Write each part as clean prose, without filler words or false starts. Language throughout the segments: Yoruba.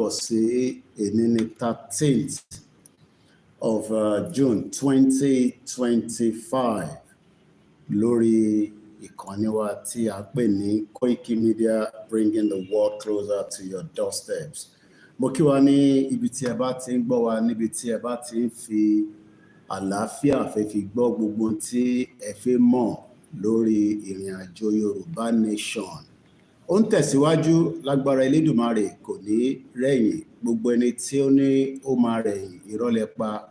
sí èní 13th of June 2025 lórí ìkànnì wa tí a pè ní Koiki Media, bringing the world closer to your doorsteps. Mo kí wa ní ibi tí ẹ bá ti ń gbọ́ wa, níbi tí ẹ bá ti ń fi àlàáfíà fẹ́ fi gbọ́ gbogbo tí ẹ fẹ́ mọ̀ lórí ìrìn àjò Yorùbá Nation. Ó ń tẹ̀síwájú lágbára Elédùmarè, kò ní rẹ̀yìn. Gbogbo ẹni tí ó ní ó máa rẹ̀yìn ìrọ̀lẹ́ pa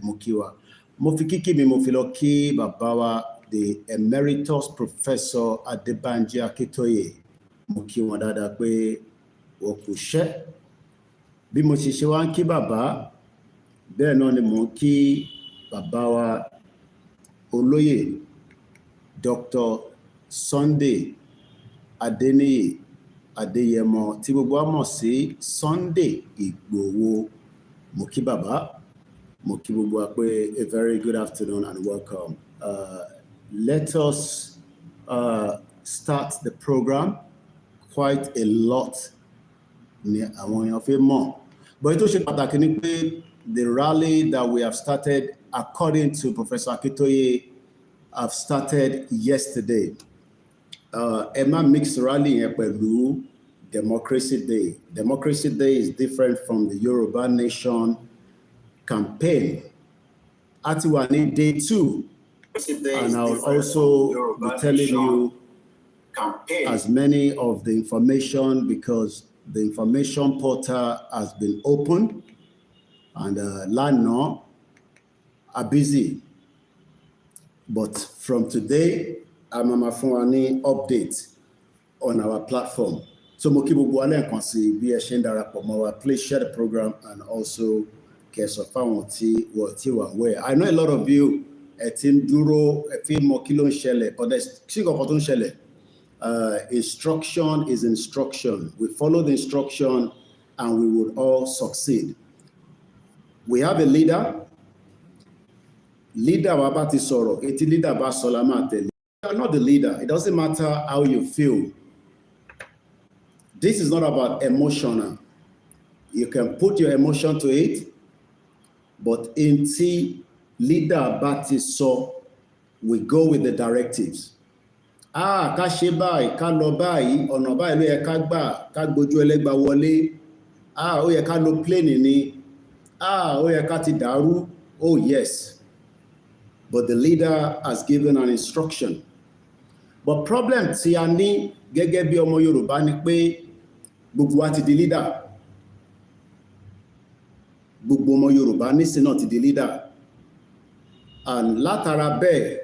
mo kí wa. Mo fi kíkí mi mo fi lọ kí bàbá wa the Emeritus Professor Adebanji Akintoye. Mo kí wọn dáadáa pé ó kú iṣẹ́. Bí mo ṣe wá ń kí bàbá, bẹ́ẹ̀ náà ni mo ń kí bàbá wa olóyè Dr. Sunday Adeniyi Adeyemo tí gbogbo wa mọ̀ sí Sunday Igboho. Mo kí bàbá, mo kí gbogbo wa pé a very good afternoon and welcome. Let us start the program. Quite a lot ni àwọn èèyàn fẹ́ mọ̀. But tó ṣe pàtàkì ni pé the rally that we have started, according to Professor Aakintoye, have started yesterday. Ẹ má mix rally yẹn pẹ̀lú Democracy Day. Democracy Day is different from the Yoruba Nation campaign. A ti wà ní day 2, and I will also be telling you as many of the information, because the information portal has been opened and lánàá are busy. But from today, I'm fún wa ní update on our platform. So mo kí gbogbo wa lẹ́ẹ̀kan sí bí ẹ ṣe ń darapọ̀ mọ́ wa. Please share the program and also kẹsàn fáwọn tí wà wẹ̀. I know a lot of you ẹ ti ń dúró ẹ fi mọ kí ló ń ṣẹlẹ̀, but there's sí nǹkan tó ń ṣẹlẹ̀. Instruction is instruction. We follow the instruction and we would all succeed. We have a leader. Leader wa bá ti sọ̀rọ̀, etí leader bá sọ la máa tẹ̀lé. You are not the leader. It doesn't matter how you feel. This is not about emotional. You can put your emotion to it, but in tí leader bá ti sọ, we go with the directives. Ká ṣe báyìí, ká lọ báyìí, ọ̀nà báyìí ló yẹ ká gbà, ká gbójú ẹlẹ́gbà wọlé. Ó yẹ ká lo plane ni. Ó yẹ ká ti dàrú. Oh yes. But the leader has given an instruction. But problem tí a ní gẹ́gẹ́ bí ọmọ Yorùbá ni pé gbogbo wa ti di leader. Gbogbo ọmọ Yorùbá nísìn náà ti di leader. And látara bẹ́ẹ̀,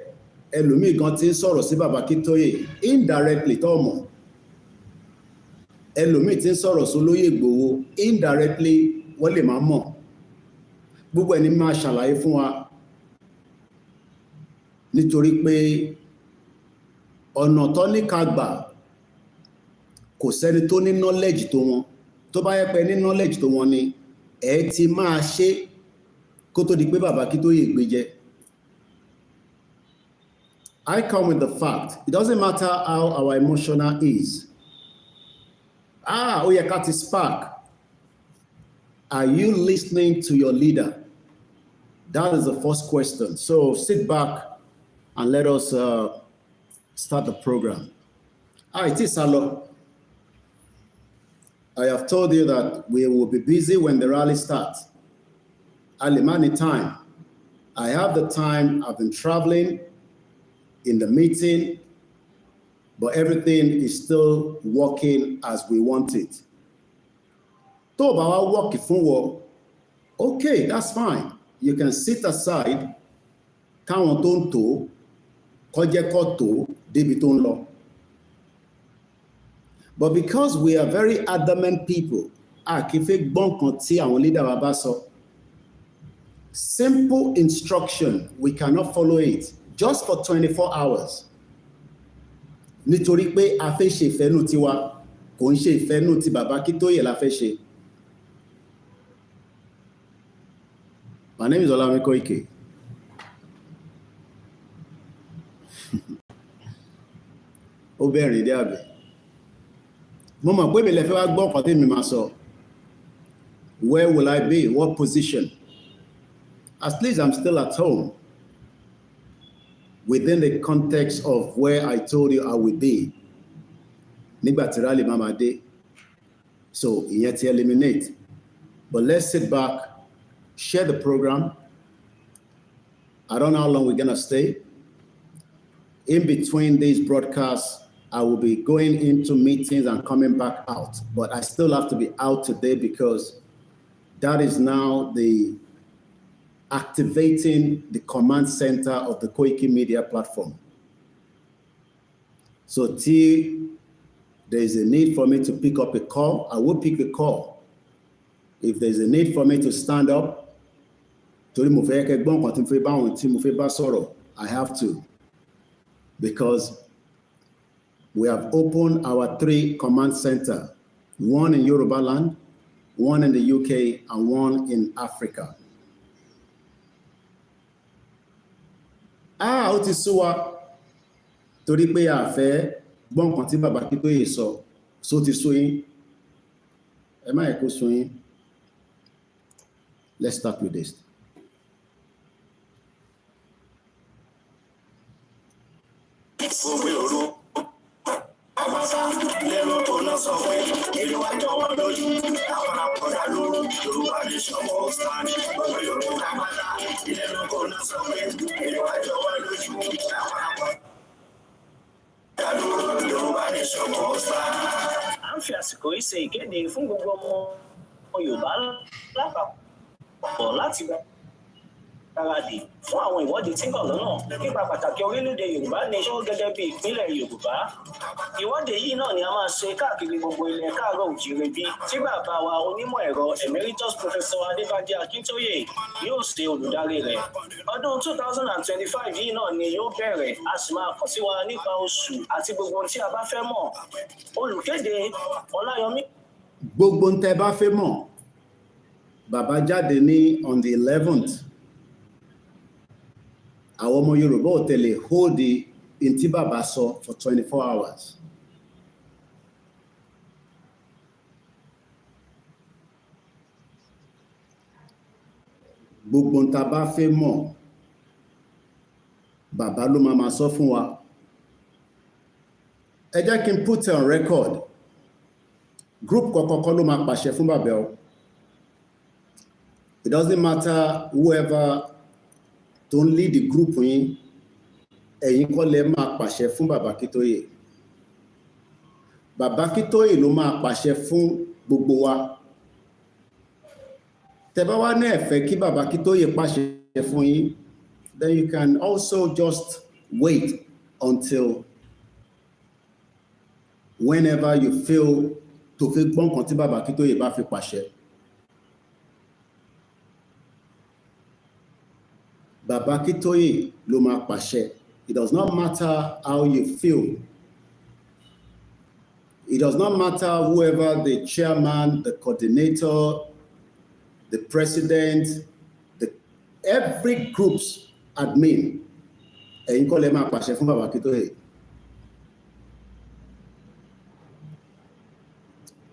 ẹlòmíì gan ti ń sọ̀rọ̀ sí bàbá Akintoye indirectly tó mọ̀. Ẹlòmíì ti ń sọ̀rọ̀ sí olóyè Ìgbòho indirectly, wọ́n lè máa mọ̀. Gbogbo ẹni máa ṣàlàyé fún wa. Nítorí pé ọ̀nà tó ní ká gbà kò sẹ́ni tó ní knowledge tó wọn. Tó bá yẹ pé ní knowledge tó wọn ni ẹ ti máa ṣe kó tó di pé bàbá Akintoye gbé jẹ. I come with the fact. It doesn't matter how our emotional is. Ó yẹ ká ti spark. Are you listening to your leader? That is the first question. So sit back and let us start the program. It is Salo. I have told you that we will be busy when the rally starts. Alimani time. I have the time. I've been traveling in the meeting, but everything is still working as we want it. Tó bá wá work fún wọ, okay, that's fine. You can sit aside, káwọn tó ń tó, kọjẹ́ kọ́ tó, débi tó ń lọ. But because we are very adamant people, a kì í fẹ́ gbọ́ nǹkan tí àwọn leader wa bá sọ. Simple instruction, we cannot follow it just for 24 hours. Nítorí pé a fẹ́ ṣe ìfẹ́nú tiwa, kò ń ṣe ìfẹ́nú ti bàbá Akintoye la fẹ́ ṣe. My name is Olami Koike. Ó bẹ̀rẹ̀ dé àbẹ̀. Mo mọ̀ pé mi lè fẹ́ wá gbọ́ nǹkan tí mi máa sọ. Where will I be? What position? At least I'm still at home within the context of where I told you I would be. Nígbà tí rally mama dé. So ìyẹn ti eliminate. But let's sit back, share the program. I don't know how long we're going to stay. In between these broadcasts, I will be going into meetings and coming back out. But I still have to be out today because that is now the activating the command center of the Koiki Media platform. So till there is a need for me to pick up a call, I will pick the call. If there's a need for me to stand up, I have to, because we have opened our 3 command center, one in Yorubaland, one in the UK, and one in Africa. Ó ti sú wa torí pé a fẹ́ gbọ́ nǹkan tí Bàbá Akintoye sọ, so ti sú yín. Ẹ má yẹ kó sú yín. Let's start with this. À ń fi àsìkò yìí ṣe ìkéde fún gbogbo ọmọ Yorùbá lápapọ̀ láti gbáradì fún àwọn ìwọ́de tí ń bọ̀ lọ́nà nípa pàtàkì orílẹ̀-èdè Yorùbá nation gẹ́gẹ́ bí ìpínlẹ̀ Yorùbá. Ìwọ́de yìí náà ni a máa ṣe káàkiri gbogbo ilẹ̀ káàárọ̀ òjìire bí tí bàbá wa onímọ̀ ẹ̀rọ emeritus professor Adébádé Akíntóyè yóò ṣe olùdarí rẹ̀. Ọdún 2025 yìí náà ni yóò bẹ̀rẹ̀, a sì máa kàn sí wa nípa oṣù àti gbogbo ohun tí a bá fẹ́ mọ̀. Olùkéde Ọláyọmí. Gbogbo ohun tẹ́ bá fẹ́ mọ̀, bàbá jáde ní on the 11th. Àwọn ọmọ Yorùbá ò tẹ̀lé hold the in tí bàbá sọ for 24 hours. Gbogbo ohun tá bá fẹ́ mọ̀, bàbá ló máa sọ fún wa. Ẹ jẹ́ kí n put on record. Group kọ̀kọ̀kọ́ ló máa pàṣẹ fún bàbá o. It doesn't matter whoever tó ń lead the group yín, ẹ̀yin kọ́ lẹ máa pàṣẹ fún Bàbá Akintoye. Bàbá Akintoye ló máa pàṣẹ fún gbogbo wa. Tẹ́ bá wá ní ẹ fẹ́ kí Bàbá Akintoye pàṣẹ fún yín, then you can also just wait until whenever you feel tó fẹ́ gbọ́ nǹkan tí Bàbá Akintoye bá fi pàṣẹ. Bàbá Akintoye ló máa pàṣẹ. It does not matter how you feel. It does not matter whoever the chairman, the coordinator, the president, every group's admin. Ẹ̀yin kọ́ lẹ máa pàṣẹ fún Bàbá Akintoye.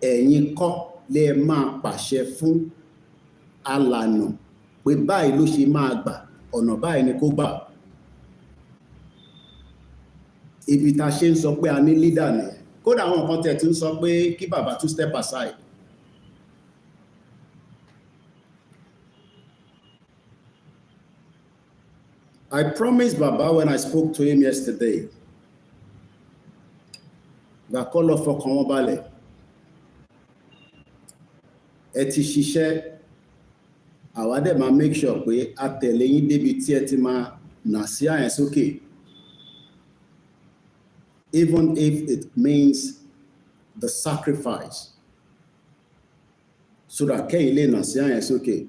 Ẹ̀yin kọ́ lẹ máa pàṣẹ fún alànà pé báyìí ló ṣe máa gbà, ọ̀nà báyìí ni kó gbà. Ibi tá ṣe ń sọ pé a ní leader ni. Kódà àwọn nǹkan tẹ̀ tí ń sọ pé kí bàbá tún step aside. I promised Baba when I spoke to him yesterday that kó lọ fọkàn wọn balẹ̀. Ẹ ti ṣiṣẹ́, àwa dẹ̀ máa make sure pé a tẹ̀lé yín débi tí ẹ ti máa nà sí àyẹn sókè. Even if it means the sacrifice, so that kẹ́yìn lè nà sí àyẹn sókè.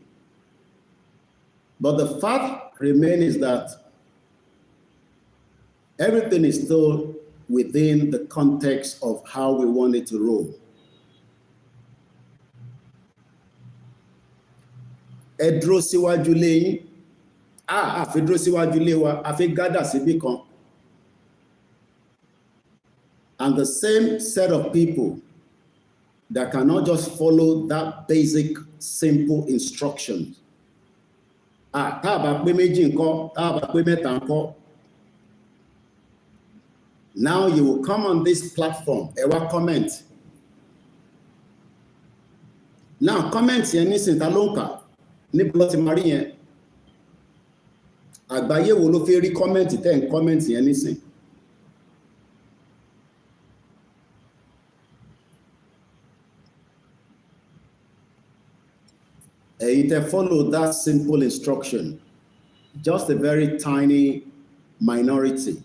But the fact remains is that everything is still within the context of how we want it to roll. Ẹ dúró síwájú lé yín, a fi dúró síwájú lé wa, a fi gádà síbí kan. And the same set of people that cannot just follow that basic, simple instructions. Tá a bá pé méjì ńkọ́, tá a bá pé mẹ́ta ńkọ́. Now you will come on this platform, ẹ wá comment. Now comment yẹn nísìnyí ta ló ń kà níbi ló ti máa rí yẹn. Àgbáyé wo ló fi rí comment tẹ́ ń comment yẹn nísìnyí. You can follow that simple instruction, just a very tiny minority.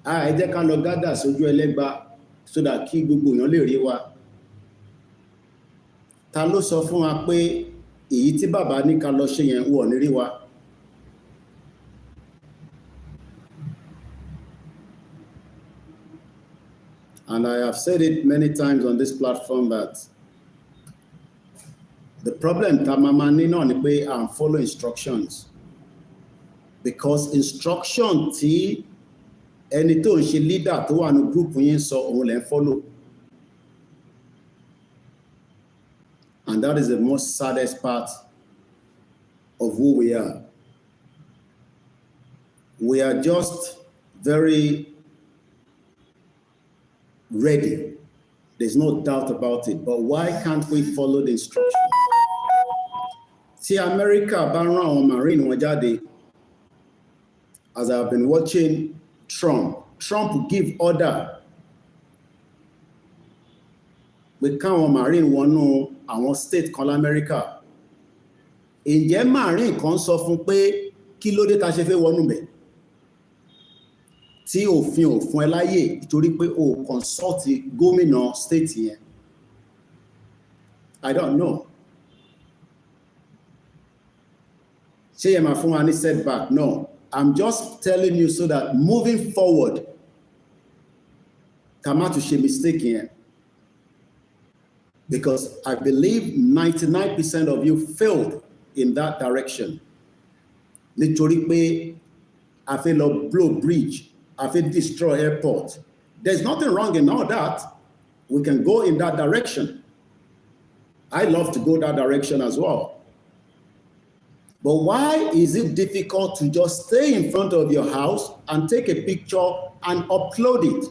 Ẹ jẹ́ ká lọ gádà sójú ẹlẹ́gbà so that kí gbogbo èèyàn lè rí wa. Ta ló sọ fún wa pé èyí tí bàbá ní ká lọ ṣe yẹn wọ̀ ní rí wa? And I have said it many times on this platform that the problem ta mama ní náà ni pé I follow instructions, because instruction tí ẹni tó ń ṣe leader tó wà ní group yín sọ òun lẹ́ ń follow, and that is the most saddest part of who we are. We are just very ready. There's no doubt about it. But why can't we follow the instructions? Tí America bá rán àwọn Marine wọn jáde, as I've been watching Trump give order pé káwọn Marine wọnú àwọn state kan l'America. Ǹjẹ́ Marine kan sọ fún pé kí ló dé ta ṣe fẹ́ wọnú bẹ̀? Tí òfin ò fún ẹ láyè nítorí pé o consult gómìnà state yẹn. I don't know. Ṣé yẹn máa fún wa ní setback? No. I'm just telling you so that moving forward, ká má tún ṣe mistake yẹn. Because I believe 99% of you failed in that direction. Nítorí pé a fẹ́ lọ blow bridge, a fẹ́ destroy airport. There's nothing wrong in all that. We can go in that direction. I love to go that direction as well. But why is it difficult to just stay in front of your house and take a picture and upload it?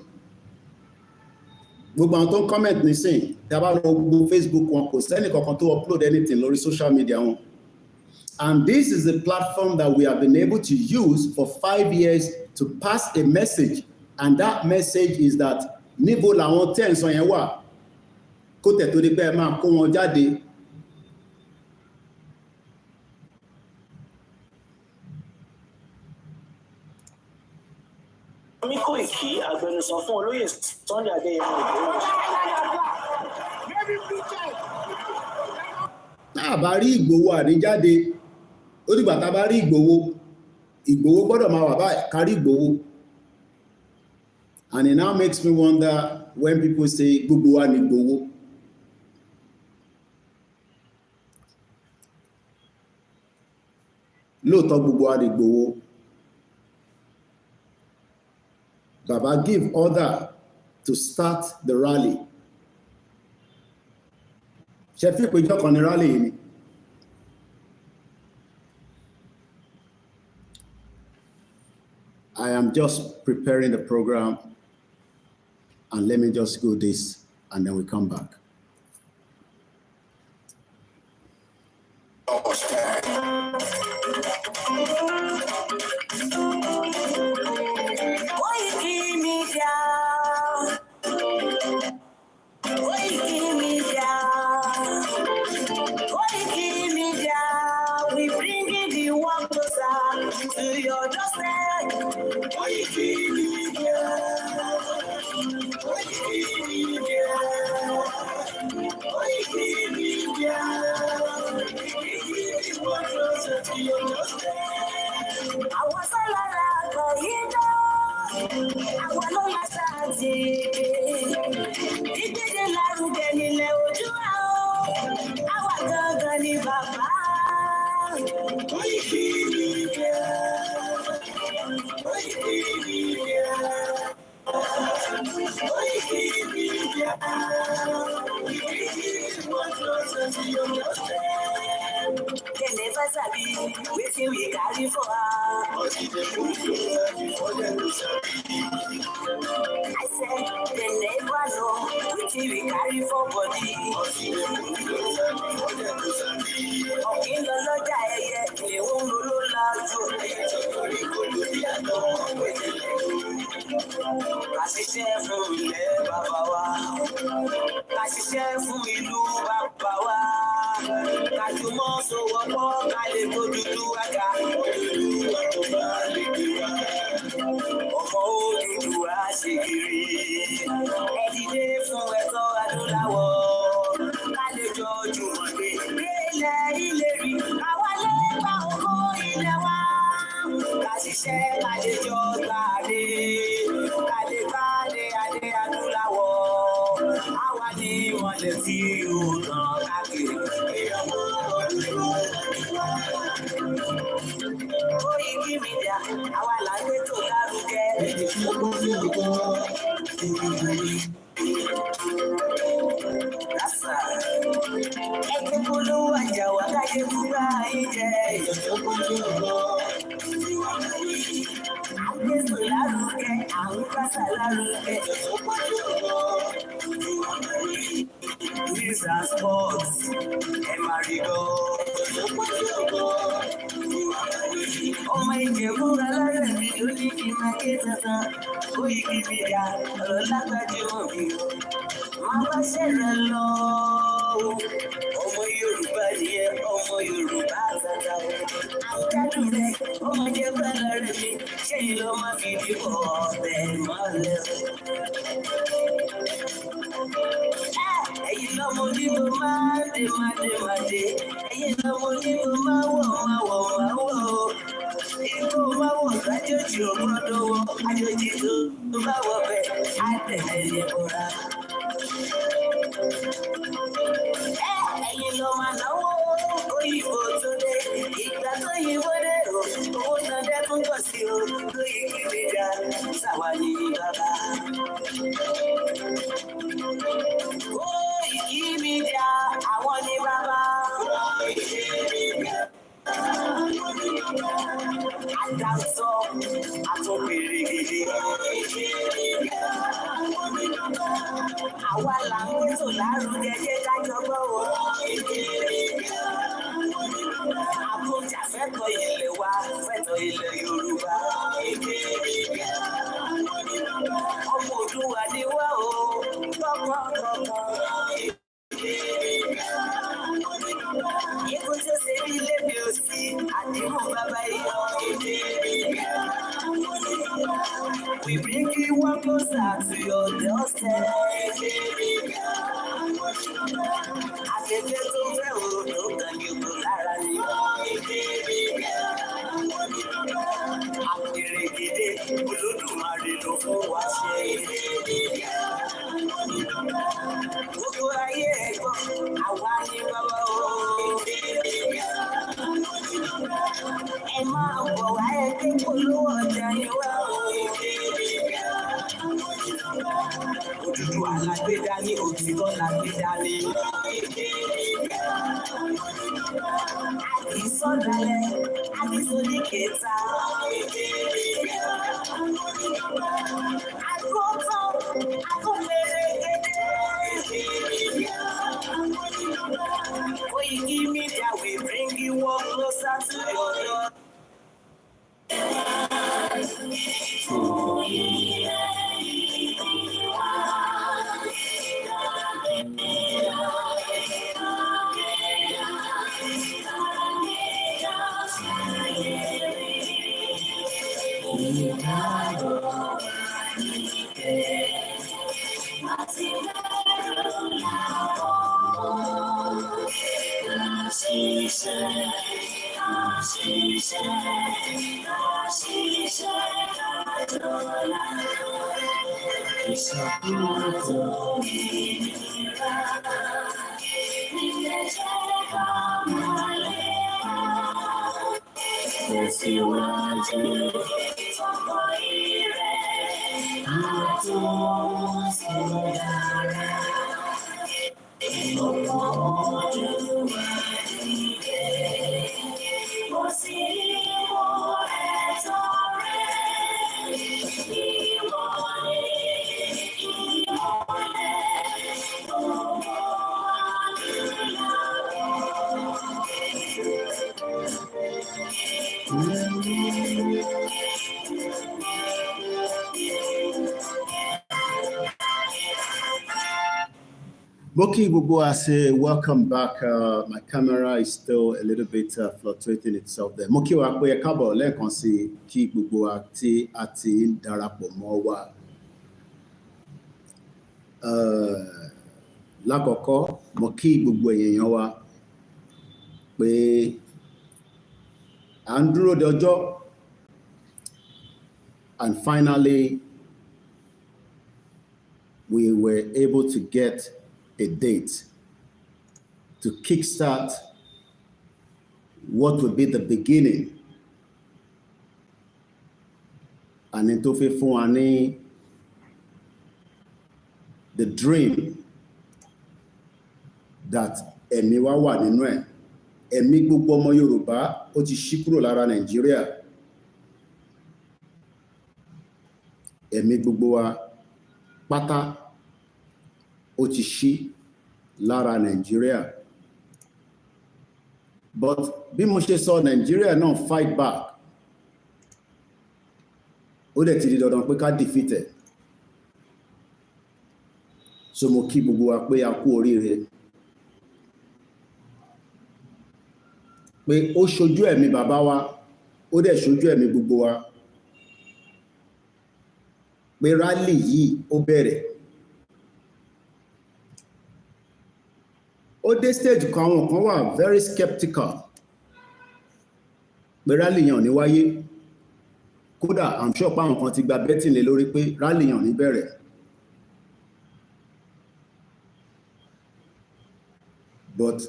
Gbogbo àwọn tó ń comment nísìn, tí a bá lọ gbogbo Facebook wọn, kò sẹ́ni kankan tó upload anything lórí social media wọn. And this is a platform that we have been able to use for 5 years to pass a message. And that message is that níbo làwọn tẹ́ ń sọ yẹn wà, kó tẹ̀ tó di pé ẹ máa kó wọn jáde. Koiki, agbẹnusọ fún olóyè Sunday Adéyẹmọ Ìgbòho. Tá a bá rí Ìgbòho àníjáde, ó dìgbà tá a bá rí Ìgbòho gbọ́dọ̀ máa wà báyìí ká rí Ìgbòho. And it now makes me wonder when people say gbogbo wa ni Ìgbòho. Lóòótọ́ gbogbo wa ni Ìgbòho. Baba give order to start the rally. Ṣé fi péjọ kan ní rally yìí ni? I am just preparing the program, and let me just go this and then we come back. They never sabi wetin we carry for her. I said they never know wetin we carry for body. Ọ̀kìn lọ lọ́jà ẹyẹ ìléwọ́n ló lájú. Ká ṣiṣẹ́ fún ilẹ̀ bàbá wa. Ká ṣiṣẹ́ fún ìlú bàbá wa. Ká jùmọ̀ sowọ́pọ̀ ká lè tó dúdú àga. Ọmọ Odùduwà ṣe kiri. Ẹ dìde fún ẹ̀tọ́ adúláwọ̀. Ká lè jọ jùmọ̀ gbé. Ilẹ̀ ìlérí àwa lè gba ògo ilẹ̀ wa. Ká ṣiṣẹ́ ká lè jọ gbàdé. Ká lè gbàdé adé adúláwọ̀. Àwa ni ìmọ̀lẹ̀ tí ó tàn káàkiri. Koiki Media, àwa là ń gbé tó lárugẹ. Rásà, ẹgbẹ́ polówó ọjà wà káyé kúrò ayé jẹ. Àgbẹ̀sọ̀ lárugẹ, àwọn kásá lárugẹ. News and sports, ẹ máa rí gbọ́. Ọmọ Ìjẹ̀bú alárẹ̀ mi ló ní kí n máa ké tantan. Koiki Media, ọ̀rọ̀ lágbájú òbí. Máa bá ṣẹlẹ̀ lọ. Ọmọ Yorùbá nìyẹn, ọmọ Yorùbá àtàtà. Àwùjádùn rẹ̀, ọmọ Ìjẹ̀bú alárẹ̀ mi. Ṣé ìlọ máa fi dìbò ọ̀bẹ mọ́lẹ̀? Ẹ̀yin lọ́mọ onígbò máa dé. Ẹ̀yin lọ́mọ onígbò máa wọ̀. Ikú máa wọ̀ kájọ́jì ọgbọ́dọ̀ wọ. Àjòjì tó bá wọ̀ bẹ́ẹ̀ á tẹ̀lé ní ọ̀rá. Ẹ̀yin lọ máa náwó òyìnbó tó dé. Ìgbà tó yìnbó dé o, owó náà dẹ́kun pọ̀ sí o. Koiki Media, sáwa ní bàbá. Koiki Media, àwọn ní bàbá. Àdàsọ àtọ̀bẹ̀rẹ̀ gidi. Àwa là ń gbé tó lárugẹ jẹ́ kájọ gbọ́ o. Àbújá fẹ́tọ̀ ilẹ̀ wa, fẹ́tọ̀ ilẹ̀ Yorùbá. Ọmọ Òdùwà ni wá o, kọ́kọ́. Ikú tó ṣe bí lébi òsì, àdéhùn bàbá ìyá. We bring you one closer to your doorstep. Afẹ́fẹ́ tó fẹ́ òòrùn kan ní oko lára ni. Àpèrè gèdè Olódùmarè ló fún wa ṣe. Gbogbo ayé ẹ̀gbọ́n, àwa ni bàbá o. Ẹ máa bọ̀ wá ẹgbẹ́ polówó ọjà yẹn wá o. Odùduwà la gbé dání, òtítọ́ la gbé dání. Àdìsọ́dalẹ̀, àdìsódìkẹta. Àgọ́tọ̀, àgọ́pẹ̀rẹ̀gẹ̀dẹ̀. Koiki Media, we bring you one closer to your door. Thank you. Boki Bubu, I say welcome back. My camera is still a little bit fluctuating itself there. Moki wa pe káàbọ̀ lẹ́ẹ̀kan sí kí gbogbo wa tí a ti ń darapọ̀ mọ́ wa. Lákọ̀ọ́kọ́, mo kí gbogbo èèyàn wa pé à ń dúró de ọjọ́, and finally we were able to get a date to kickstart what would be the beginning and into fún wa ní the dream that ẹ̀mí wa wà nínú ẹ̀. Ẹ̀mí gbogbo ọmọ Yorùbá ó ti ṣí kúrò lára Nàìjíríà. Ẹ̀mí gbogbo wa pátá ó ti ṣí lára Nàìjíríà. But bí mo ṣe sọ, Nàìjíríà náà fight back. Ó dẹ̀ ti di dandan pé ká defeat ẹ̀. So mo kí gbogbo wa pé a kú oríire. Pé ó ṣojú ẹ̀mí bàbá wa, ó dẹ̀ ṣojú ẹ̀mí gbogbo wa. Pé rally yìí ó bẹ̀rẹ̀. Ó dé stage kan, àwọn kan wà very skeptical. Pé rally yẹn ò ní wáyé. Kódà I'm sure pé àwọn kan ti gba betting lé lórí pé rally yẹn ò ní bẹ̀rẹ̀. But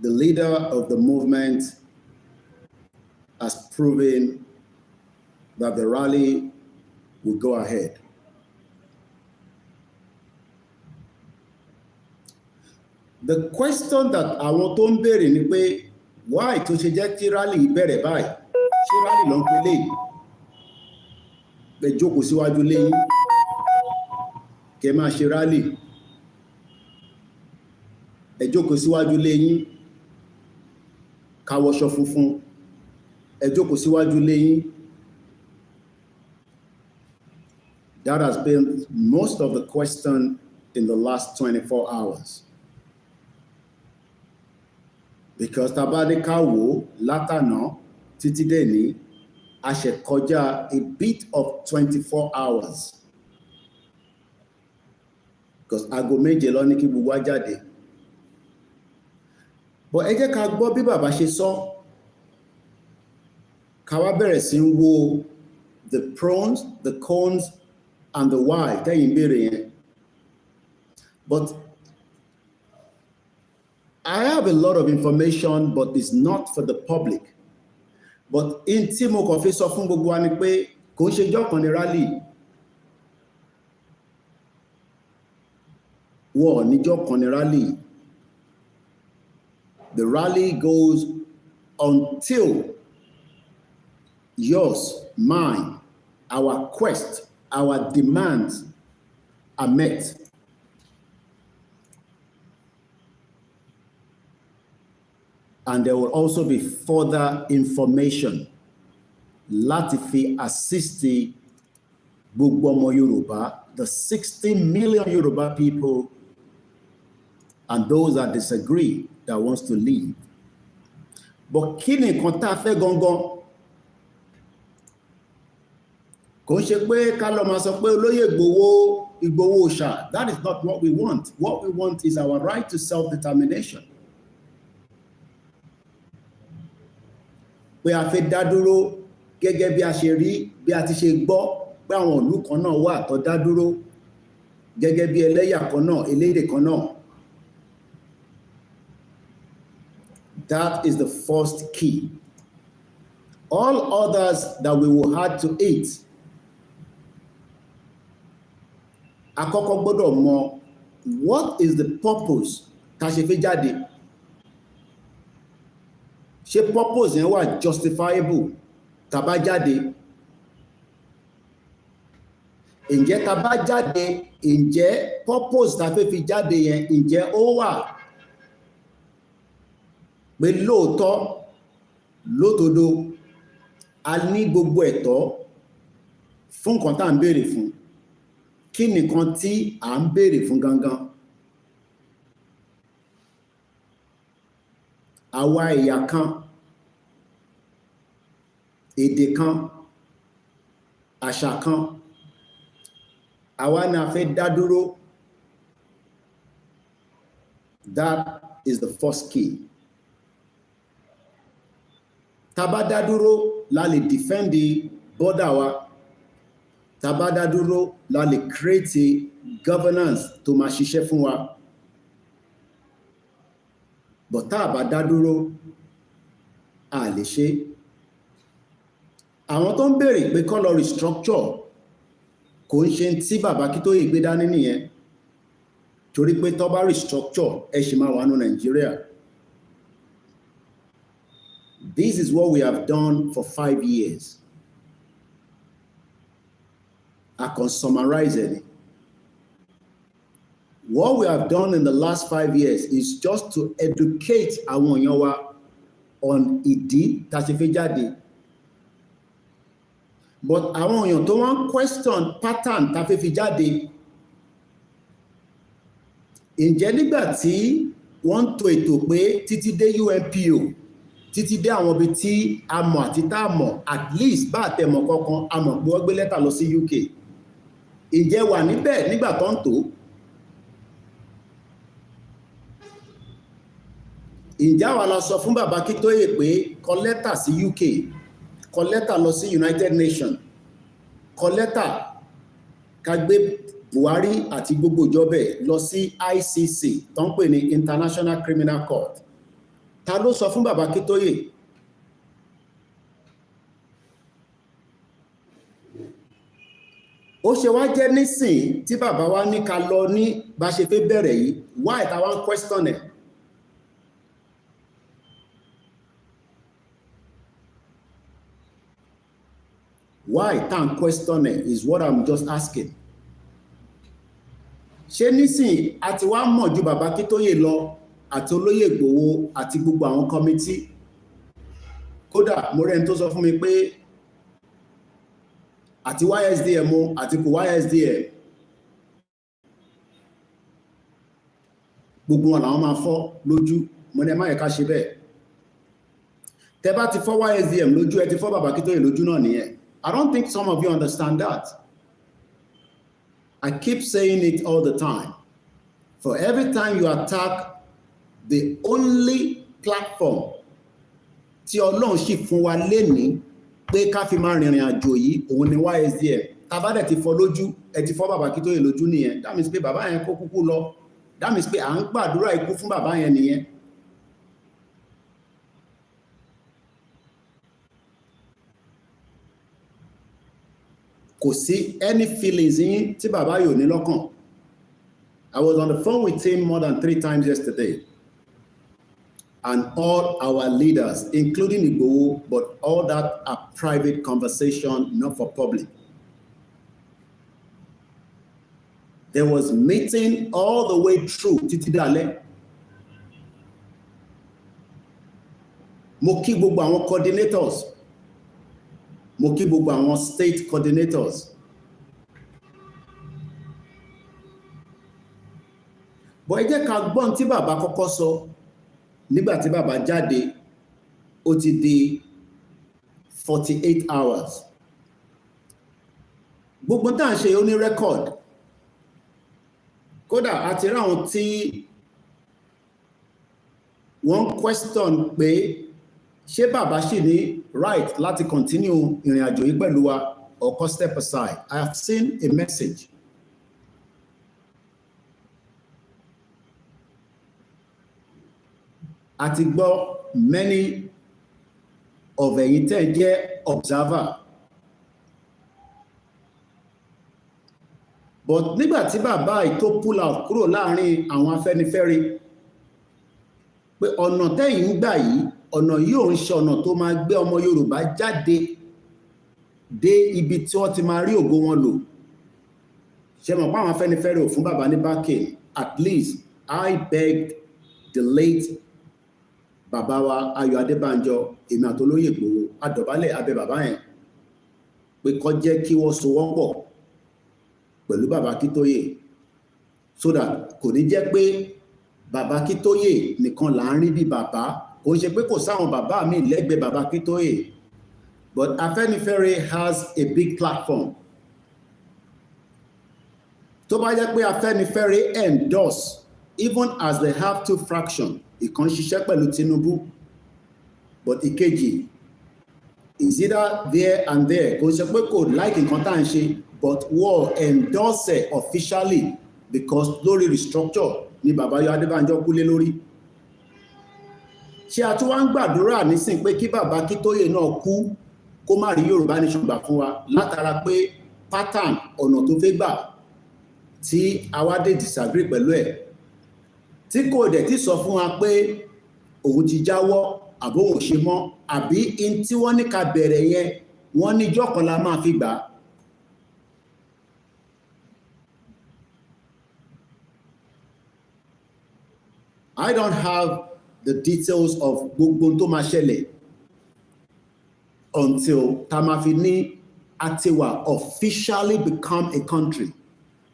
the leader of the movement has proven that the rally will go ahead. The question that àwọn tó ń béèrè ni pé why tó ṣe jẹ́ kí rally bẹ̀rẹ̀ báyìí? Ṣé rally ló ń pè léyìí? Ẹ jókòó síwájú léyìn, kẹ́ máa ṣe rally. Ẹ jókòó síwájú léyìn, ká wọṣọ funfun. Ẹ jókòó síwájú léyìn. That has been most of the question in the last 24 hours. Because tabade ká wò látàná títí dèní, a ṣe kọjá a bit of 24 hours. Because aago méje ló ní kí gbogbo wa jáde. But ẹ jẹ́ ká gbọ́ bí bàbá ṣe sọ. Ká wá bẹ̀rẹ̀ sí ń wo the pros, the cons, and the why tẹ́yìn béèrè yẹn. But I have a lot of information, but it's not for the public. But in tí mo kàn fi sọ fún gbogbo wa ni pé kò ń ṣe ọjọ́ kan ní rally. Wọ́n níjọ́ kan ní rally. The rally goes until yours, mine, our quest, our demands are met. And there will also be further information láti fi assist gbogbo ọmọ Yorùbá, the 60 million Yoruba people, and those that disagree, that wants to leave. But kí ni nǹkan tá a fẹ́ gangan? Kò ń ṣe pé ká lọ máa sọ pé olóyè Ìgbòho ṣá. That is not what we want. What we want is our right to self-determination. Pé a fẹ́ dá dúró gẹ́gẹ́ bí a ṣe rí, bí a ti ṣe gbọ́ pé àwọn ìlú kan náà wà tó dá dúró gẹ́gẹ́ bí ẹlẹ́yà kan náà, elédè kan náà. That is the first key. All others that we will add to it, àkọ́kọ́ gbọ́dọ̀ mọ̀ what is the purpose tá ṣe fẹ́ jáde. Ṣé purpose yẹn wà justifiable tá bá jáde? Ǹjẹ́ tá bá jáde, ǹjẹ́ purpose tá fẹ́ fi jáde yẹn, ǹjẹ́ ó wà pé lóòótọ́ lódodo a ní gbogbo ẹ̀tọ́ fún nǹkan tá ń béèrè fún? Kí nìkan tí à ń béèrè fún gangan? àwa ẹ̀yà kan, èdè kan, àṣà kan, àwa ni a fẹ́ dá dúró. That is the first key. Tá bá dá dúró la lè defend the border wa. Tá bá dá dúró la lè create governance tó máa ṣiṣẹ́ fún wa. But tá bá dá dúró a lè ṣe. Àwọn tó ń béèrè pé kó lọ restructure kò ń ṣe tí bàbá Akintoye gbé dání nìyẹn. Torí pé tó bá restructure ẹ ṣì máa wà ní Nàìjíríà. This is what we have done for 5 years. I can summarize it. What we have done in the last 5 years is just to educate àwọn èèyàn wa on ìdí tá ṣe fẹ́ jáde. But àwọn èèyàn tó wọ́n question pattern tá fẹ́ fi jáde. Ǹjẹ́ nígbà tí wọ́n tò ètò pé títí dé UNPO, títí dé àwọn ibi tí a mọ̀ àti tá a mọ̀, at least bá àtẹ̀mọ̀ kankan a mọ̀ pé wọ́n gbé lẹ́tà lọ sí UK. Ǹjẹ́ wà níbẹ̀ nígbà tó ń tò? Ǹjẹ́ àwa la sọ fún bàbá Akintoye pé kọ lẹ́tà sí UK, kọ lẹ́tà lọ sí United Nations, kọ lẹ́tà ká gbé Buhari àti gbogbo ìjọba lọ sí ICC tó ń pè ní International Criminal Court? Ta ló sọ fún bàbá Akintoye? Ó ṣe wá jẹ́ nísìn tí bàbá wa ní ká lọ ní bá ṣe fẹ́ bẹ̀rẹ̀ yìí, why ta wá ń question ẹ̀? Why ta ń question ẹ̀ is what I'm just asking. Ṣé nísìn àti wá mọ̀ ju bàbá Akintoye lọ àti olóyè Ìgbòho àti gbogbo àwọn kọmití? Kódà mo rẹ́ni tó sọ fún mi pé àti YSDM àti kò YSDM gbogbo wọn làwọn máa fọ́ lójú. Mo ní ẹ má yẹ ká ṣe bẹ́ẹ̀. Tẹ́ bá ti fọ́ YSDM lójú ẹ ti fọ́ bàbá Akintoye lójú náà nìyẹn. I don't think some of you understand that. I keep saying it all the time. For every time you attack the only platform tí Ọlọ́run sì fún wa lénìí pé ká fi máa rìnrìn àjò yìí, òun ni YSDM. Tá bá dẹ̀ ti fọ́ lójú, ẹ ti fọ́ bàbá Akintoye lójú nìyẹn. That means pé bàbá yẹn kó kúkú lọ. That means pé à ń gbàdúrà ikú fún bàbá yẹn nìyẹn. Kò sí any feelings yín tí bàbá yóò ní lọ́kàn. I was on the phone with him more than 3 times yesterday. And all our leaders, including Igboho, but all that are private conversation, not for public. There was meeting all the way through títí dálẹ́. Mo kí gbogbo àwọn coordinators. Mo kí gbogbo àwọn state coordinators. But ẹ jẹ́ ká gbọ́n tí bàbá kọ́kọ́ sọ nígbà tí bàbá jáde, ó ti di 48 hours. Gbogbo tá ń ṣe ó ní record. Kódà àti rí àwọn tí wọ́n question pé ṣé bàbá ṣì ní right láti continue ìrìn àjò yìí pẹ̀lú wa or kó step aside. I have seen a message. Àti gbọ́ many of ẹ̀yin tẹ́ jẹ́ observer. But nígbà tí bàbá yìí tó pull out kúrò láàrin àwọn Afẹ́nifẹ́re pé ọ̀nà tẹ́yìn ń gbà yìí, ọ̀nà yìí ò ń ṣe ọ̀nà tó máa gbé ọmọ Yorùbá jáde dé ibi tí wọ́n ti máa rí ògo wọn lò. Ṣé mọ̀ pé àwọn Afẹ́nifẹ́re ò fún bàbá ní backing? At least I begged the late bàbá wa Ayọ̀ Adébánjọ, èmi àtolóyè Ìgbòho, adọ̀bálẹ̀ abẹ bàbá yẹn pé kó jẹ́ kí wọ́n sowọ́pọ̀ pẹ̀lú bàbá Akintoye so that kò ní jẹ́ pé bàbá Akintoye nìkan là ń rí bí bàbá, kò ṣe pé kò sáwọn bàbá mi lẹ́gbẹ̀ẹ́ bàbá Akintoye, but Afẹ́nifẹ́re has a big platform. Tó bá jẹ́ pé Afẹ́nifẹ́re endorse even as they have two fractions, ìkan ṣiṣẹ́ pẹ̀lú Tinubu, but ìkejì is either there and there, kò ṣe pé kò like nǹkan tá à ń ṣe, but wọ́n endorse officially because lórí restructure ni bàbá Yọ Adébánjọ kú lé lórí. Ṣé a tún wá ń gbàdúrà nísìn pé kí bàbá Akintoye náà kú kó má rí Yorùbá nation gbà fún wa látara pé pattern ọ̀nà tó fẹ́ gbà tí àwa dé disagree pẹ̀lú ẹ̀, tí kò dẹ̀ ti sọ fún wa pé òun ti jáwọ́ àbóhùn ṣe mọ́, àbí in tí wọ́n ní ká bẹ̀rẹ̀ yẹn wọ́n ní ìjọ́ kan la máa fi gbà. I don't have the details of gbogbo tó máa ṣẹlẹ̀ until tá máa fi ní Atiwa officially become a country.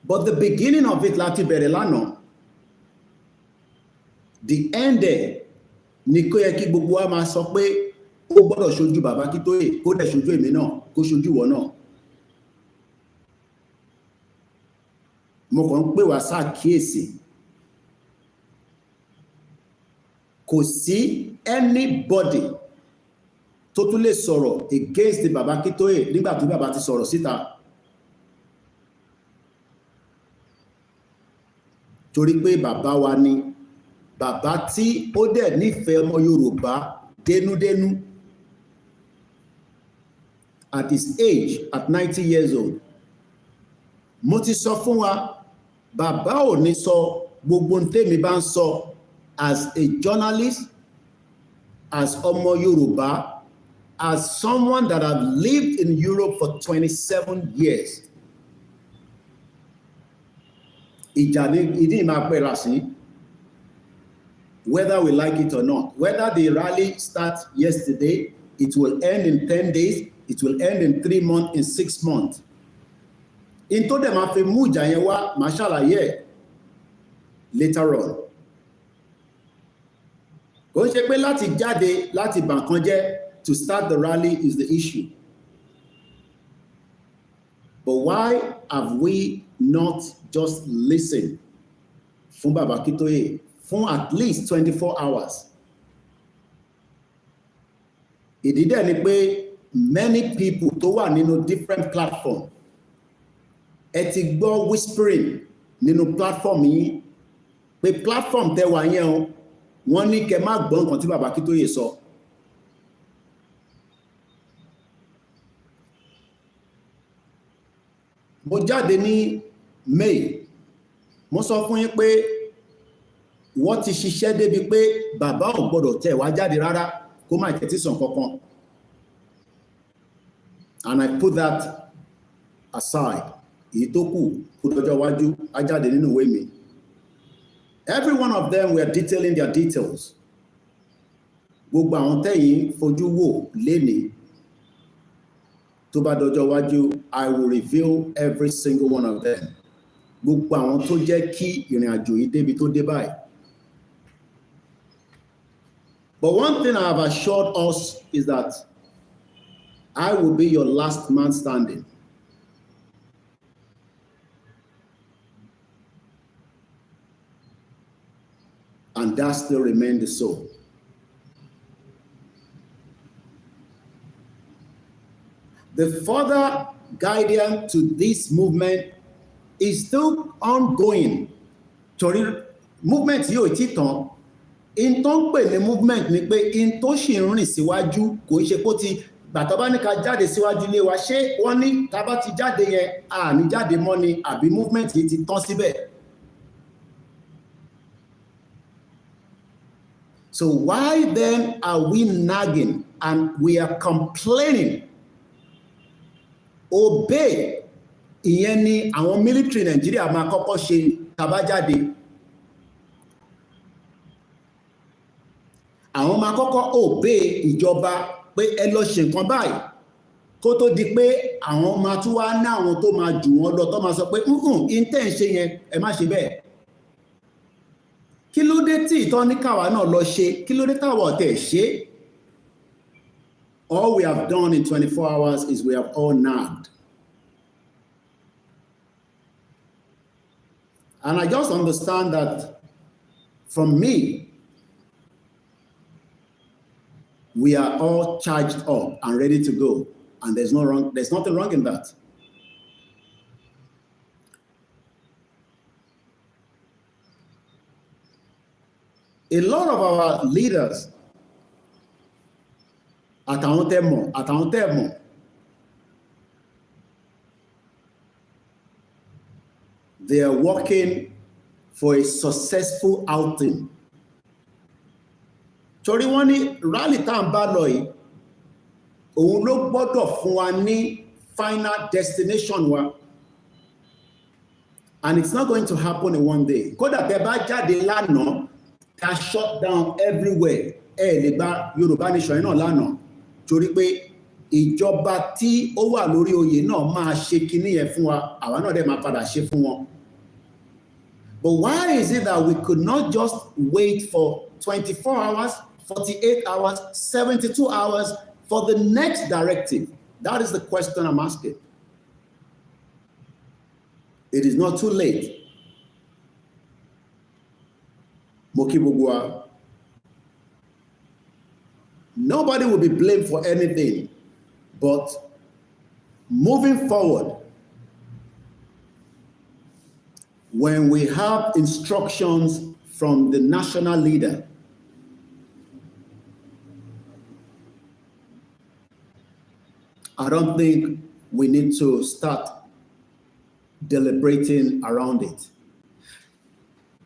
But the beginning of it láti bẹ̀rẹ̀ lánàá, the end there ni kó yẹ kí gbogbo wa máa sọ pé ó gbọ́dọ̀ ṣojú bàbá Akintoye, kó dẹ̀ ṣojú èmi náà, kó ṣojú ìwọ náà. Mo kàn ń pè wá ṣàkíyèsí, kò sí anybody tó tún lè sọ̀rọ̀ against the bàbá Akintoye nígbà tí bàbá ti sọ̀rọ̀ síta. Torí pé bàbá wa ni, bàbá tí ó dẹ̀ nífẹ̀ẹ́ ọmọ Yorùbá dénúdénú. At his age, at 90 years old, mo ti sọ fún wa, bàbá ò ní sọ gbogbo tèmi bá ń sọ as a journalist, as ọmọ Yorùbá, as someone that have lived in Europe for 27 years. Ìjà ni ìdí máa pẹ́ra sí, whether we like it or not. Whether the rally starts yesterday, it will end in 10 days, it will end in 3 months, in 6 months. In tó dẹ̀ máa fi mú ìjà yẹn wá, màá ṣàlàyé later on. Kò ṣe pé láti jáde láti bà nǹkan jẹ́, to start the rally is the issue. But why have we not just listened fún bàbá Akintoye for at least 24 hours? Ìdí dẹ̀ ni pé many people tó wà nínú different platform, ẹ ti gbọ́ whispering nínú platform yìí pé platform tẹ́ wà yẹn o, wọ́n ní kẹ́ má gbọ́ nǹkan tí bàbá Akintoye sọ. Mo jáde ní May, mo sọ fún yín pé wọ́n ti ṣiṣẹ́ débi pé bàbá ò gbọ́dọ̀ tẹ̀ wá jáde rárá kó má tẹ̀tí sàn kankan. And I put that aside. Èyí tó kù kó dọjọ́ wájú á jáde nínú ìwé mi. Every one of them were detailing their details. Gbogbo àwọn tẹ́yìn fojú wò lénìí, tó bá dọjọ́ wájú, I will reveal every single one of them. Gbogbo àwọn tó jẹ́ kí ìrìn àjò yìí débi tó dé báyìí. But one thing I have assured us is that I will be your last man standing. And that still remains so. The further guidance to this movement is still ongoing. Torí movement yóò ti tán. In tó ń pè ní movement ni pé in tó ṣì ń rìn síwájú, kò ń ṣe kó ti gbàtọ́ bá ní ká jáde síwájú ilé wa, ṣé wọ́n ní tá bá ti jáde yẹn à ní jáde mọ́ ni, àbí movement yìí ti tán síbẹ̀. So why then are we nagging and we are complaining? Obey, ìyẹn ni àwọn military Nigeria máa kọ́kọ́ ṣe tá bá jáde. Àwọn máa kọ́kọ́ obey ìjọba pé ẹ lọ ṣe nǹkan báyìí, kó tó di pé àwọn máa tún wá ní àwọn tó máa jù wọ́n lọ tó máa sọ pé in tẹ́ ń ṣe yẹn ẹ má ṣe bẹ́ẹ̀. Kí ló dé tí ìtọ́ ní káwa náà lọ ṣe? Kí ló dé táwa ọ̀tẹ̀ ṣe? All we have done in 24 hours is we have all nagged. And I just understand that from me, we are all charged up and ready to go. And there's nothing wrong in that. A lot of our leaders, àtàwọn tẹ́ mọ̀, they are working for a successful outing. Torí wọ́n ní rally tá ń bá lọ yìí, òun ló gbọ́dọ̀ fún wa ní final destination wa. And it's not going to happen in one day. Kódà tẹ́ bá jáde lánàá, ta shut down everywhere. Lè gba Yorùbá nation náà lánàá. Torí pé ìjọba tí ó wà lórí oyè náà máa ṣe kinní yẹn fún wa, àwa náà dẹ̀ máa padà ṣe fún wọn. But why is it that we could not just wait for 24 hours, 48 hours, 72 hours for the next directive? That is the question I'm asking. It is not too late. Mokibugwa. Nobody will be blamed for anything, but moving forward, when we have instructions from the national leader, I don't think we need to start deliberating around it.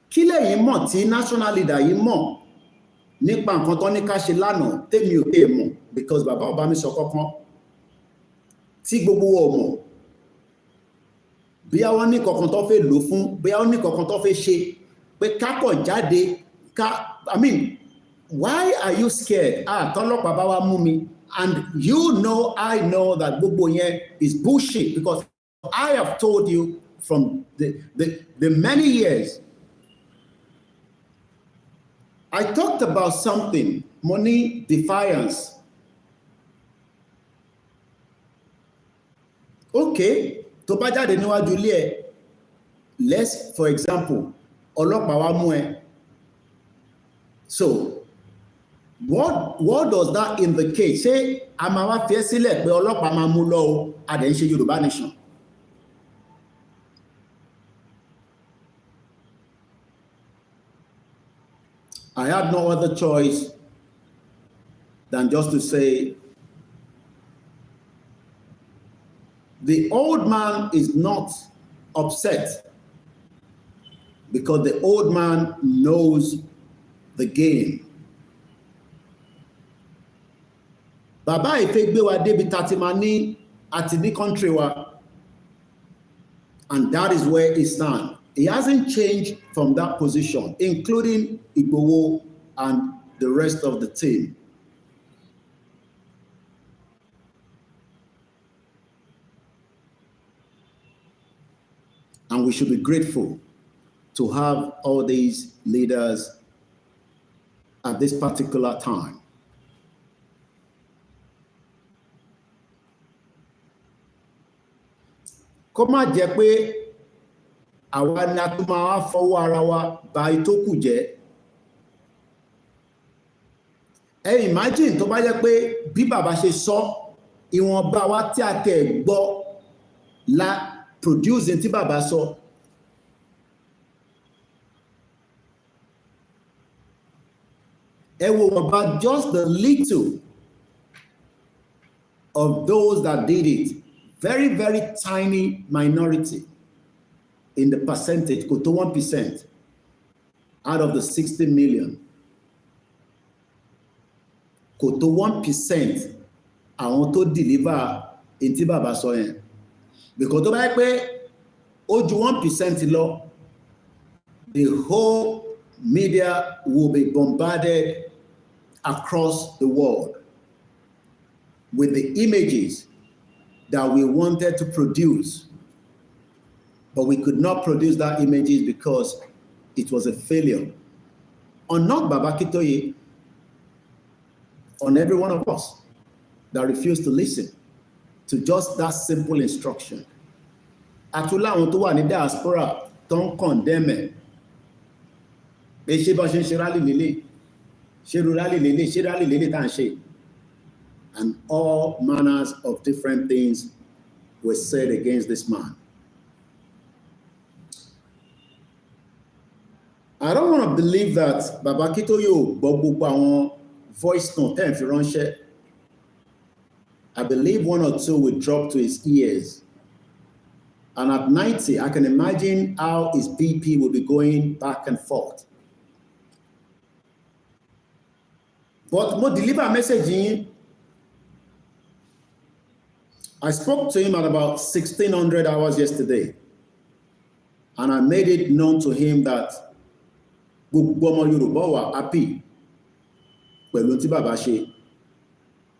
Kí lẹ̀yin mọ̀ tí national leader yìí mọ̀ nípa nǹkan tó ní ká ṣe lánàá tèmi ò lè mọ̀, because bàbá ọba mi sọ kankan tí gbogbo wa mọ̀. Bí àwọn ní kankan tó fẹ́ lò fún, bí àwọn ní kankan tó fẹ́ ṣe, pé ká kọ̀ jáde I mean, why are you scared? Tọ́lọ́pàá bá wá mú mi. And you know, I know that gbogbo yẹn is bullshit, because I have told you from the many years. I talked about something, money defiance. Okay, tó bá jáde níwájú ilé ẹ, let's, for example, ọlọ́pàá wá mú ẹ. So, what does that indicate? Ṣé a máa wá fi ẹ́ sílẹ̀ pé ọlọ́pàá máa mú lọ o, a dẹ̀ ń ṣe Yorùbá nation? I had no other choice than just to say, the old man is not upset because the old man knows the game. Bàbá ìfẹ́ gbé wa débi tàti ma ní àti ní country wa, and that is where he stands. He hasn't changed from that position, including Igboho and the rest of the team. And we should be grateful to have all these leaders at this particular time. Kó má jẹ́ pé àwa ni a tún máa fọwọ́ ara wa bà ìtókù jẹ́. Imagine tó bá jẹ́ pé bí bàbá ṣe sọ, ìwọ̀nba wa tí a tẹ̀ gbọ́ la producing tí bàbá sọ. Ẹ wò wọ́n, just the little of those that did it, very, very tiny minority in the percentage, kò tó 1% out of the 60 million. Kò tó 1% àwọn tó deliver in tí bàbá sọ yẹn. Because tó bá yẹ pé ó ju 1% lọ, the whole media will be bombarded across the world with the images that we wanted to produce, but we could not produce that images because it was a failure. on not Baba Akintoye, on every one of us that refuse to listen to just that simple instruction. Àtúlá àwọn tó wà ní diaspora tó ń condemn ẹ̀. Pé ṣé bá ṣe ń ṣe rally lélẹ̀, ṣé rally lélẹ̀, ṣé rally lélẹ̀ tá à ń ṣe. And all manners of different things were said against this man. I don't want to believe that Baba Akintoye ò gbọ́ gbogbo àwọn voice note tẹ́ ń fi ránṣẹ́. I believe one or two will drop to his ears. And at 90, I can imagine how his BP will be going back and forth. But mo deliver a message in. I spoke to him at about 1600 hours yesterday. And I made it known to him that gbogbo ọmọ Yorùbá wà happy pẹ̀lú tí bàbá ṣe.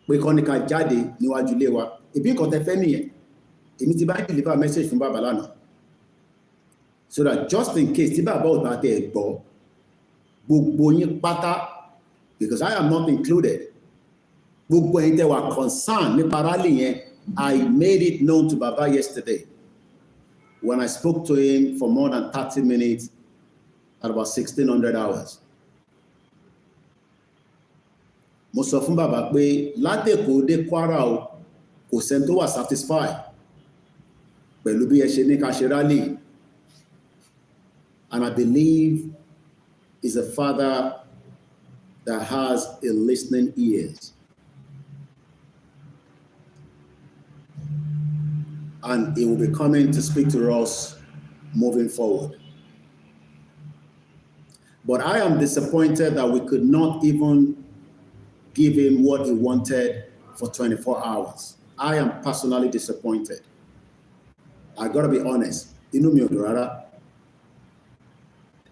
Pé kọ́ ní ká jáde níwájú ilé wa. Ìbí nǹkan tẹ́ fẹ́ nìyẹn. Èmi ti bá deliver a message fún bàbá lánàá. So that just in case tí bàbá ò bá tẹ̀ gbọ́, gbogbo yín pátá, because I am not included, gbogbo ẹ̀yin tẹ́ wà concerned nípa rally yẹn, I made it known to Baba yesterday when I spoke to him for more than 30 minutes at about 1600 hours. Mo sọ fún bàbá pé látẹ̀kọ́ dé Kwara o, kò sẹ́ni tó wà satisfied pẹ̀lú bí ẹ ṣe ní ká ṣe rally. And I believe is a father that has a listening ears. And he will be coming to speak to us moving forward. But I am disappointed that we could not even give him what he wanted for 24 hours. I am personally disappointed. I gotta be honest. Inú mi ò dùn rárá.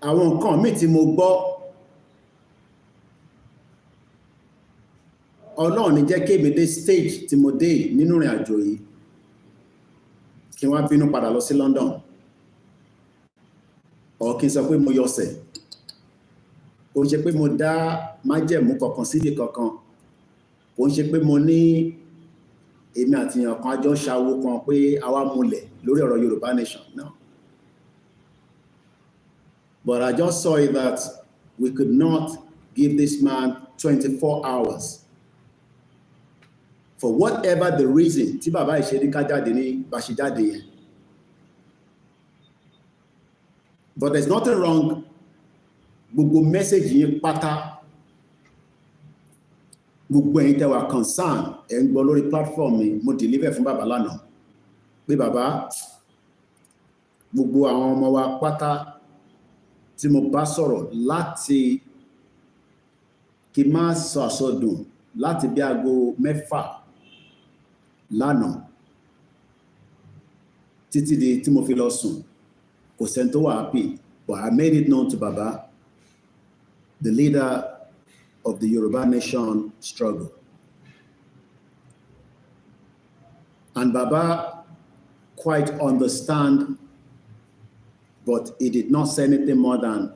Àwọn nǹkan mi tí mo gbọ́, Ọlọ́run ní jẹ́ kémi dé stage tí mo dé nínú ìrìn àjò yìí. Kí wọ́n bínú padà lọ sí London. Or kí n sọ pé mo yọsẹ̀. Kò ń ṣe pé mo dá májẹ̀mú kankan síbi kankan. Kò ń ṣe pé mo ní èmi àti èèyàn kan àjọ ṣàwó kan pé àwa múlẹ̀ lórí ọ̀rọ̀ Yorùbá nation. No. But I just saw it that we could not give this man 24 hours. For whatever the reason, tí bàbá ìṣẹ́rí ká jáde ní bá ṣe jáde yẹn. But there's nothing wrong. Gbogbo message yẹn pátá. Gbogbo ẹ̀yin tẹ́ wà concern ẹ̀ ń gbọ́ lórí platform mi, mo deliver fún bàbá lánàá. Pé bàbá, gbogbo àwọn ọmọ wa pátá tí mo bá sọ̀rọ̀ láti kí má sọ àsọdùn láti bí aago 6 lánàá títí di tí mo fi lọ sùn, kò sẹ́ni tó wà happy. But I made it known to Baba, the leader of the Yoruba nation struggle. And Baba quite understand, but he did not say anything more than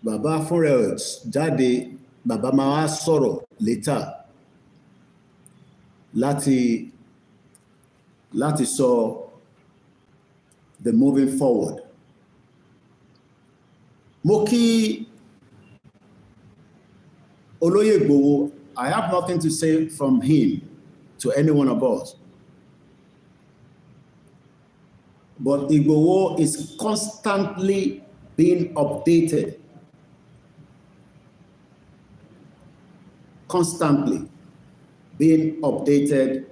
Baba fúnra jáde, Baba máa sọ̀rọ̀ later láti sọ the moving forward. Mo kí Olóyè Igboho, I have nothing to say from him to any one of us. But Igboho is constantly being updated. Constantly being updated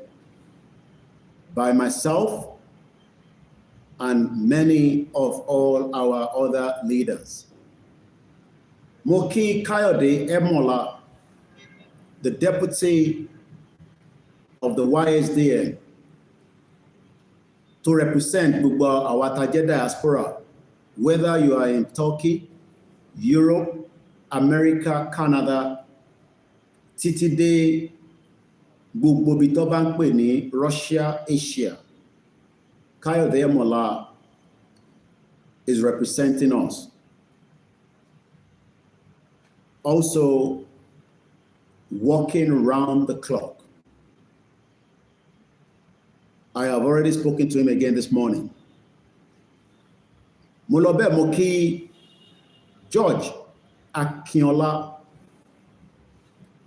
by myself and many of all our other leaders. Moki Kayode Emola, the deputy of the YSDN, to represent gbogbo our Taje diaspora, whether you are in Turkey, Europe, America, Canada, títí dé gbogbo bí tó bá ń pè ní Russia, Asia. Kayode Emola is representing us. Also, working around the clock. I have already spoken to him again this morning. Mo lọ bẹ́ẹ̀ mo kí George Akinola,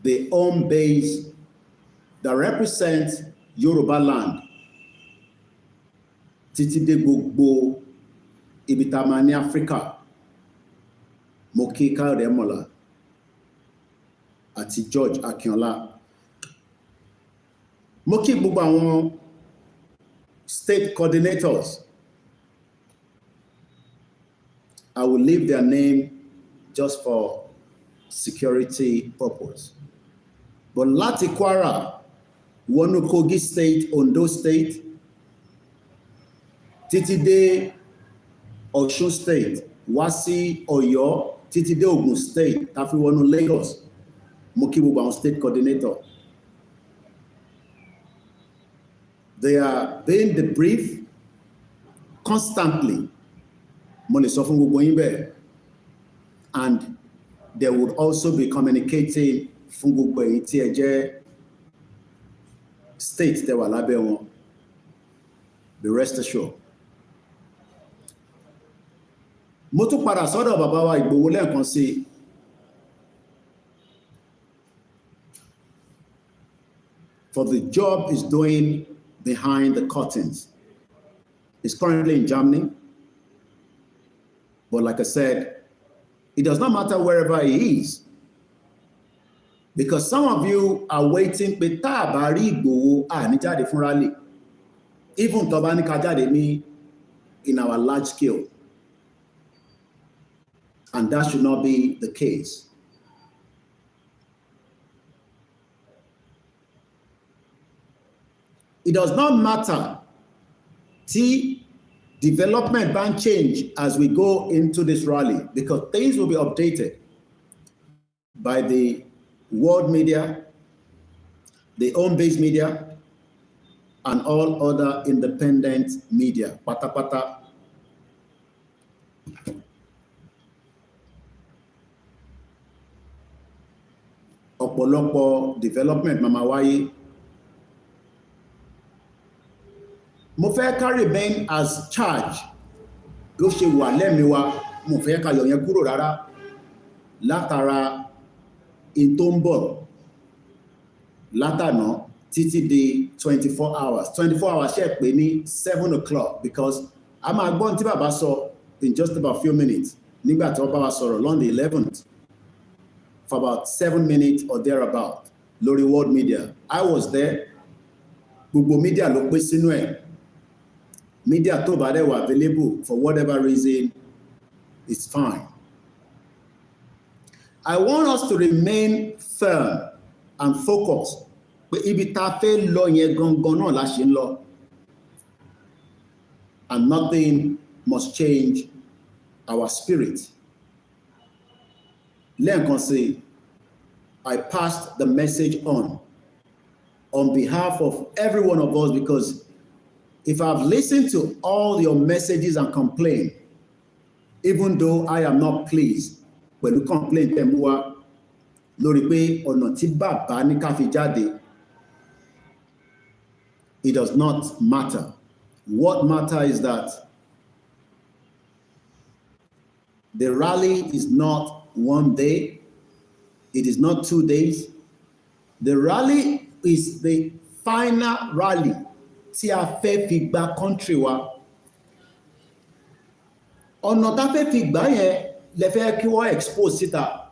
the home base that represents Yorubaland, títí dé gbogbo ibi tá a máa ní Áfíríkà. Mo kí Káyọ̀dé Mọ̀lá àti George Akinola. Mo kí gbogbo àwọn state coordinators. I will leave their name just for security purpose. But láti Kwara, wọnú Kogi State, Ondo State, títí dé Ọ̀ṣun State, wá sí Ọ̀yọ́, títí dé Ògùn State, tá fi wọnú Lagos. Mo kí gbogbo àwọn state coordinator. They are being debriefed constantly. Mo lè sọ fún gbogbo yín bẹ́ẹ̀. And they would also be communicating fún gbogbo èyí tí ẹ jẹ́ state tẹ́ wà lábẹ́ wọn. Be rest assured. Mo tún padà sọ́dọ̀ bàbá wa Ìgbòho lẹ́ẹ̀kan sí. For the job he's doing behind the curtains. He's currently in Germany. But like I said, it does not matter wherever he is. Because some of you are waiting pé tá a bá rí Ìgbòho ní jáde fún rally. Even tó bá ní ká jáde ní in our large scale. And that should not be the case. It does not matter tí development ban change as we go into this rally, because things will be updated by the world media, the home-based media, and all other independent media. Pátápátá. Ọ̀pọ̀lọpọ̀ development máa wáyé. Mo fẹ́ ká remain as charge ló ṣe wà lẹ́mìí wa. Mo fẹ́ ká yọ yẹn kúrò rárá látara in tó ń bọ̀ látàná títí di 24 hours. 24 hours ṣe pé ní 7 o'clock, because a máa gbọ́n tí bàbá sọ in just about a few minutes nígbà tí wọ́n bá wa sọ̀rọ̀ on the 11th for about 7 minutes or thereabout lórí world media. I was there. Gbogbo media ló pé sínú ẹ̀. Media tó bá dẹ̀ wà available for whatever reason, it's fine. I want us to remain firm and focused. Pé ibi tá a fẹ́ lọ yẹn gangan náà la ṣe ń lọ. And nothing must change our spirit. Lẹ́ẹ̀kan sí, I passed the message on behalf of every one of us, because if I've listened to all your messages and complaints, even though I am not pleased, pẹ̀lú complaint tẹ́ mú wá lórí pé ọ̀nà tí bàbá ní ká fi jáde, it does not matter. What matters is that the rally is not one day, it is not 2 days. The rally is the final rally tí a fẹ́ fi gba country wa. Ọ̀nà tá fẹ́ fi gbà yẹn lẹ fẹ́ kí wọ́n expose síta.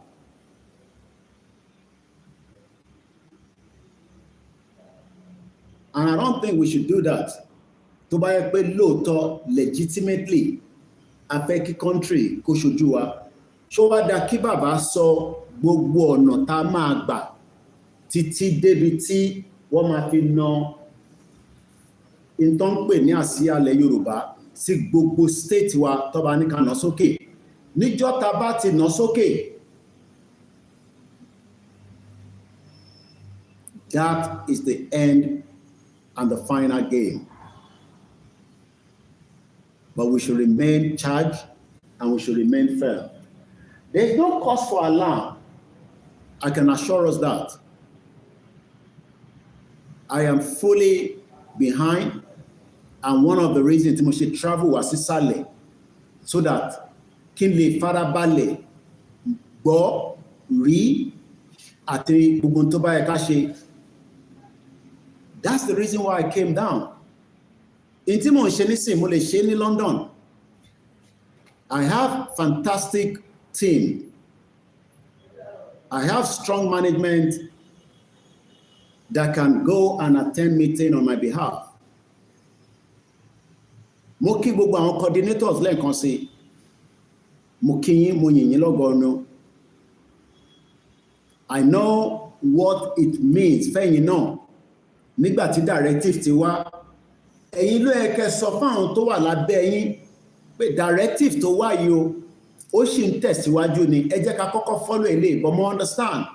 And I don't think we should do that. Tó bá yẹ pé lóòótọ́ legitimately a fẹ́ kí country kó ṣojú wa. Ṣó wá dá kí bàbá sọ gbogbo ọ̀nà tá máa gbà títí débi tí wọ́n máa fi na ìtàn pè ní àsíá ilẹ̀ Yorùbá sí gbogbo state wa tó bá ní ká nà sókè. Níjọ́ tá bá ti nà sókè, that is the end and the final game. But we should remain charged and we should remain firm. There is no cause for alarm. I can assure us that. I am fully behind, and one of the reasons we should travel was sísàlẹ̀ so that kí n lè farabalẹ̀ gbọ́ rí àti gbogbo tó bá yẹ ká ṣe. That's the reason why I came down. In tí mò ń ṣe nísìn mo lè ṣe ní London. I have fantastic team. I have strong management that can go and attend meeting on my behalf. Mo kí gbogbo àwọn coordinators lẹ́ẹ̀kan sí. Mo kí yín, mo yìn yín lógo ọ̀nà. I know what it means fẹ́yìn náà nígbà tí directive ti wá. Ẹ̀yin ló yẹ kẹ́ sọ fún àwọn tó wà lábẹ́ yín pé directive tó wá yìí o, ó sì ń tẹ̀síwájú ni. Ẹ jẹ́ ká kọ́kọ́ follow eléyìí, but mo understand.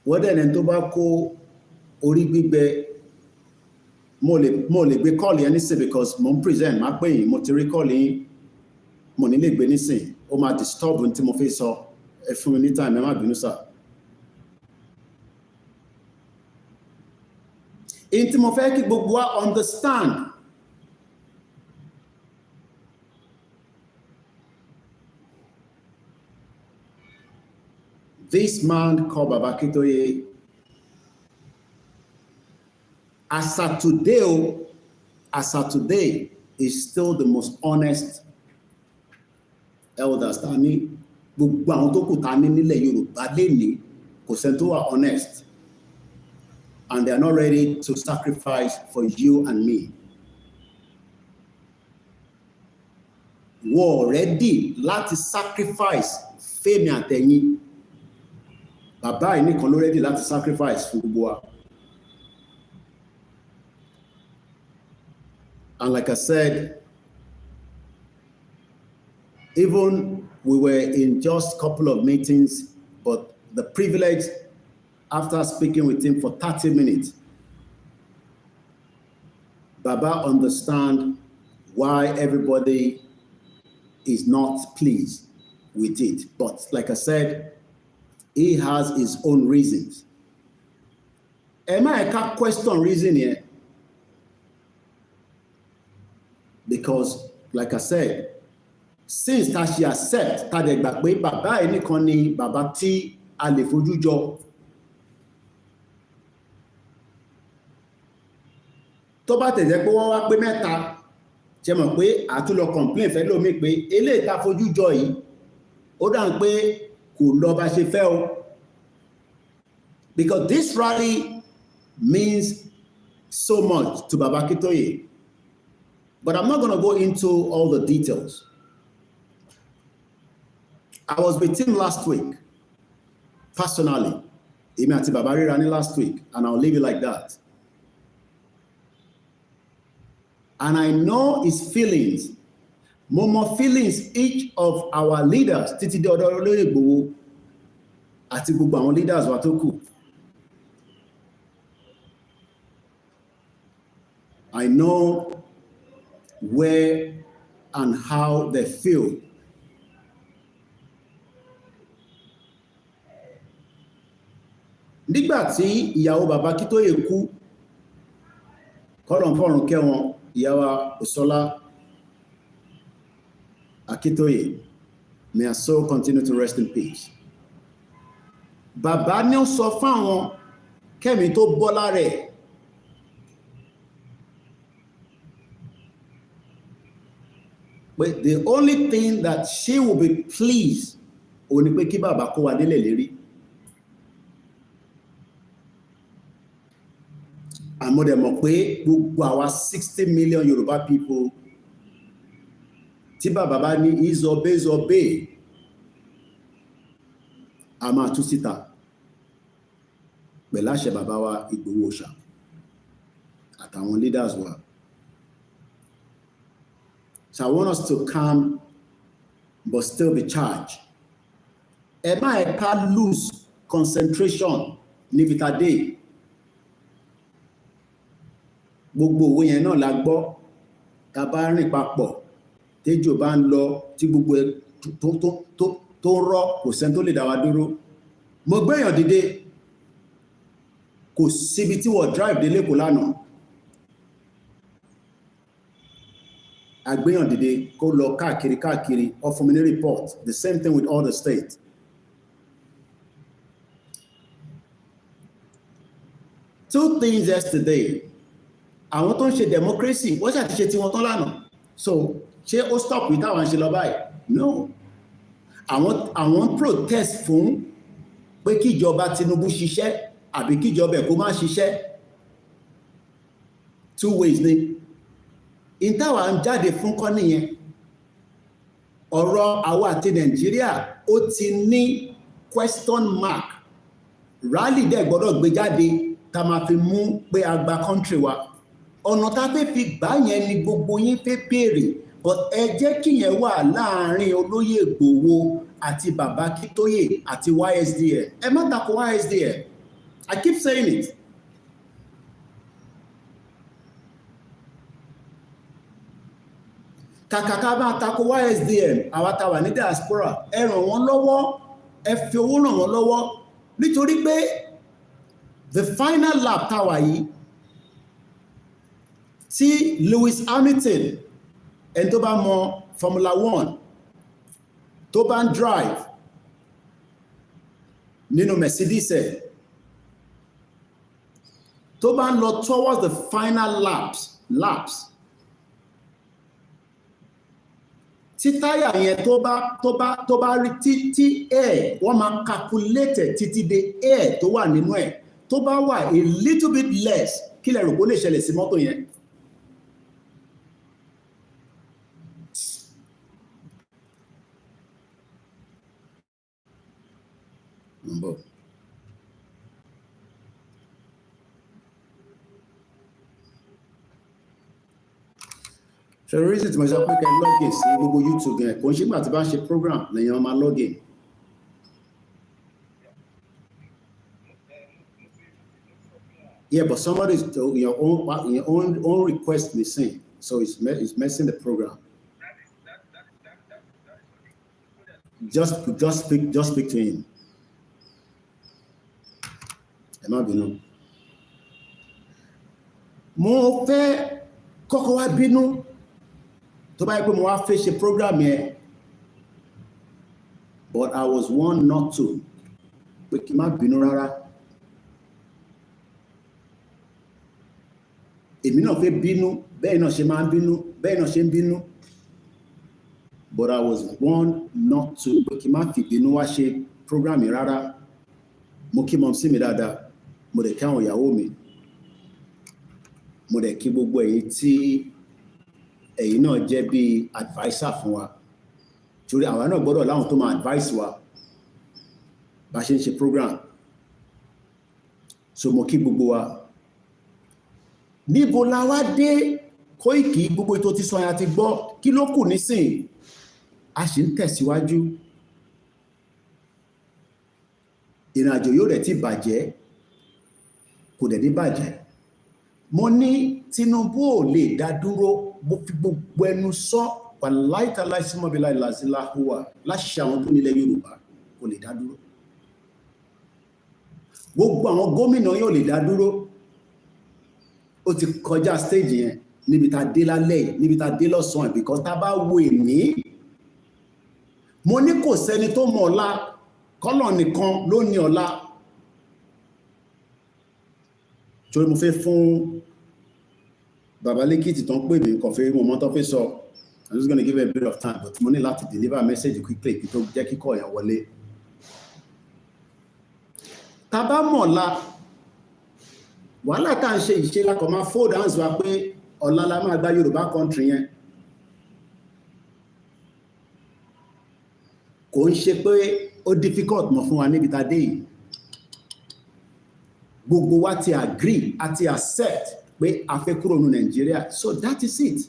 Wọ́n dẹ̀ ní tó bá kó orí gbígbẹ, mo lè gbé call yẹn nísìn because mo ń present, máa pè yín, mo ti rí call yín, mo ní lè gbé nísìn, ó máa disturb ní tí mo fi sọ. Ẹ fún mi ní time, ẹ má bínú sir. In tí mo fẹ́ kí gbogbo wa understand. This man called Baba Aakintoye, as of today, is still the most honest elders ta ní. Gbogbo àwọn tó kù ta ní nílẹ̀ Yorùbá lénìí kò sẹ́ni tó wà honest, and they are not ready to sacrifice for you and me. Wọ́n ready láti sacrifice fẹ́mi àtẹ̀yìn. Bàbá yìí nìkan ló ready láti sacrifice fún gbogbo wa. And like I said, even we were in just a couple of meetings, but the privilege after speaking with him for 30 minutes, Baba understand why everybody is not pleased with it. But like I said, he has his own reasons. Am I a question reason here? Because like I said, since that she accept that the gbà pé bàbá yìí nìkan ni bàbá tí a lè fojú jọ. Tó bá tẹ̀ jẹ́ pé wọ́n wá pé mẹ́ta, ṣe mọ̀ pé àtúlọ complain fẹ́ lómi pé eléyìí tá fojú jọ yìí ó dà pé kò lọ bá ṣe fẹ́ o. Because this rally means so much to Baba Aakintoye. But I'm not going to go into all the details. I was with him last week, personally. Èmi àti Baba ríra ní last week, and I'll leave it like that. And I know his feelings. Mo mọ feelings each of our leaders, títí dé ọ̀dọ̀ Olóyè Ìgbòho àti gbogbo àwọn leaders wa tó kù. I know where and how they feel. Nígbà tí ìyàwó Baba Aakintoye kú, kọ́lọ̀ fọ́run kẹ́ wọn, ìyàwó Òṣọlá Aakintoye, may her soul continue to rest in peace. Bàbá ní ó sọ fún àwọn kẹ́mi tó bọ́ lára ẹ̀. But the only thing that she will be pleased ó ní pé kí bàbá kó wa délẹ̀ lérí. Àmọ́ dẹ̀ mọ̀ pé gbogbo àwa 60 million Yoruba people tí bàbá bá ní ìzọ̀bẹ́zọ̀bẹ́ a máa tú síta pẹ̀lú àṣẹ bàbá wa Ìgbòho Òòṣà àtàwọn leaders wa. So I want us to calm but still be charged. Ẹ má ẹ ká lose concentration níbi tá dé. Gbogbo owó yẹn náà la gbọ́. tá bá rìn papọ̀ téjò bá ń lọ tí gbogbo tó rọ́ kò sẹ́ni tó lè dá wa dúró. Mo gbéyàn dìde kò síbi tí wọ́n drive délé kò lánàá. Àgbéyàn dìde kó lọ káàkiri ó fún mi ní report. The same thing with all the states. Two things yesterday. Àwọn tó ń ṣe democracy wọ́n ṣàtìṣe tí wọ́n tán lánàá. So ṣé ó stop with àwọn ṣe lọ báyìí? No. Àwọn protest fún pé kíjọba Tinubu ṣiṣẹ́ àbí kíjọba ẹ̀ kó má ṣiṣẹ́. Two ways ni. Ìtawà ń jáde fún kọ́ nìyẹn. Ọ̀rọ̀ àwa àti Nàìjíríà ó ti ní question mark. Rally dẹ̀ gbọ́dọ̀ gbé jáde tá máa fi mú pé a gba country wa. Ọ̀nà tá fẹ́ fi gbà yẹn ni gbogbo yín fẹ́ béèrè, but ẹ jẹ́ kí yẹn wà láàrin olóyè Ìgbòho àti bàbá Akíntóyè àti YSDM. Ẹ má tako YSDM. I keep saying it. Kàkàkà bá tako YSDM, àwa tá wà ní diaspora, ẹ ràn wọ́n lọ́wọ́, ẹ fi owó ràn wọ́n lọ́wọ́, nítorí pé the final lap tá wà yìí, tí Lewis Hamilton, ẹni tó bá mọ Formula 1, tó bá ń drive nínú Mercedes ẹ̀, tó bá ń lọ towards the final laps, tí táyà yẹn tó bá rí tí air wọ́n máa calculate títí dé air tó wà nínú ẹ̀, tó bá wà a little bit less, kí lẹ rò kó lè ṣẹlẹ̀ sí mọ́tò yẹn? Number. So the reason tí mo sọ pé kẹ́ login sí gbogbo YouTube yẹn kò ń ṣe gbà tí bá ń ṣe program lẹ́yìn ọmọ login. Yeah, but somebody is your own request missing, so it's messing the program. Just speak to him. Ẹ má bínú. Mo fẹ́ kọ́kọ́ wá bínú tó bá yẹ pé mo wá fẹ́ ṣe program yẹn, but I was warned not to, pé kí n má bínú rárá. Èmi náà fẹ́ bínú, bẹ́ẹ̀ náà ṣe máa ń bínú, bẹ́ẹ̀ náà ṣe ń bínú, but I was warned not to, pé kí n má fi bínú wá ṣe program yẹn rárá. Mo kí mọ̀ sí mi dáadáa, mo dẹ̀ kí àwọn ìyàwó mi, mo dẹ̀ kí gbogbo ẹ̀yin tí ẹ̀yin náà jẹ́ bí advisor fún wa, torí àwa náà gbọ́dọ̀ láwọn tó máa advice wa bá ṣe ń ṣe program. So mo kí gbogbo wa. Níbo la wá dé? Koiki gbogbo ètò tí sọ yẹn ti gbọ́, kí ló kù nísìn? A sì ń tẹ̀síwájú. Ìrìnàjò yóò rẹ̀ ti bàjẹ́, kò dẹ̀ ní bàjẹ́. Mo ní Tinubu ò lè dá dúró, mo fi gbogbo ẹnu sọ, wàláìtàláìsí mọ́bílá ìlàzíláhùwà láṣẹ àwọn tó nílẹ̀ Yorùbá kò lè dá dúró. Gbogbo àwọn gómìnà yóò lè dá dúró. Ó ti kọjá stage yẹn níbi tá dé lálẹ́, níbi tá dé lọ́sàn-án, because tá bá wo èní, mo ní kò sẹ́ni tó mọ̀ ọ̀la, kọ́lọ̀ nìkan ló ní ọ̀la. Torí mo fẹ́ fún Bàbá Lẹ́kìtì tán pè mí, kàn fẹ́ mo mọ́ tán fẹ́ sọ. I'm just going to give it a bit of time, but mo ní láti deliver a message quickly kí tó jẹ́ kíkọ́ yẹn wọlé. Tá bá mọ̀ ọ̀la, wàhálà tá ń ṣe ìṣe lákọ̀ máa fold hands wa pé ọ̀la la máa gba Yorùbá country yẹn. Kò ń ṣe pé ó difficult mọ̀ fún wa níbi tá dé yìí. Gbogbo wa ti agree àti accept pé a fẹ́ kúrò ní Nigeria. So that is it.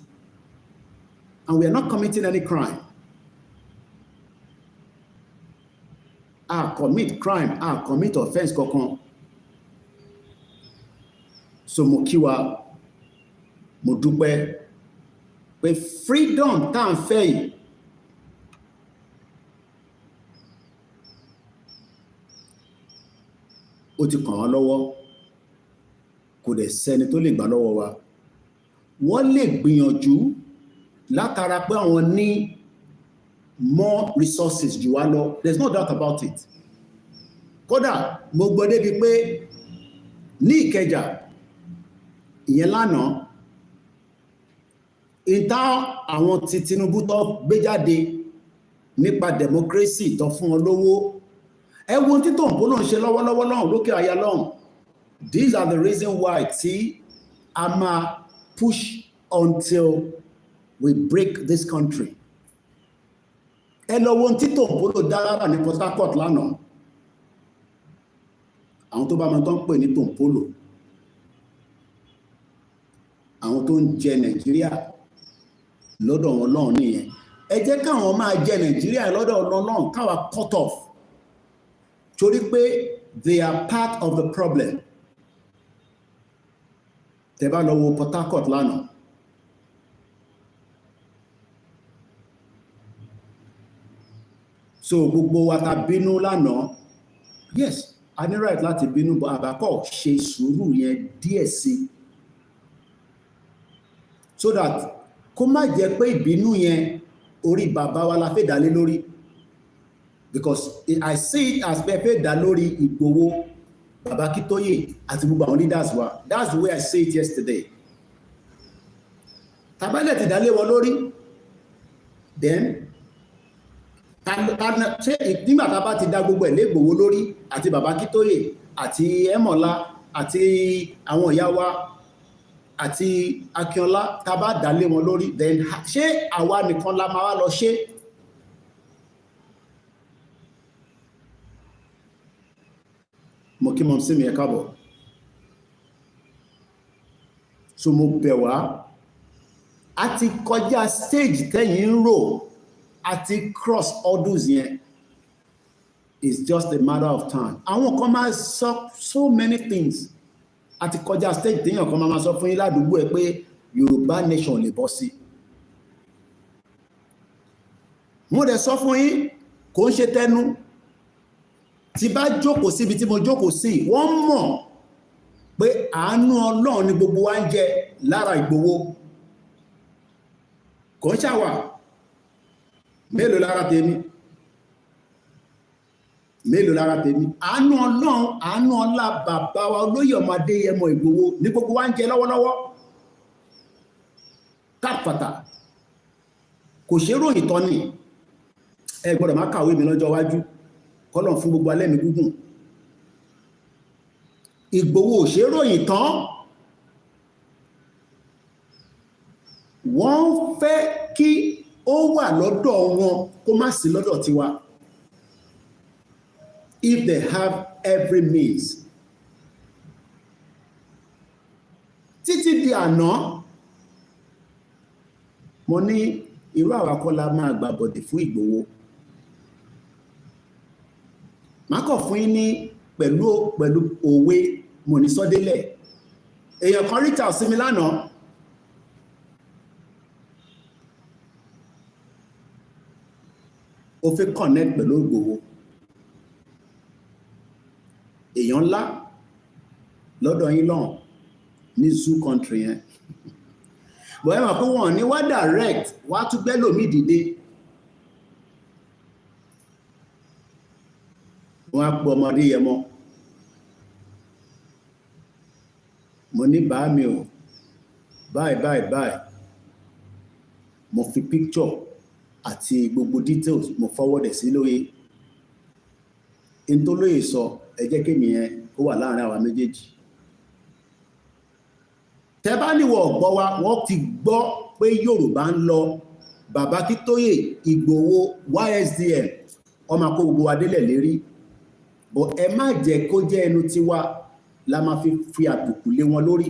And we are not committing any crime. A commit crime, a commit offense kankan. So mo kí wa, mo dúpẹ́ pé freedom tá à ń fẹ́ yìí ó ti kàn wọ́n lọ́wọ́, kò dẹ̀ sẹ́ni tó lè gbà lọ́wọ́ wa. Wọ́n lè gbìyànjú látara pé àwọn ní more resources jù wá lọ, there's no doubt about it. Kódà mo gbọ́ débi pé ní Ìkẹjà ìyẹn lánàá, ìta àwọn tí Tinubu tó gbé jáde nípa democracy tó fún wọn lówó, ẹ wo tí Tòǹpólò ń ṣe lọ́wọ́lọ́wọ́ lọ́hùn lókè àyà lọ́hùn. These are the reason why tí a máa push until we break this country. Ẹ lọ wo tí Tòǹpólò dá lára ní Port Harcourt lánàá. Àwọn tó bá mọ̀ tó ń pè ní Tòǹpólò, àwọn tó ń jẹ Nàìjíríà lọ́dọ̀ wọn lọ́hùn nìyẹn. Ẹ jẹ́ káwọn máa jẹ Nàìjíríà lọ́dọ̀ wọn lọ́hùn, káwa cut off, torí pé they are part of the problem. Tẹ́ bá lọ wo Port Harcourt lánàá, so gbogbo wa ta bínú lánàá, yes, a ní right láti bínú, bọ́ àbákọ̀ ṣe sùúrù yẹn díẹ̀ sí, so that kó má jẹ́ pé ìbínú yẹn orí bàbá wa la fẹ́ dálé lórí, because I see it as pé fẹ́ dá lórí Ìgbòho, Bàbá Akíntóyè àti gbogbo àwọn leaders wa. That's the way I say it yesterday. Tàbálẹ̀ ti dálé wọn lórí, then ṣé nígbà tá a bá ti dá gbogbo ẹ̀ lé Ìgbòho lórí àti Bàbá Akíntóyè àti Ẹ̀mọ́lá àti àwọn ìyá wa àti Akínọlá, tá a bá dálé wọn lórí, then ṣé àwa nìkan la máa wá lọ ṣe? Mo kí mọ̀ sí mi ẹ káàbọ̀. So mo bẹ̀ wá, a ti kọjá stage tẹ́yìn ń rò, a ti cross hurdles yẹn. It's just a matter of time. Àwọn kan máa sọ so many things. A ti kọjá stage téèyàn kan máa sọ fún yín ládùúgbò ẹ pé Yorùbá nation lè bọ́ sí. Mo dẹ̀ sọ fún yín, kò ń ṣe tẹnu. Tí bá jókòó síbi tí mo jókòó sí, wọ́n mọ̀ pé àánú Ọlọ́run ni gbogbo wa ń jẹ lára Ìgbòho. Kò ń ṣàwà, mélòó lára tèmi? Mélòó lára tèmi? Àánú Ọlọ́run, àánú ọlá bàbá wa Olóyè Ọmọ Adéyẹmọ Ìgbòho ní gbogbo wa ń jẹ lọ́wọ́lọ́wọ́. Káfàtà, kò ṣe ròyìn tán ni. Ẹ gbọ́dọ̀ má kàwé mi lọ́jọ́ iwájú. Kọ́lọ̀ fún gbogbo alẹ́ mi gúgùn. Ìgbòho ò ṣe ròyìn tán. Wọ́n fẹ́ kí ó wà lọ́dọ̀ wọn kó má sí lọ́dọ̀ tiwa. If they have every means. Títí di àná, mo ní irú àwa kọ́ la máa gbà bọ̀dẹ̀ fún Ìgbòho. Má kọ̀ fún yín ní pẹ̀lú òwe mo ní sọ́délẹ̀. Èèyàn kan reach out sí mi lánàá. Ó fẹ́ connect pẹ̀lú Ìgbòho. Èèyàn ńlá lọ́dọ̀ yín lọ́hùn ní zoo country yẹn. Bọ̀ ẹ mọ̀ pé wọ́n ní wá direct wá tún gbẹ́lòmíì dìde. Wọ́n á pọ̀ ọmọdé yẹ mọ́. Mo ní bá mi ò báyìí. Mo fi picture àti gbogbo details mo forward sí lóye. In tó lóye sọ, ẹ jẹ́ kémi yẹn ó wà láàrin àwa méjèèjì. Tẹ́ bá níwọ̀ gbọ́ wa, wọ́n ti gbọ́ pé Yorùbá ń lọ. Bàbá Akíntóyè, Ìgbòho, YSDM, ọmọ akó gbogbo adélẹ̀ lérí. But ẹ má jẹ́ kó jẹ́ ẹnu tiwa la máa fi àbùkù lé wọn lórí.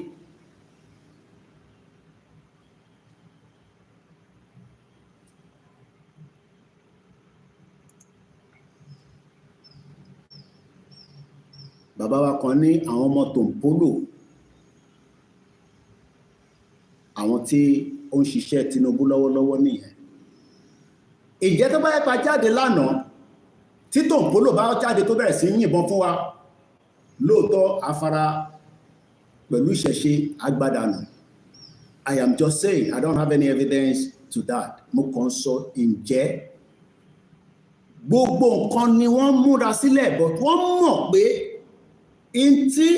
Bàbá wa kan ní àwọn ọmọ Tòǹpólò, àwọn tí ó ń ṣiṣẹ́ Tinubu lọ́wọ́lọ́wọ́ nìyẹn. Ìjẹ́ tó bá yẹ pa jáde lánàá tí Tòǹpólò bá jáde tó bẹ̀rẹ̀ sí yìnbọn fún wa lóòótọ́ afárá pẹ̀lú ìṣẹ̀ṣe agbádànù. I am just saying, I don't have any evidence to that. Mo kàn sọ ǹjẹ́ gbogbo nǹkan ni wọ́n múra sílẹ̀, but wọ́n mọ̀ pé in tí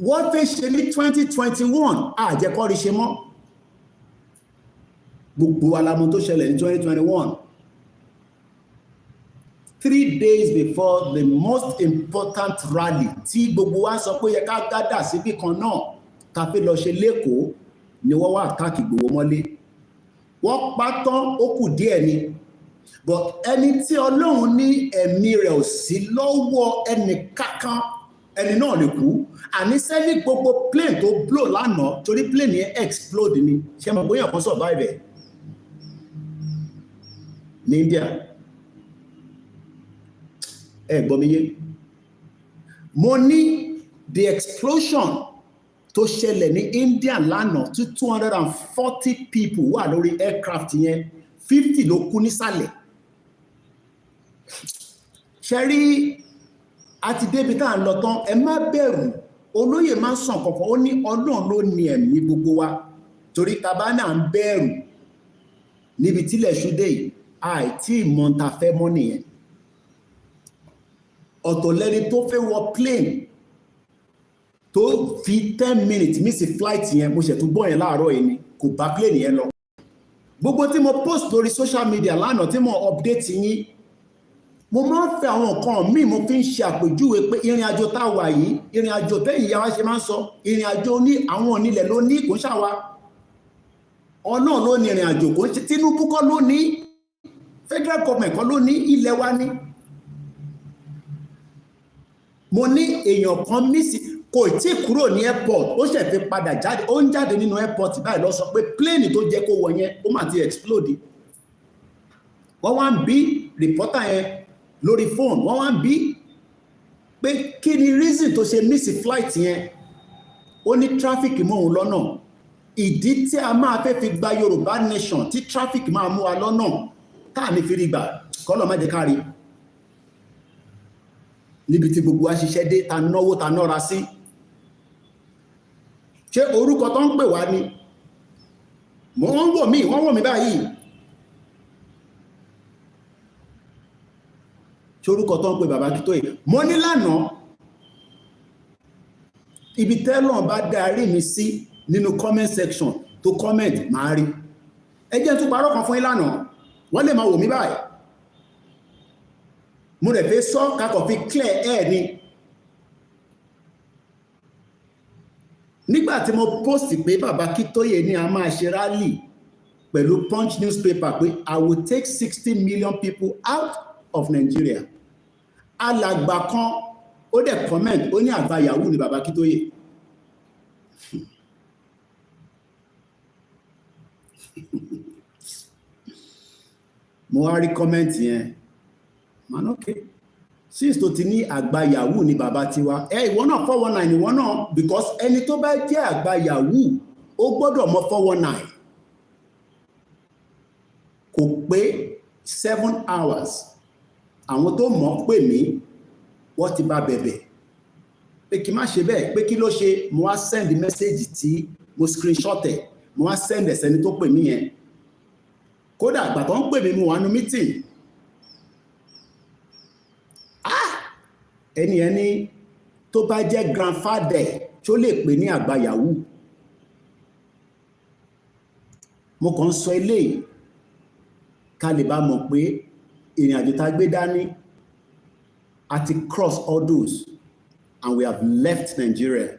wọ́n fẹ́ ṣe ní 2021 àjẹkọ́rí ṣe mọ́. Gbogbo alamọ tó ṣẹlẹ̀ ní 2021. 3 days before the most important rally tí gbogbo wa sọ pé yẹ ká gádà síbì kan náà ká fi lọ ṣe lẹ́kọ̀ọ́ ni wọ́n wá àtàkì Ìgbòho mọ́lé. Wọ́n pa tán ó kù díẹ̀ ni, but ẹni tí Ọlọ́run ní ẹ̀mí rẹ̀ ò sí lọ́wọ́ ẹnì kankan, ẹni náà lè kú. Àní sẹ́ni gbogbo plane tó blow lánàá torí plane yẹn explode ni, ṣe mọ̀ bóyá kan survive ẹ̀ ní India. Ẹ gbọ́ mi yé. Mo ní the explosion tó ṣẹlẹ̀ ní India lánàá tí 240 people wà lórí aircraft yẹn, 50 ló kú nísàlẹ̀. Ṣé rí àti débi tá à ń lọ tán, ẹ má bẹ̀rù. Olóyè máa ń sàn kankan, ó ní Ọlọ́run ló ní ẹ̀mí gbogbo wa, torí tàbá náà ń bẹ̀rù níbi tílẹ̀ ṣúdé yìí, àìtí ìmọ̀ta fẹ́ mọ́ nìyẹn. Ọ̀tọ̀ lẹ́ni tó fẹ́ wọ plane tó fi 10 minutes miss flight yẹn, mo ṣẹ̀tún gbọ́ yẹn láàárọ̀ yìí ni, kò bá plane yẹn lọ. Gbogbo tí mo post lórí social media lánàá tí mo update yín, mo máa ń fẹ́ àwọn nǹkan míì mo fi ń ṣe àpèjúwe pé ìrìn àjò tá a wà yìí, ìrìn àjò tẹ́yìn ìyá wa ṣe máa ń sọ, ìrìn àjò ní àwọn onílẹ̀ ló ní, kò ń ṣàwa. Ọlọ́run ló ní ìrìn àjò, kò ń ṣe Tinubu kọ́ ló ní, federal government kọ́ ló ní, ilẹ̀ wa ní. Mo ní èèyàn kan mísì kò tí kúrò ní airport, ó ṣẹ̀ fi padà jáde, ó ń jáde nínú airport báyìí lọ sọ pé plane tó jẹ́ kó wọ yẹn ó mà ti explode. Wọ́n wá ń bí reporter yẹn lórí phone, wọ́n wá ń bí pé kí ni reason tó ṣe miss flight yẹn. Ó ní traffic mọ́ òun lọ́nà. Ìdí tí a máa fẹ́ fi gba Yorùbá nation tí traffic máa mú wa lọ́nà táà ní fi rí gbà kọ́lọ̀ má jẹ́ ká rí. Níbi tí gbogbo wa ṣiṣẹ́ dé, ta náwó ta nọ́ra sí. Ṣé orúkọ tó ń pè wá ni? Wọ́n wò mí báyìí. Ṣé orúkọ tó ń pè bàbá Akíntóyè? Mo ní lánàá, ibi tẹ́lọ̀ bá darí mi sí nínú comment section tó comment máa rí. Ẹ jẹ́ tún parọ́ kan fún yín lánàá, wọ́n lè máa wò mí báyìí. Mo rẹ̀ fẹ́ sọ kakọ̀ fi clear air ni. Nígbà tí mo post pé bàbá Akíntóyè ní a máa ṣe rally pẹ̀lú Punch newspaper pé I will take 60 million people out of Nigeria. Alàgbà kan ó dẹ̀ comment, ó ní àgbà yahoo ni bàbá Akíntóyè. Mo wá rí comment yẹn. Man, okay. Since tó ti ní àgbà yahoo ni bàbá tiwa, ìwọ náà 419 ìwọ náà, because ẹni tó bá jẹ́ àgbà yahoo ó gbọ́dọ̀ mọ 419. Kò pé 7 hours. Àwọn tó mọ̀ pè mí, wọ́n ti bá bẹ̀bẹ̀ pé kí má ṣe bẹ́ẹ̀, pé kí ló ṣe. Mo wá send message tí mo screenshot ẹ̀, mo wá send ẹ̀sẹ̀ni tó pè mí yẹn. Kódà àgbà tó ń pè mí, mo wà nínú meeting. Ẹni tó bá jẹ́ grandfather tó lè pè ní àgbà yahoo. Mo kàn sọ eléyìí ká lè bá mọ̀ pé ìrìn àjò tá gbé dání àti cross all those and we have left Nigeria.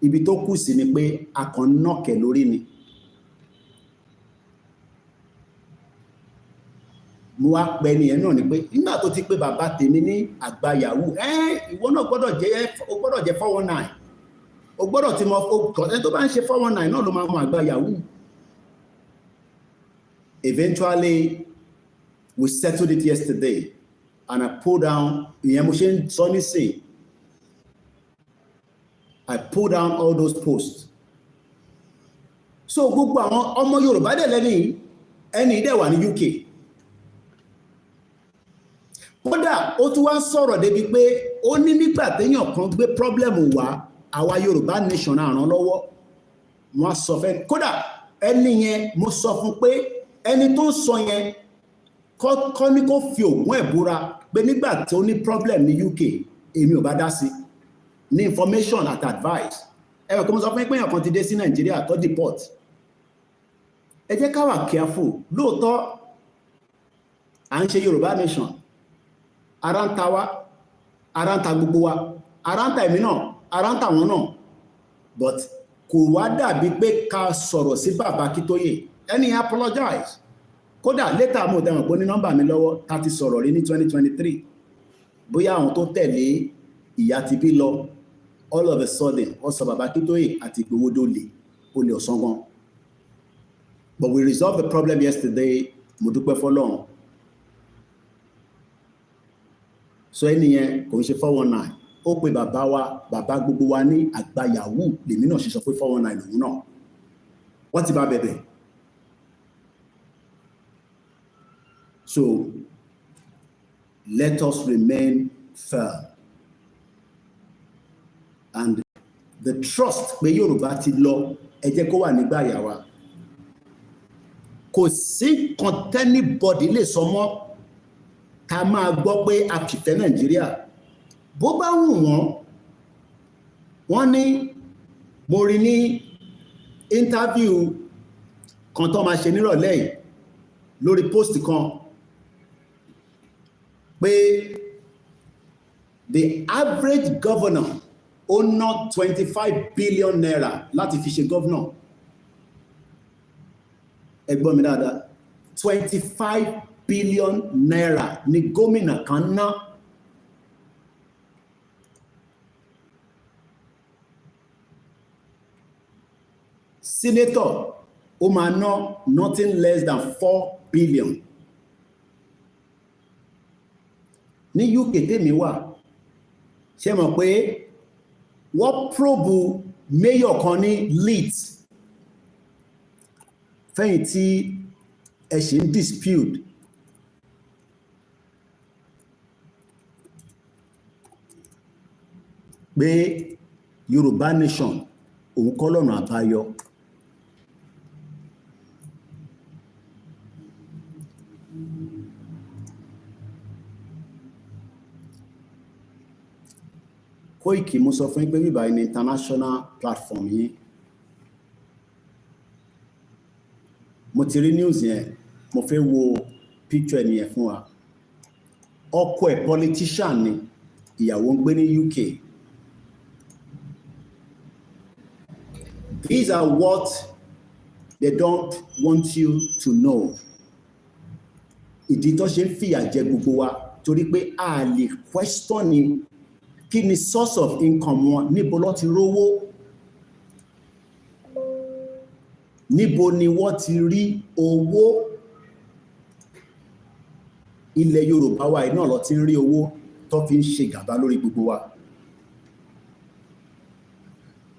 Ibi tó kù sí ni pé a kàn nọ́kẹ̀ lórí ni. Mo wá pẹ́ ní ẹ̀ náà ni pé nígbà tó ti pé bàbá tèmi ní àgbà yahoo, ìwọ náà gbọ́dọ̀ jẹ́ 419. O gbọ́dọ̀ ti mọ ẹni tó bá ń ṣe 419 náà ló máa mọ àgbà yahoo. Eventually, we settled it yesterday and I pulled down, ìyẹn mo ṣe ń sọ nísìn, I pulled down all those posts. So gbogbo àwọn ọmọ Yorùbá dẹ̀ lẹ́ni ẹni dẹ̀ wà ní UK. Kódà ó tún wá sọ̀rọ̀ débi pé ó ní nígbà téèyàn kan gbé problem wá àwa Yorùbá nation ràn lọ́wọ́. Wọ́n sọ fẹ́ kódà ẹni yẹn mo sọ fún pé ẹni tó sọ yẹn kọ́ ní kó fi ògùn ẹ̀ búra pé nígbà tó ní problem ní UK èmi ò bá dá sí ní information at advice. Ẹ̀rọ kí mo sọ fún pé èèyàn kan ti dé sí Nàìjíríà tó deport. Ẹ jẹ́ ká wà careful. Lóòótọ́ à ń ṣe Yorùbá nation, ara ń ta wá, ara ń ta gbogbo wa, ara ń ta èmi náà, ara ń ta wọn náà, but kò wá dàbí pé ká sọ̀rọ̀ sí bàbá Akíntóyè. Ẹni apologize. Kódà later mo dẹ̀wọ̀n pé ní nọ́mbà mi lọ́wọ́ tá ti sọ̀rọ̀ rí ní 2023 bóyá àwọn tó tẹ̀lé ìyá ti bí lọ all of a sudden wọ́n sọ bàbá Akíntóyè àti Ìgbòho dólè olè ọ̀sán gan. But we resolved the problem yesterday. Mo dúpẹ́ fọ́lọ́run. So ẹni yẹn kò ń ṣe 419. Ó pe bàbá wa, bàbá gbogbo wa ní àgbà yahoo lèmi náà ṣe sọ pé 419 lòun náà. Wọ́n ti bá bẹ̀bẹ̀. So let us remain firm. And the trust pé Yorùbá ti lọ ẹ jẹ́ kó wà nígbà yà wa. Kò sí kan tẹ́nibọ̀dì lè sọ mọ́ ká máa gbọ́ pé a fìfẹ́ Nàìjíríà. Bó bá wù wọ́n ní mo rí ní interview kan tó máa ṣe nírọ̀lẹ́ yìí lórí post kan pé the average governor ó ná 25 billion naira láti fi ṣe governor. Ẹ gbọ́ mi dáadáa, 25 billion naira ni gómìnà kan ná. Senator ó máa ná nothing less than 4 billion. Ní UK tèmi wà, ṣé mọ̀ pé wọ́n probe mayor kan ní Leeds fẹ́yìn tí ẹ ṣe ń dispute. Pé Yorùbá nation òun kọ́ lọ́nà àbáyọ. Koiki mo sọ fún yín pé bíbá ní international platform yìí. Mo ti rí news yẹn, mo fẹ́ wo picture ẹni yẹn fún wa. Ọkọ ẹ̀ politician ni, ìyàwó ń gbé ní UK. These are what they don't want you to know. Ìdí tó ṣe ń fìyà jẹ gbogbo wa torí pé a lè question ni kí ni source of income wọn, níbo ló ti rówó, níbo ni wọ́n ti rí owó. Ilẹ̀ Yorùbá wa iná ló ti ń rí owó tó fi ń ṣe gàba lórí gbogbo wa.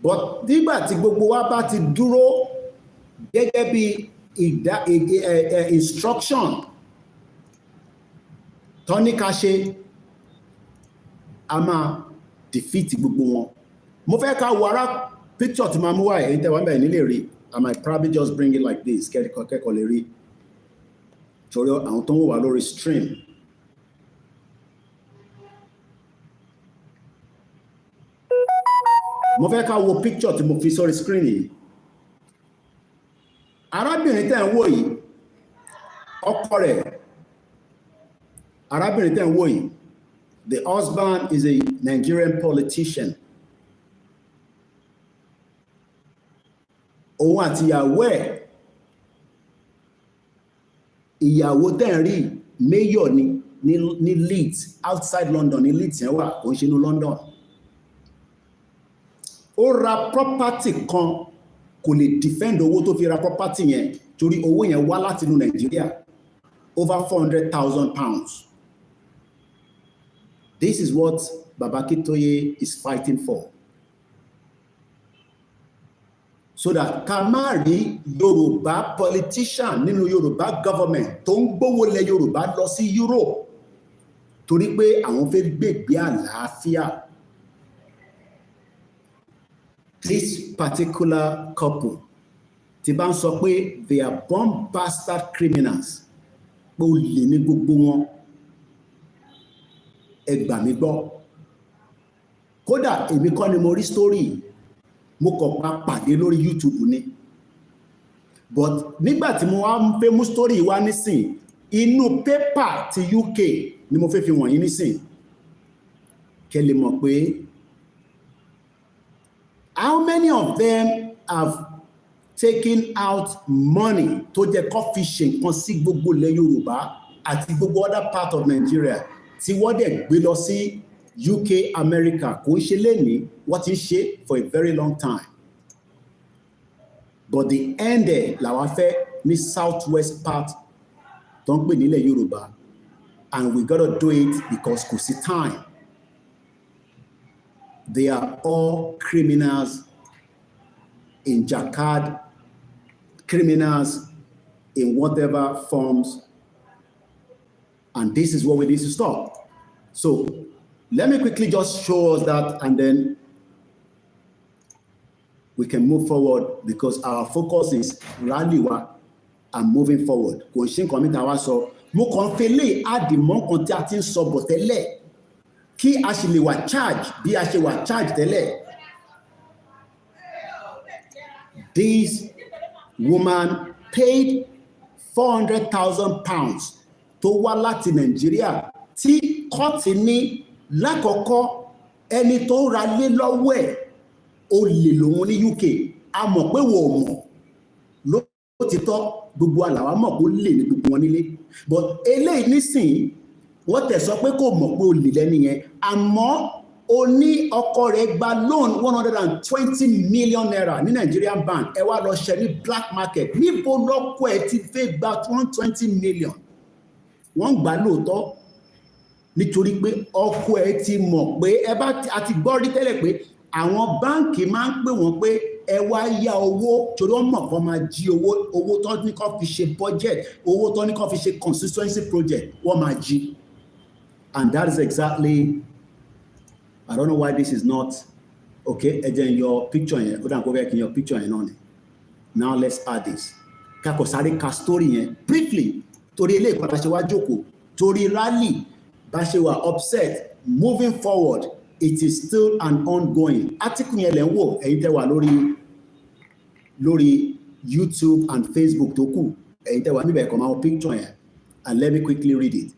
But nígbà tí gbogbo wa bá ti dúró gẹ́gẹ́ bí instruction tó ní ká ṣe, a máa defeat gbogbo wọn. Mo fẹ́ ká wo ara picture tí máa mú wá èyí tẹ́wọ́n bẹ̀rẹ̀ nílé rí. I might probably just bring it like this kẹ́kọ̀ọ́ lè rí torí àwọn tó ń wà lórí stream. Mo fẹ́ ká wo picture tí mo fi sórí screen yìí. Arábìnrin tẹ́ ń wò yìí, ọkọ rẹ̀, arábìnrin tẹ́ ń wò yìí, the husband is a Nigerian politician. Òun àti ìyàwó tẹ́ ń rí mayor ní Leeds, outside London ní Leeds yẹn wà, kò ń ṣe ní London. Ó ra property kan, kò lè defend owó tó fi ra property yẹn torí owó yẹn wá láti inú Nigeria, over 400,000 pounds. This is what Baba Akíntóyè is fighting for. so that ká má rí Yorùbá politician nínú Yorùbá government tó ń gbówó lẹ̀ Yorùbá lọ sí Europe torí pé àwọn fẹ́ gbègbé àlàáfíà. This particular couple, tí bá ń sọ pé they are born bastard criminals, pé ó lè ní gbogbo wọn, ẹ gbà mí gbọ́. Kódà èmi kọ́ ni mo rí story, mo kàn pa pàdé lórí YouTube ni. But nígbà tí mo wá ń fẹ́ mú story wá nísìn, inú pépà ti UK ni mo fẹ́ fi wọ̀nyí nísìn. Kẹ́ lè mọ̀ pé how many of them have taken out money tó jẹ́ kó fi ṣe nǹkan sí gbogbo ilẹ̀ Yorùbá àti gbogbo other part of Nigeria tí wọ́n dẹ̀ gbé lọ sí UK, America, kò ń ṣe lénìí, wọ́n ti ń ṣe for a very long time. But the end there làwa fẹ́ ní southwest part tó ń pè nílẹ̀ Yorùbá, and we gotta do it because kò sí time. They are all criminals in jacquard, criminals in whatever forms, and this is what we need to stop. So let me quickly just show us that, and then we can move forward because our focus is rallywa and moving forward. Kò ń ṣe nǹkan mi ta wá sọ, mo kàn fẹ́ lè àdìmọ́ kan tí a ti ń sọ bọ̀ tẹ́lẹ̀ kí a sì lè wà charge bí a ṣe wà charge tẹ́lẹ̀. This woman paid £400,000 tó wá láti Nàìjíríà tí kọ́ọ̀tì ní lákọ̀ọ́kọ́ ẹni tó ra lé lọ́wọ́ ẹ̀ olè lòun ní UK. A mọ̀ pé wọ́n mọ̀ lótìtọ́, gbogbo àlàwà mọ̀ pé ó lè ní gbogbo wọn nílé, but eléyìí nísìnyí wọ́n tẹ̀ sọ pé kò mọ̀ pé olè lẹ́ni yẹn, àmọ́ ó ní ọkọ rẹ̀ gba loan 120 million naira ní Nigerian bank, ẹ wá lọ ṣe ní black market. Níbo lọ́kọ ẹ̀ ti fẹ́ gba 120 million? Wọ́n gbà lóòótọ́ nítorí pé ọkọ ẹ̀ ti mọ̀ pé ẹ bá àti gbọ́ rí tẹ́lẹ̀ pé àwọn báǹkì máa ń pè wọ́n pé ẹ wá yá owó torí wọ́n mọ̀ kó máa jí owó tó ní kó fi ṣe budget, owó tó ní kó fi ṣe constituency project, wọ́n máa jí. And that is exactly, I don't know why this is not okay. Again, your picture here. Go down, go back in your picture here on it. Now let's add this. Kakosari ka story here briefly. Torí ilé ìpàtà ṣe wá jókòó. Torí rally bá ṣe wà upset. Moving forward, it is still an ongoing. Article yẹn lẹ ń wò ẹ̀yin tẹ́ wà lórí YouTube and Facebook tó kù. Ẹ̀yin tẹ́ wà níbẹ̀ kọ máa wọ picture yẹn. And let me quickly read it.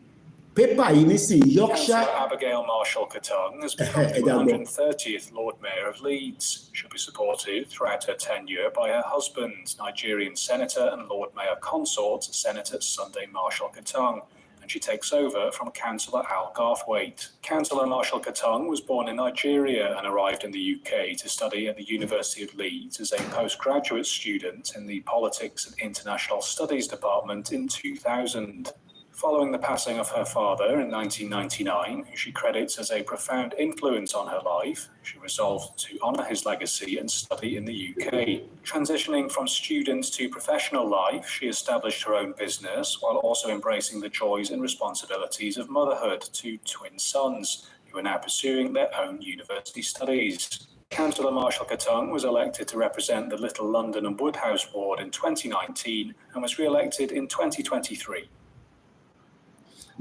Paper in Yorkshire. Abigail Marshall-Katung has become the 130th Lord Mayor of Leeds. She'll be supported throughout her tenure by her husband, Nigerian Senator and Lord Mayor Consort, Senator Sunday Marshall-Katung, and she takes over from Councillor Al Garthwaite. Councillor Marshall-Katung was born in Nigeria and arrived in the UK to study at the University of Leeds as a postgraduate student in the Politics and International Studies Department in 2000. Following the passing of her father in 1999, who she credits as a profound influence on her life, she resolved to honour his legacy and study in the UK. Transitioning from student to professional life, she established her own business while also embracing the joys and responsibilities of motherhood to twin sons, who are now pursuing their own university studies. Councillor Marshall-Katung was elected to represent the Little London and Woodhouse ward in 2019 and was re-elected in 2023.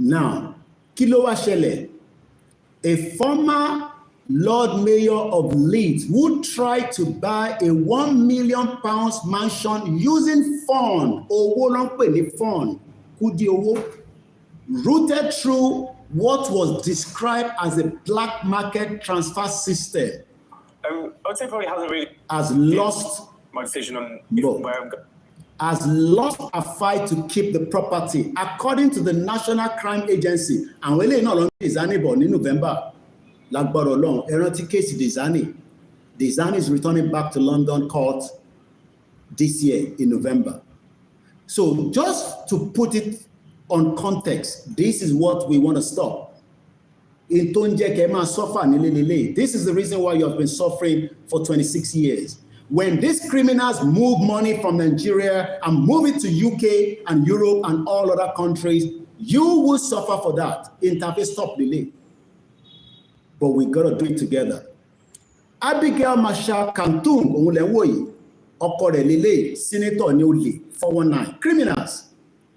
Now, kí ló wá ṣẹlẹ̀? A former Lord Mayor of Leeds who tried to buy a £1 million mansion using fund, owó ló ń pè ní fund, kúdí owó, routed through what was described as a black market transfer system. I would say probably hasn't really has lost my decision on where I'm going. Has lost a fight to keep the property, according to the National Crime Agency. And eléyìí náà ló ń Dizani bọ̀ ní November. Lágbára Ọlọ́run, ẹ rántí kéèsì Dizani. Dizani is returning back to London court this year in November. So just to put it on context, this is what we want to stop. In tó ń jẹ́ kẹ́ máa suffer nílé lélẹ̀. This is the reason why you have been suffering for 26 years. when these criminals move money from Nigeria and move it to UK and Europe and all other countries, you will suffer for that. Interface stop delay. But we got to do it together. Abigail Marshall Kantung, Onlewoyi, Okore Lele, Senator Nyoli, 419, criminals.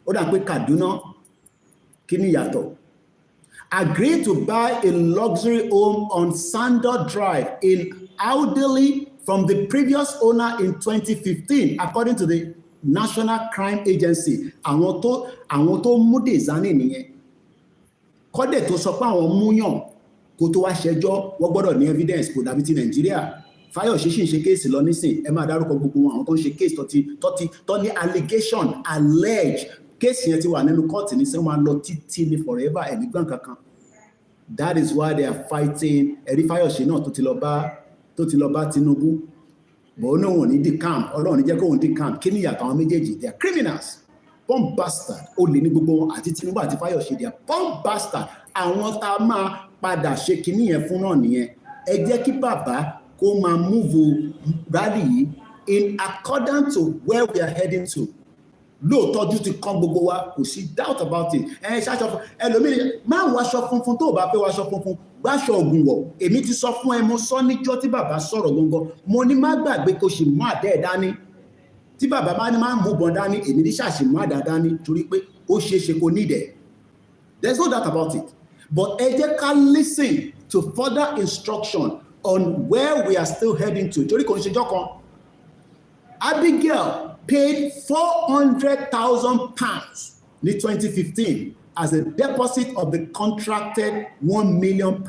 Oda pe Kaduna, Kini Yato. Agreed to buy a luxury home on Sandor Drive in Audley from the previous owner in 2015, according to the National Crime Agency. Àwọn tó mú Dezani nìyẹn. Kọ́dẹ̀ tó sọ pé àwọn múyàn kó tó wá ṣẹjọ́ wọ́n gbọ́dọ̀ ní evidence kò dàbí ti Nàìjíríà. Fáyọ̀ṣe ṣì ń ṣe kéèsì lọ nísìn, ẹ máa dárúkọ gbogbo àwọn tó ń ṣe kéèsì tó ní allegation, allege. Kéèsì yẹn ti wà nínú kọ́ọ̀tì ní sẹ́wọ̀n máa lọ títí ní forever ẹ̀mí gbọ́n kankan. That is why they are fighting. Ẹ̀rí Fáyọ̀ṣe náà tó ti lọ bá Tinubu. But no one ní the camp. Ọlọ́run ní jẹ́ kó wọn di camp. Kí ni ìyàtọ̀ àwọn méjèèjì? They are criminals. Bomb bastard. Ó lè ní gbogbo wọn àti Tinubu àti Fáyọ̀ṣe. They are bomb bastard. Àwọn tá a máa padà ṣe kinní yẹn fún náà nìyẹn. Ẹ jẹ́ kí bàbá kó máa move rally yìí in accordance to where we are heading to. Lóòótọ́ ju ti kán gbogbo wa, kò sí doubt about it. Ṣáṣọ fún ẹlòmíràn máa ń wáṣọ funfun tó o bá fẹ́ wáṣọ funfun gbáṣọ ògùn wọ̀. Èmi ti sọ fún ẹ, mo sọ níjọ́ tí bàbá sọ̀rọ̀ gangan, mo ní má gbàgbé kó ṣì mú àdá ẹ̀ dání. Tí bàbá bá ní máa ń mú bọ̀ dání, èmi ní ṣàṣì mú àdá dání torí pé ó ṣeé ṣe kó ní ìdẹ̀. There's no doubt about it. But ẹ jẹ́ ká listen to further instruction on where we are still heading to. Torí kò ń ṣejọ́ kan. Abigail paid £400,000 in 2015 as a deposit of the contracted £1 million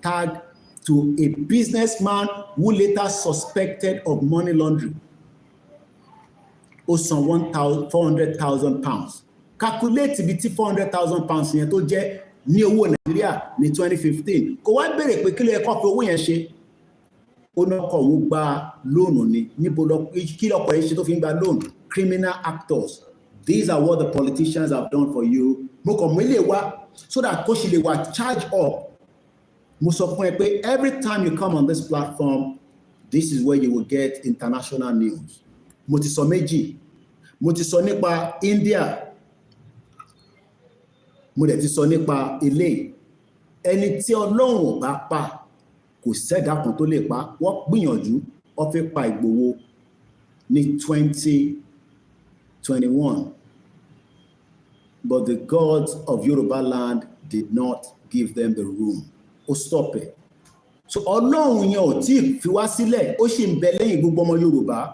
tag to a businessman who later suspected of money laundering. Ó san £400,000. Calculate ibi tí £400,000 yẹn tó jẹ́ ní owó Nàìjíríà ní 2015. Kò wá bèrè pé kí ló yẹ kó fi owó yẹn ṣe. Ó náà kọ̀ wọ́n gba lóònù ni. Níbo kí lọ́kọ̀ yẹn ṣe tó fi ń gba lóònù? Criminal actors. These are what the politicians have done for you. Mo kàn mú ilé wa so that kó ṣe lè wà charge up. Mo sọ fún ẹ pé every time you come on this platform, this is where you will get international news. Mo ti sọ méjì. Mo ti sọ nípa India. Mo dẹ̀ ti sọ nípa ilé. Ẹni tí Ọlọ́run ò bá pa kò sẹ́dá kan tó lè pa. Wọ́n gbìyànjú wọ́n fẹ́ pa Ìgbòho ní 2021. But the gods of Yorubaland did not give them the room. Ó stop it. So Ọlọ́run yẹn ò tí fi wá sílẹ̀, ó sì ń bẹ lẹ́yìn gbogbo ọmọ Yorùbá.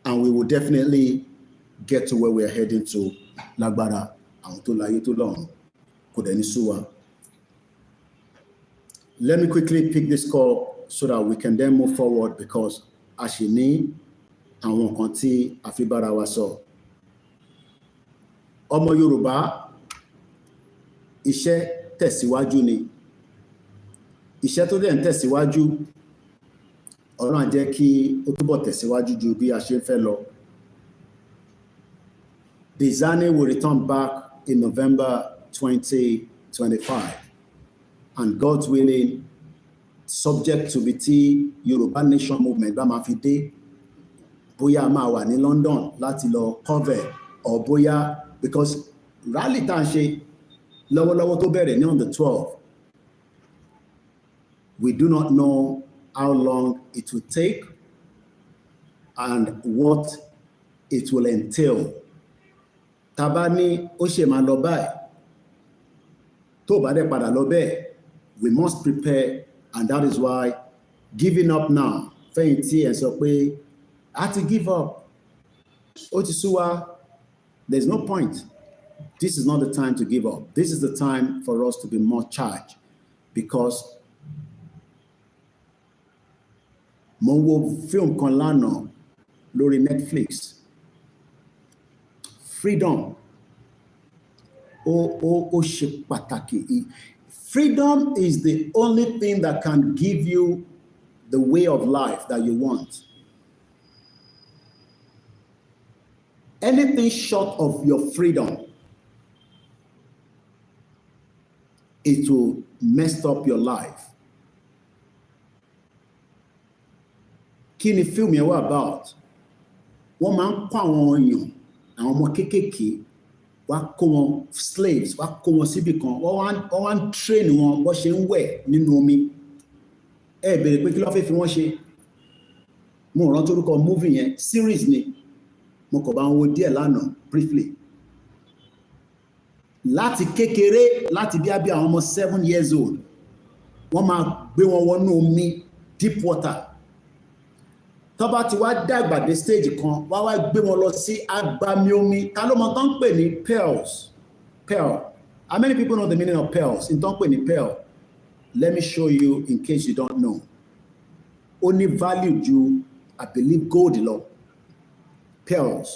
And we will definitely get to where we are heading to. Lágbára àwọn tó láyé tó lọ́run kò dẹ̀ ní sú wa. Let me quickly pick this call so that we can then move forward because a ṣì ní àwọn nǹkan tí a fi bára wa sọ. Ọmọ Yorùbá, iṣẹ́ tẹ̀síwájú ni. Iṣẹ́ tó dẹ̀ ń tẹ̀síwájú, Ọlọ́run á jẹ́ kí ó túbọ̀ tẹ̀síwájú ju bí a ṣe ń fẹ́ lọ. Dezani will return back in November 2025. And God's willing, subject to the Yoruba Nation movement, bá máa fi dé, bóyá máa wà ní London láti lọ cover, or bóyá, because rally tá ń ṣe lọ́wọ́lọ́wọ́ tó bẹ̀rẹ̀ ní on the 12th, we do not know how long it will take and what it will entail. Tàbá ní ó ṣe máa lọ báyìí, tó bá dẹ̀ padà lọ bẹ́ẹ̀, we must prepare, and that is why giving up now, fẹ̀yìntì ẹ̀ sọ pé I have to give up. Ó ti sú wa, there's no point. This is not the time to give up. This is the time for us to be more charged, because mo wo film kan lánàá lórí Netflix. Freedom. Ó ṣe pàtàkì. Freedom is the only thing that can give you the way of life that you want. Anything short of your freedom, it will mess up your life. kí ni fíìmù yẹn wà about wọ́n máa ń kó àwọn èèyàn àwọn ọmọ kéékèèké wá kó wọn slaves wá kó wọn síbì kan wọ́n wá ń train wọn bó ṣe ń wẹ̀ nínú omi ẹ bèrè pé kí ló fẹ́ fi wọ́n ṣe mo rántí orúkọ movie yẹn series ni mo kàn bá wọn wo díẹ̀ lánàá briefly láti kékeré láti bí àwọn ọmọ 7 years old wọ́n máa gbé wọn wọnú omi deep water tó bá ti wá dàgbà dé stage kan wá gbé wọn lọ sí agbami omi ta ló mọ̀ tán pè ní pearl how many people know the meaning of pearls in tán pè ní pearl let me show you in case you don't know ó ní value ju I believe gold lọ pearls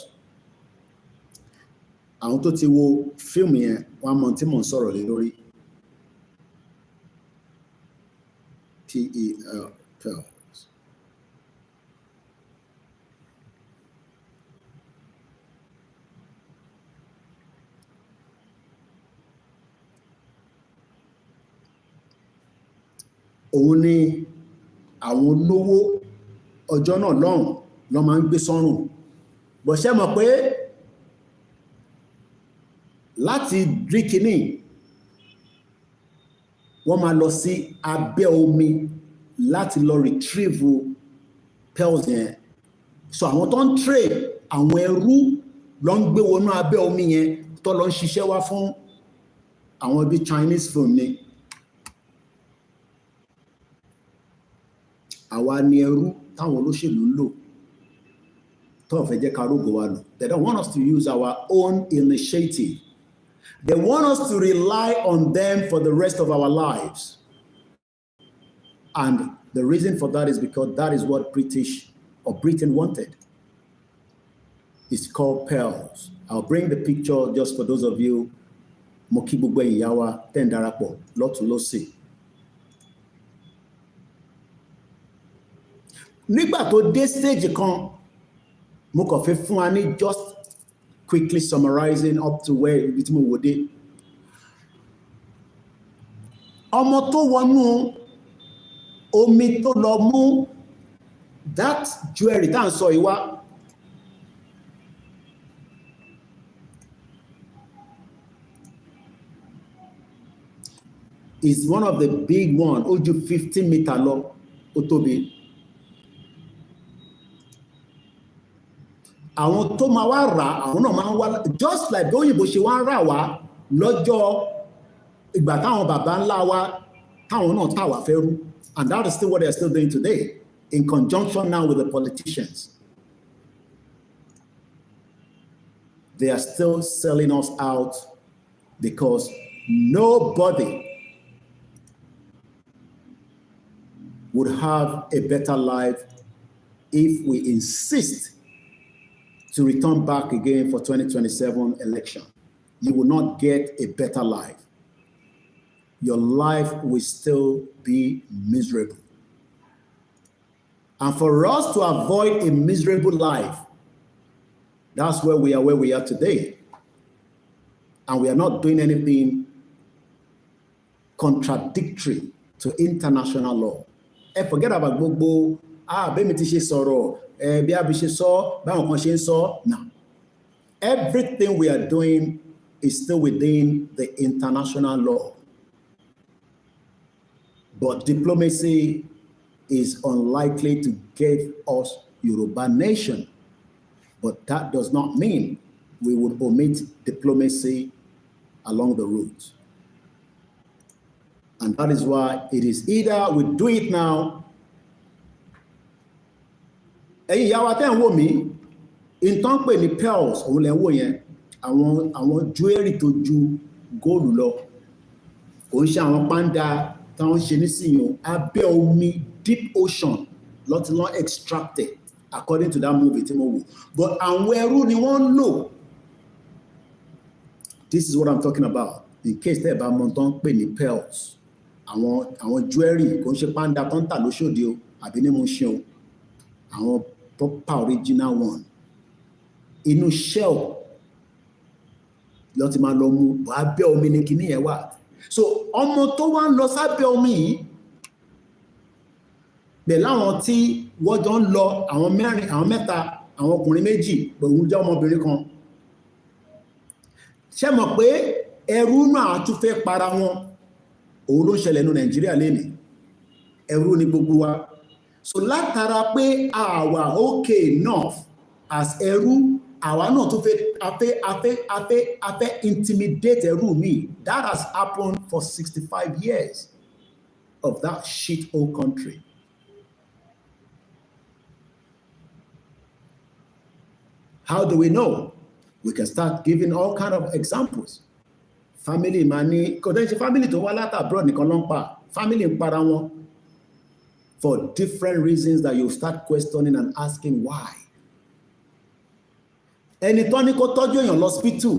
àwọn tó ti wo fíìmù yẹn wọ́n mọ̀ tí mò ń sọ̀rọ̀ lé lórí PEL pearls. Òun ni àwọn olówó ọjọ́ náà lọ́hùn lọ máa ń gbé sọ́rùn bọ̀ ṣé mọ̀ pé láti rí kíní wọ́n máa lọ sí abẹ́ omi láti lọ retrieve pearls yẹn so àwọn tó ń trade àwọn ẹrú lọ ń gbé wọnú abẹ́ omi yẹn tó lọ ń ṣiṣẹ́ wá fún àwọn ibi Chinese film ni àwa ni ẹrú táwọn olóṣèlú ń lò tó fẹ́ jẹ́ ká rógo wa lò they don't want us to use our own initiative. They want us to rely on them for the rest of our lives. And the reason for that is because that is what Britain wanted. It's called pearls. I'll bring the picture just for those of you. Mokibugwe Iyawa, Tendarapo, Lotu Losi. Nígbà tó dé stage kan, mo kàn fẹ́ fún wa ní just quickly summarizing up to where ibi tí mo wò dé. Ọmọ tó wọnú omi tó lọ mú that jewelry tá ń sọ ìwá is one of the big one ó ju 15 meter lọ ó tóbi. Àwọn tó máa wá rà àwọn náà máa ń wá just like bí òyìnbó ṣe wá rà wá lọ́jọ́ ìgbà táwọn bàbá ńlá wa táwọn náà tà wá fẹ́rú and that is still what they are still doing today in conjunction now with the politicians. They are still selling us out because nobody would have a better life if we insist to return back again for 2027 election. You will not get a better life. Your life will still be miserable. And for us to avoid a miserable life, that's where we are today. And we are not doing anything contradictory to international law. And forget about gbogbo, bẹ́ẹ̀ ti ṣe sọ̀rọ̀, bí a bí ṣe sọ, báwọn kan ṣe ń sọ. No. Everything we are doing is still within the international law. But diplomacy is unlikely to give us Yoruba nation. But that does not mean we would omit diplomacy along the route. And that is why it is either we do it now. Ẹ̀yin ìyá wa tẹ́ ń wò mí, in tán pè ní pearls, òun lẹ́ ń wò yẹn, àwọn jewelry tó ju góòlù lọ. Kò ń ṣe àwọn panda táwọn ṣe nísìnyí abẹ́ omi deep ocean lọ́tí lọ́n extracted according to that movie tí mo wò. But àwọn ẹrú ni wọ́n ń lò. This is what I'm talking about. In case tẹ́ ẹ̀ bá mọ̀ tán pè ní pearls. Àwọn jewelry kò ń ṣe panda tó ń tà lóṣòdì o àbí ní mo ṣe o. Àwọn proper original one. Inú shell lọ́tí máa lọ mú abẹ́ omi ní kíní ẹ̀ wà. So ọmọ tó wá ń lọ sábẹ́ omi yìí pẹ̀lú àwọn tí wọ́n jọ ń lọ àwọn mẹ́rin àwọn mẹ́ta àwọn ọkùnrin méjì òun jẹ́ ọmọbìnrin kan ṣé mọ̀ pé ẹrú náà tún fẹ́ para wọn òun ló ṣẹlẹ̀ ní Nàìjíríà lénìí ẹrú ni gbogbo wa so látara pé àwa okay enough as ẹrú àwa náà tún fẹ́ afẹ́ intimidate ẹrú mi that has happened for 65 years of that shit hole country. How do we know? We can start giving all kind of examples. Family money, kò family tó wá láti abroad nìkan ló ń pa, family ń para wọn for different reasons that you start questioning and asking why. Ẹni tó ní kó tọ́jú èèyàn lọ́spítù,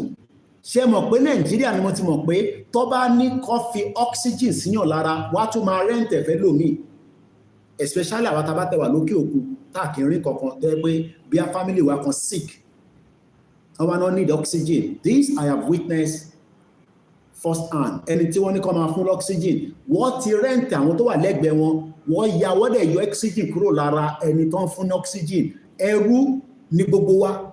ṣé mọ̀ pé Nàìjíríà ni mo ti mọ̀ pé tó bá ní kó fi oxygen síyàn lára, wá tún máa rent ẹ̀fẹ́ lómi. Especially àwọn tá bá tẹ̀wà lókè òkun, tá kì í rí kankan, tó yẹ pé bí a family wa kan sick. Our no need oxygen. This I have witnessed firsthand. Ẹni tí wọ́n ní kó máa fún oxygen, wọ́n ti rent àwọn tó wà lẹ́gbẹ̀ẹ́ wọn, wọ́n ya wọ́n dẹ̀ yọ oxygen kúrò lára ẹni tó ń fún oxygen. Ẹrú ni gbogbo wa.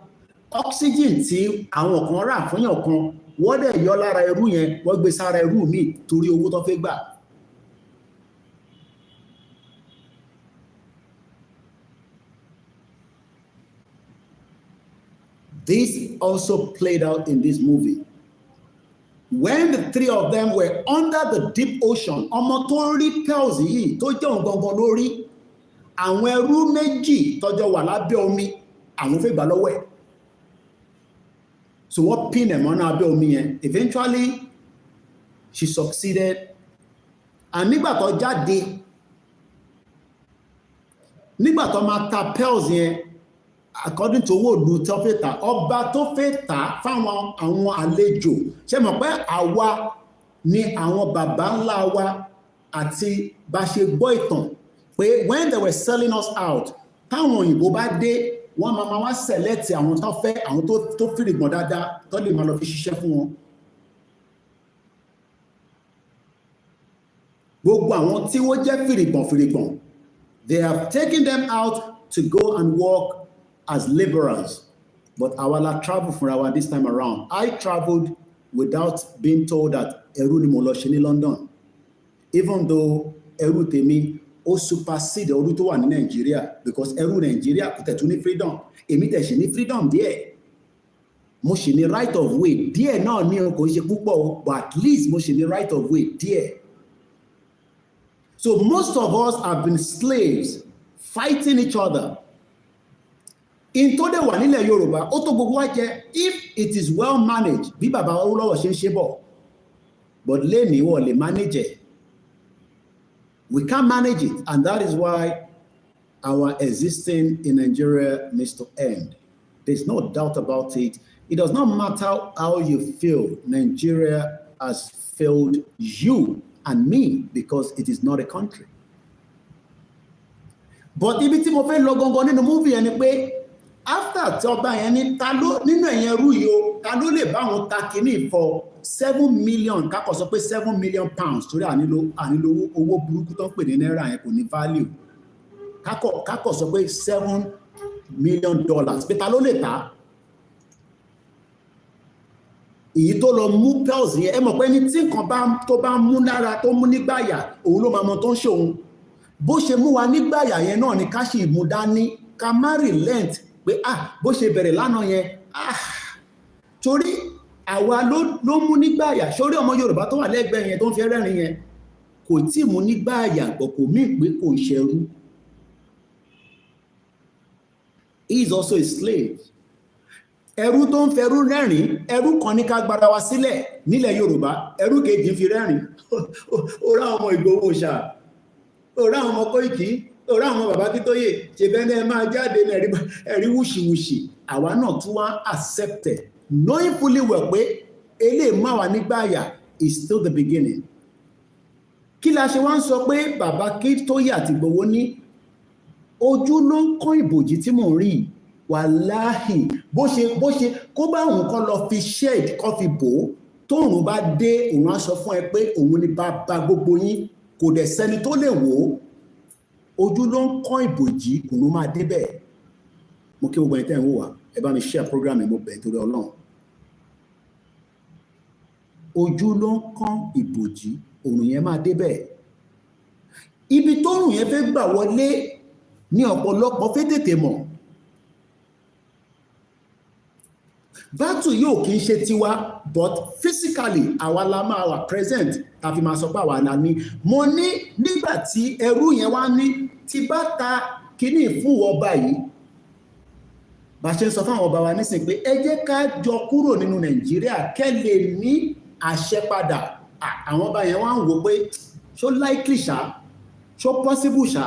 Oxygen tí àwọn kan rà fún yàn kan, wọ́n dẹ̀ yọ lára ẹrú yẹn, wọ́n gbé sára ẹrú mi torí owó tó fẹ́ gbà. This also played out in this movie. When the three of them were under the deep ocean, ọmọ tó ń rí pearls yìí tó jẹ́ òǹgangan lórí, àwọn ẹrú méjì tọ́jọ́ wà lábẹ́ omi, àwọn fẹ́ gbà lọ́wọ́ ẹ̀. So wọ́n pin ẹ̀ mọ́ná abẹ́ omi yẹn. Eventually, she succeeded. And nígbà tó jáde, nígbà tó máa ta pearls yẹn, according to owó ìlú tó fẹ́ tà, ọba tó fẹ́ tà fáwọn àwọn àlejò, ṣé mọ̀ pé àwa ni àwọn bàbá ńlá wa àti bá ṣe gbọ́ ìtàn pé when they were selling us out, táwọn òyìnbó bá dé, wọ́n máa wá select àwọn tó fẹ́, àwọn tó fìrìgbọ̀n dáadáa tó lè máa lọ fi ṣiṣẹ́ fún wọn. Gbogbo àwọn tí wọ́n jẹ́ fìrìgbọ̀n, they have taken them out to go and work as laborers, but awala travel for our this time around. I traveled without being told that ẹrú ni mo lọ ṣe ní London, even though ẹrú tèmi ó supersede ẹrú tó wà ní Nàìjíríà, because ẹrú Nàìjíríà kò tẹ̀tún ní freedom, èmi tẹ̀ ṣe ní freedom díẹ̀, mo ṣe ní right of way díẹ̀ náà ní kò ṣe púpọ̀, but at least mo ṣe ní right of way díẹ̀. So most of us have been slaves fighting each other. In tó dẹ̀ wà nílẹ̀ Yorùbá, ó tó gbogbo wa jẹ if it is well managed, bí bàbá Awólọ́wọ̀ ṣe ń ṣe bọ̀, but lẹ́ni wọ́n lè manage it. We can't manage it, and that is why our existing in Nigeria needs to end. There's no doubt about it. It does not matter how you feel, Nigeria has failed you and me because it is not a country. But ibi tí mo fẹ́ lọ gangan nínú movie yẹn ni pé after tí ọba yẹn ní ta ló nínú ẹ̀yẹn ẹrú yìí o, ta ló lè bá wọn ta kìíní for 7 million, kákọ̀ sọ pé 7 million pounds torí ànílò owó burúkú tó ń pè ní náírà yẹn kò ní value. Kákọ̀ sọ pé $7 million pé ta ló lè ta. Èyí tó lọ mú pearls yẹn, ẹ mọ̀ pé ní tí nǹkan tó bá mú lára tó mú nígbàyà, òun ló máa mọ tó ń ṣe òun. Bó ṣe mú wa nígbàyà yẹn náà ni ká ṣì mú dání, ká má relent pé bó ṣe bẹ̀rẹ̀ lánàá yẹn, torí àwa ló mú nígbàyà. Sórí ọmọ Yorùbá tó wà lẹ́gbẹ̀ẹ́ yẹn tó ń fi rẹ́rìn yẹn, kò tí mú nígbàyà gbọ́, kò mí pé kò ń ṣẹrú. He is also a slave. Ẹrú tó ń fẹrú rẹ́rìn, ẹrú kan ní ká gbára wa sílẹ̀ nílẹ̀ Yorùbá, ẹrú kejì ń fi rẹ́rìn. Ó rá ọmọ Ìgbòho ṣá, ó rá ọmọ Kóìkí, ó rá ọmọ bàbá Akíntóyè, ṣe bẹ́ẹ̀ náà máa jáde ẹ̀rí wùṣìwùṣì. Àwa náà tún wá accepted, knowing fully well pé eléyìí máa wà nígbàyà is still the beginning. Kí la ṣe wá ń sọ pé bàbá Akíntóyè àti Ìgbòho ní ojú ló ń kọ́ ìbòjì tí mò ń rí wàláhì, bó ṣe kó bá òun kọ́ lọ fi shade kọ́ fi bò ó, tóòrùn bá dé òun á sọ fún ẹ pé òun ni bàbá gbogbo yín, kò dẹ̀ sẹ́ni tó lè wò ó. ojú ló ń kọ́ ìbòjì kò ló máa débẹ̀. Mo kí gbogbo ẹni tẹ́ ń wò wá, ẹ bá mi share program mo bẹ̀ torí Ọlọ́run. Ojú ló ń kọ́ ìbòjì, òrùn yẹn máa débẹ̀. Ibi tó òrùn yẹn fẹ́ gbà wọlé ní ọ̀pọ̀lọpọ̀ fẹ́ tètè mọ̀. Battle yóò kì í ṣe tiwa, but physically àwa la máa wà present ta fi máa sọ pé àwa la ní. Mo ní nígbà tí ẹrú yẹn wá ní tí bá ta kíní fún ọba yìí, bá ṣe ń sọ fáwọn ọba wa nísìn pé ẹ jẹ́ ká jọ kúrò nínú Nàìjíríà kẹ́ lè ní àṣẹ padà. Àwọn ọba yẹn wá ń wò pé ṣó likely ṣá, ṣó possible ṣá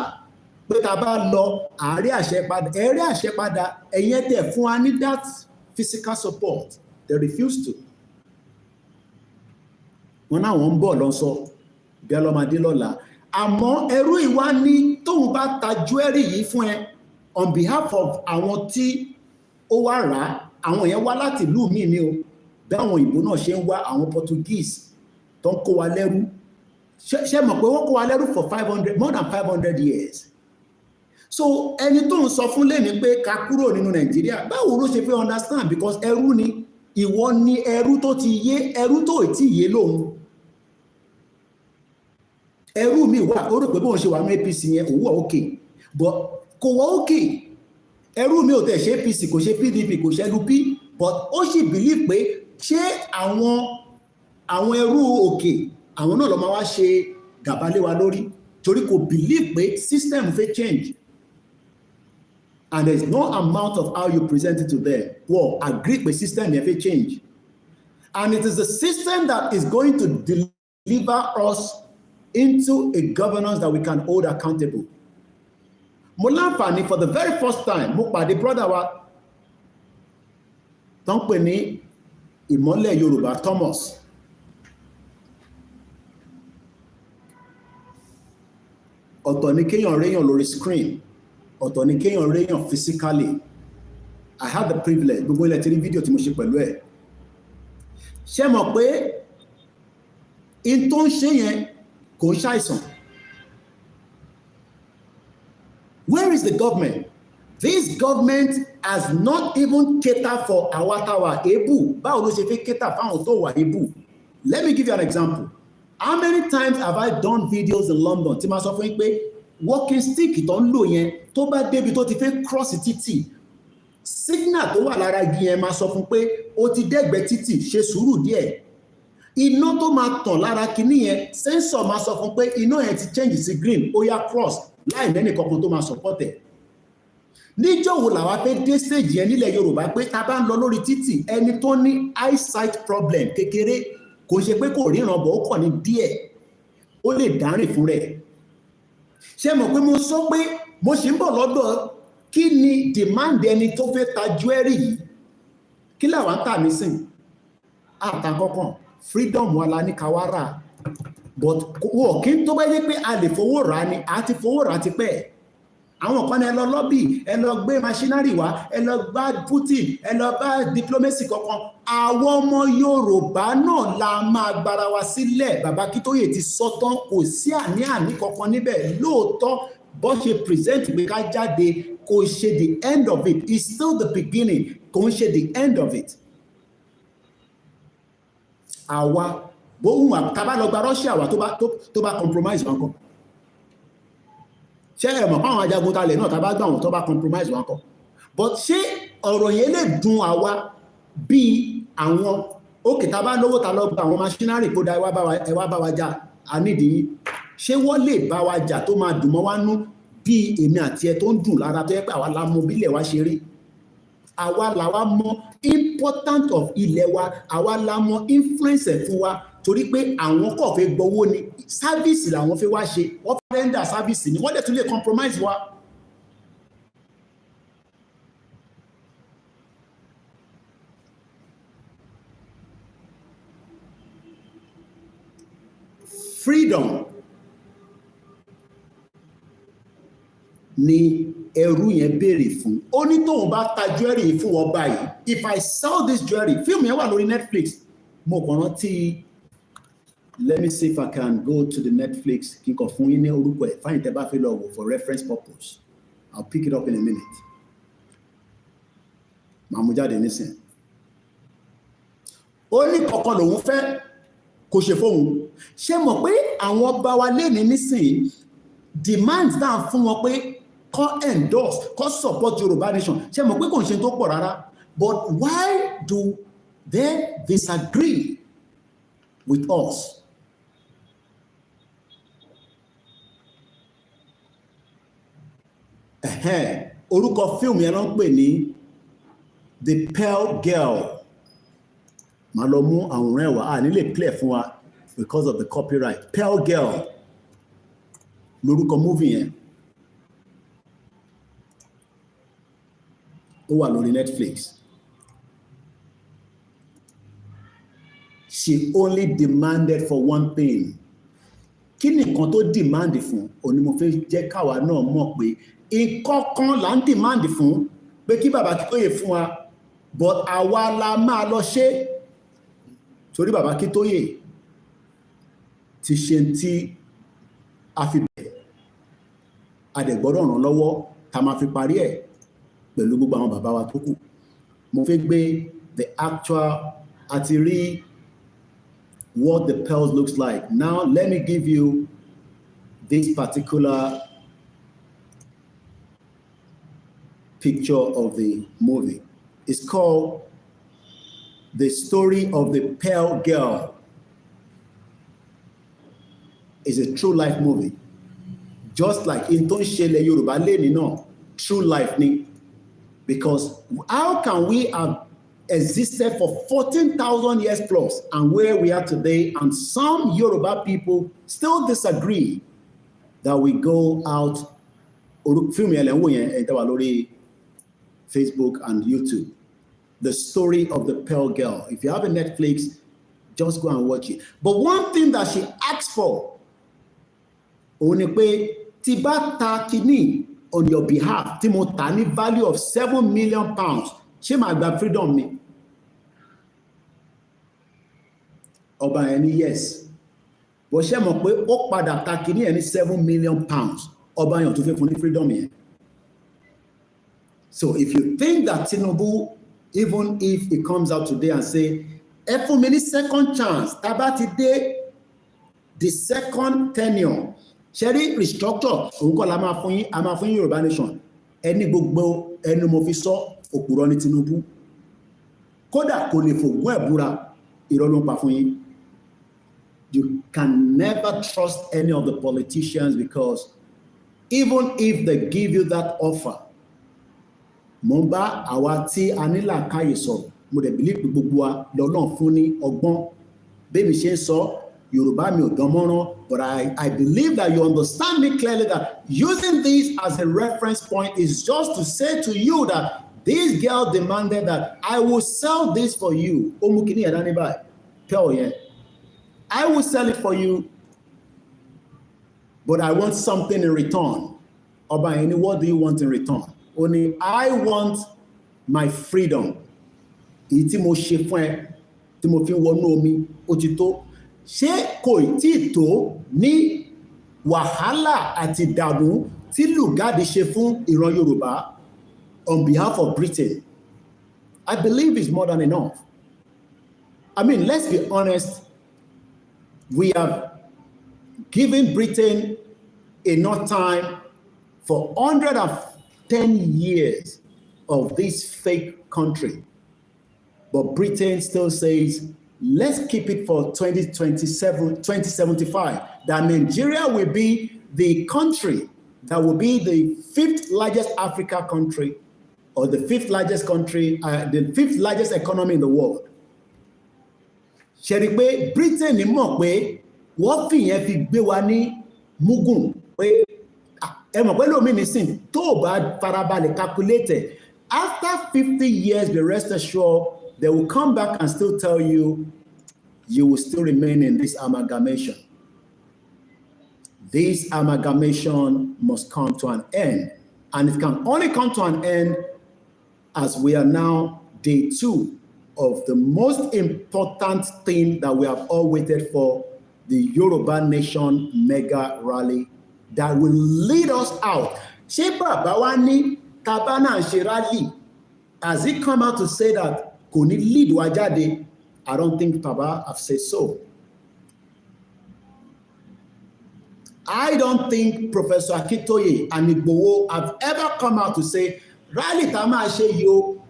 pé ta bá lọ àárẹ̀ àṣẹ padà, ẹ̀rẹ́ àṣẹ padà ẹ̀yẹn tẹ̀ fún wa ní that physical support. They refused to. Wọ́n náà wọ́n ń bọ̀ lọ sọ bí ọlọ́mọdé lọ́la. Àmọ́ ẹrú ìwá ní tóun bá ta jewelry yìí fún ẹ on behalf of àwọn tí ó wá rà á, àwọn yẹn wá láti ìlú míì ni o. Bí àwọn òyìnbó náà ṣe ń wá àwọn Portuguese tó ń kó wa lẹ́rú. Ṣé mọ̀ pé wọ́n kó wa lẹ́rú for more than 500 years. So ẹni tó ń sọ fún lẹ́ni pé ká kúrò nínú Nàìjíríà, báwo ló ṣe fẹ́ understand, because ẹrú ni, ìwọ ni ẹrú tó ti yé, ẹrú tó ti yé lóhun. Ẹrú mi wà, ó rò pé bóun ṣe wà ní APC yẹn òun wà okay, but kò wà okay. Ẹrú mi ò tẹ̀ ṣe APC, kò ṣe PDP, kò ṣe LP, but ó sì believe pé ṣé àwọn ẹrú òkè àwọn náà ló máa wá ṣe gàba lé wa lórí, torí kò believe pé system fẹ́ change. And there's no amount of how you present it to them. Well, agree with system if it change. And it is the system that is going to deliver us into a governance that we can hold accountable. Mo láǹfààní for the very first time, mo pàdé brother wa tó ń pè ní Ìmọ́lẹ̀ Yorùbá Thomas. Ọ̀tọ̀ ni kéèyàn réyàn lórí screen. Ọ̀tọ̀ ni kéèyàn réyàn physically. I had the privilege, gbogbo ilẹ̀ tí rí fídíò tí mo ṣe pẹ̀lú ẹ̀. Ṣé mọ̀ pé in tó ń ṣe yẹn kò ń ṣàìsàn? Where is the government? This government has not even catered for our tower able. Báwo ló ṣe fẹ́ cater fáwọn tó wà able? Let me give you an example. How many times have I done videos in London tí máa sọ fún yín pé walking stick tó ń lò yẹn tó bá débi tó ti fẹ́ cross títì, signal tó wà lára igi yẹn máa sọ fún pé ó ti dẹ́gbẹ̀ẹ́ títì, ṣe sùúrù díẹ̀. Iná tó máa tàn lára kinní yẹn, sensor máa sọ fún pé iná yẹn ti change sí green, ó yá cross, láì lẹ́nì kankan tó máa support ẹ̀. Níjọ́ wo làwa fẹ́ dé stage yẹn nílẹ̀ Yorùbá pé ta bá ń lọ lórí títì, ẹni tó ní eyesight problem kékeré, kò ṣe pé kò ríran bọ̀ ó kàn ní díẹ̀, ó lè dárìn fún rẹ̀. Ṣé mọ̀ pé mo sọ pé mo ṣì ń bọ̀ lọ́dọ̀ kí ni demand ẹni tó fẹ́ ta jewelry yìí? Kí làwọn ń tà mí sìn? Àtàkọ́kàn freedom wa la ní kawara, but wọ́n kí n tó bá yẹ pé a lè fowó rà ni, a ti fowó rà ti pẹ́. Àwọn kan ní ẹ lọ lọ́bì, ẹ lọ gbé machinery wá, ẹ lọ bá Putin, ẹ lọ bá diplomacy kankan. Àwọn ọmọ Yorùbá náà la máa gbára wa sílẹ̀. Bàbá Akíntóyè ti sọ tán, kò sí àní-àní kankan níbẹ̀. Lóòótọ́ bó ṣe present pé ká jáde, kò ṣe the end of it. It's still the beginning, kò ń ṣe the end of it. Àwa bóhùn àtàbá lọ gba Russia wa tó bá compromise wọn kan. Ṣé ẹ mọ̀ fáwọn ajagun talẹ̀ náà tàbá gbà wọn tó bá compromise wọn kan? But ṣé ọ̀rọ̀ yẹn lè dùn àwa bí àwọn òkè tàbá lówó ta lọ gba àwọn machinery kó da ẹwà bá wa jà a nídìí? Ṣé wọ́n lè bá wa jà tó máa dùn mọ́ wá nú bí èmi àti ẹ tó ń dùn lára tó yẹ pé àwa la mọ̀ bílẹ̀ wa ṣe rí? Àwa làwa mọ̀ important of ilẹ̀ wa, àwa la mọ̀ influence ẹ̀ fún wa, torí pé àwọn kò fẹ́ gbowó ni, service làwọn fẹ́ wá ṣe, wọ́n fẹ́ render service ni, wọ́n dẹ̀ tún lè compromise wa. Freedom ni ẹrú yẹn béèrè fún. Ó ní tóun bá ta jewelry fún wọn báyìí, if I sell this jewelry, fíìmù yẹn wà lórí Netflix, mo kàn rántí Let me see if I can go to the Netflix. Find it for reference purpose. I'll pick it up in a minute. Mamujade nisin. Ó ní kọ̀kan lòun fẹ́ kò ṣe fóun. Ṣé mọ̀ pé àwọn ọba wa lẹ́ni nísìn demand náà fún wọn pé kó endorse, kó support Yoruba nation. Ṣé mọ̀ pé kò ń ṣe tó pọ̀ rárá? But why do they disagree with us? Orúkọ fíìmù yẹn ló ń pè ní The Pale Girl. Màá lọ mú àwòrán ẹ̀ wá, a ní lè play fún wa because of the copyright. Pale Girl lórúkọ movie yẹn. Ó wà lórí Netflix. She only demanded for one thing. Kí ni nǹkan tó demand fún? Òní mo fẹ́ jẹ́ káwa náà mọ̀ pé ìkọ̀kan là ń demand fún pé kí bàbá Akíntóyè fún wa, but àwa la máa lọ ṣe. Torí bàbá Akíntóyè ti ṣe tí a fi bẹ̀rẹ̀, a dẹ̀ gbọ́dọ̀ ràn lọ́wọ́ tá máa fi parí ẹ̀ pẹ̀lú gbogbo àwọn bàbá wa tó kù. Mo fẹ́ gbé the actual àti rí what the pearls looks like. Now let me give you this particular picture of the movie. It's called The Story of the Pale Girl. It's a true life movie. Just like in tó ń ṣẹlẹ̀ Yorùbá lẹ́ni náà, true life ni. Because how can we have existed for 14,000 years plus and where we are today, and some Yoruba people still disagree that we go out film yẹn lẹ́wọ̀n yẹn ẹ̀ tẹ́wà lórí Facebook and YouTube. The Story of the Pale Girl. If you have a Netflix, just go and watch it. But one thing that she asked for, òun ni pé tí bá ta kíní on your behalf, tí mo ta ní value of £7 million, ṣé màá gba freedom mi? Ọba yẹn ní yes. Bó ṣe mọ̀ pé ó padà ta kíní ẹ̀ ní £7 million. Ọba yẹn tó fẹ́ fún ní freedom yẹn. So if you think that Tinubu, even if he comes out today and say, ẹ fún mi ní second chance, tá bá ti dé the second tenure, ṣẹ́rí restructure, òun kọ́ la máa fún yín, a máa fún yín Yorùbá nation. Ẹni gbogbo ẹnu mo fi sọ òpùrọ́ ní Tinubu. Kódà kò lè fògùn ẹ̀búra, irọ́ ló ń pa fún yín. You can never trust any of the politicians because even if they give you that offer, mo ń bá àwa tí a ní làákàyè sọ̀rọ̀, mo dẹ̀ believe gbogbo wa lọ́nà fún ní ọgbọ́n. Bẹ́ẹ̀ni ṣe ń sọ Yorùbá mi ò dán mọ́rán, but I believe that you understand me clearly that using this as a reference point is just to say to you that this girl demanded that I will sell this for you. Omukini Adanibai, tell you, I will sell it for you, but I want something in return. Obayeni, what do you want in return? Only I want my freedom. Iti mo ṣe fún ẹ, tí mo fi wọnú omi, ó ti tó. Ṣé kò tí tó ní wàhálà àti ìdààmú tí Lugard ṣe fún ìran Yorùbá on behalf of Britain? I believe it's more than enough. I mean, let's be honest. We have given Britain enough time for 110 years of this fake country. But Britain still says, let's keep it for 2075, that Nigeria will be the country that will be the 5th largest Africa country, or the 5th largest country, the 5th largest economy in the world. Ṣé rí pé Britain mọ̀ pé wọ́n fìyẹn fi gbé wa ní mugun pé ẹ mọ̀ pé lómi nísìn tó bá farabalẹ̀ calculate after 50 years, be rest assured they will come back and still tell you you will still remain in this amalgamation. This amalgamation must come to an end, and it can only come to an end as we are now day 2 of the most important thing that we have all waited for, the Yoruba Nation mega rally that will lead us out. Ṣé bàbá wa ní tabana ṣe rally? Has he come out to say that kò ní lead wa jáde? I don't think Baba have said so. I don't think Professor Aakintoye and Igboho have ever come out to say rally tá máa ṣe yìí o,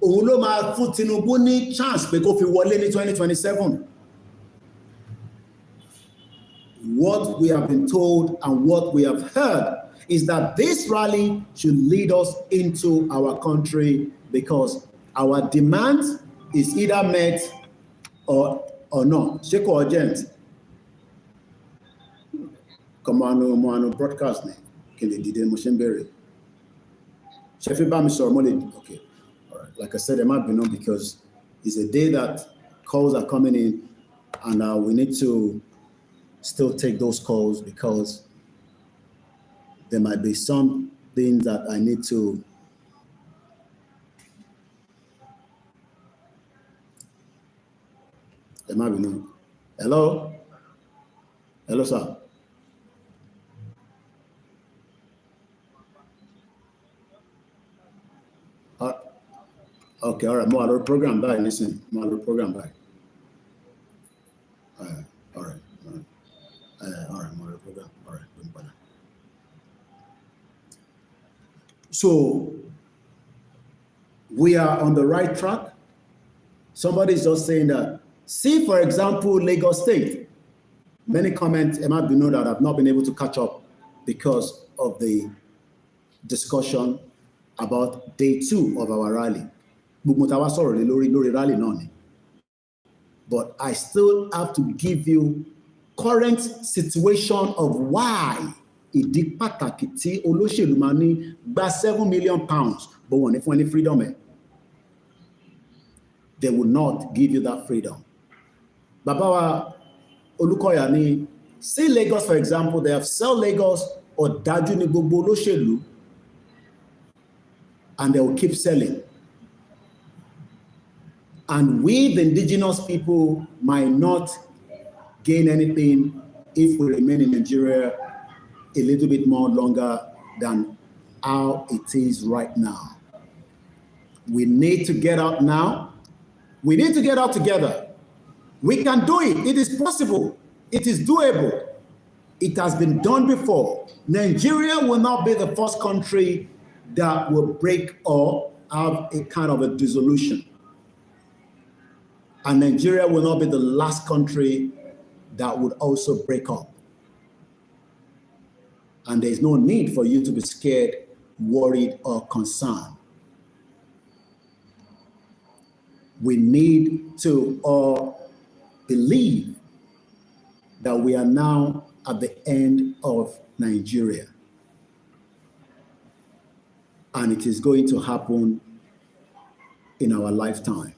òun ló máa fún Tinubu ní chance pé kó fi wọlé ní 2027. What we have been told and what we have heard is that this rally should lead us into our country because our demand is either met or not. Ṣé kò urgent? Kọ̀mọ̀ broadcast ni kí lè dìde mo ṣe ń bẹ̀rẹ̀. Ṣé fi bá mi sọ̀rọ̀ mo lè okay. All right. Like I said, it might be known because it's a day that calls are coming in and we need to still take those calls because there might be some things that I need to there might be no. Hello? Hello, sir. Okay, all right. More program by listen. More program by. All right. All right. More program. All right. So we are on the right track. Somebody's just saying that. See, for example, Lagos State. Many comments, it might be known that I've not been able to catch up because of the discussion about day 2 of our rally. But I still have to give you current situation of why ìdí pàtàkì tí olóṣèlú máa ní gba £7 million but wọ́n ní fún ẹni freedom ẹ̀. They will not give you that freedom. Bàbá wa Olúkọ̀yà ní, see Lagos for example, they have sell Lagos ọ̀dájú ní gbogbo olóṣèlú and they will keep selling. And we, the indigenous people, might not gain anything if we remain in Nigeria a little bit more longer than how it is right now. We need to get out now. We need to get out together. We can do it. It is possible. It is doable. It has been done before. Nigeria will not be the first country that will break or have a kind of a dissolution. And Nigeria will not be the last country that would also break up. And there's no need for you to be scared, worried, or concerned. We need to all believe that we are now at the end of Nigeria. And it is going to happen in our lifetime.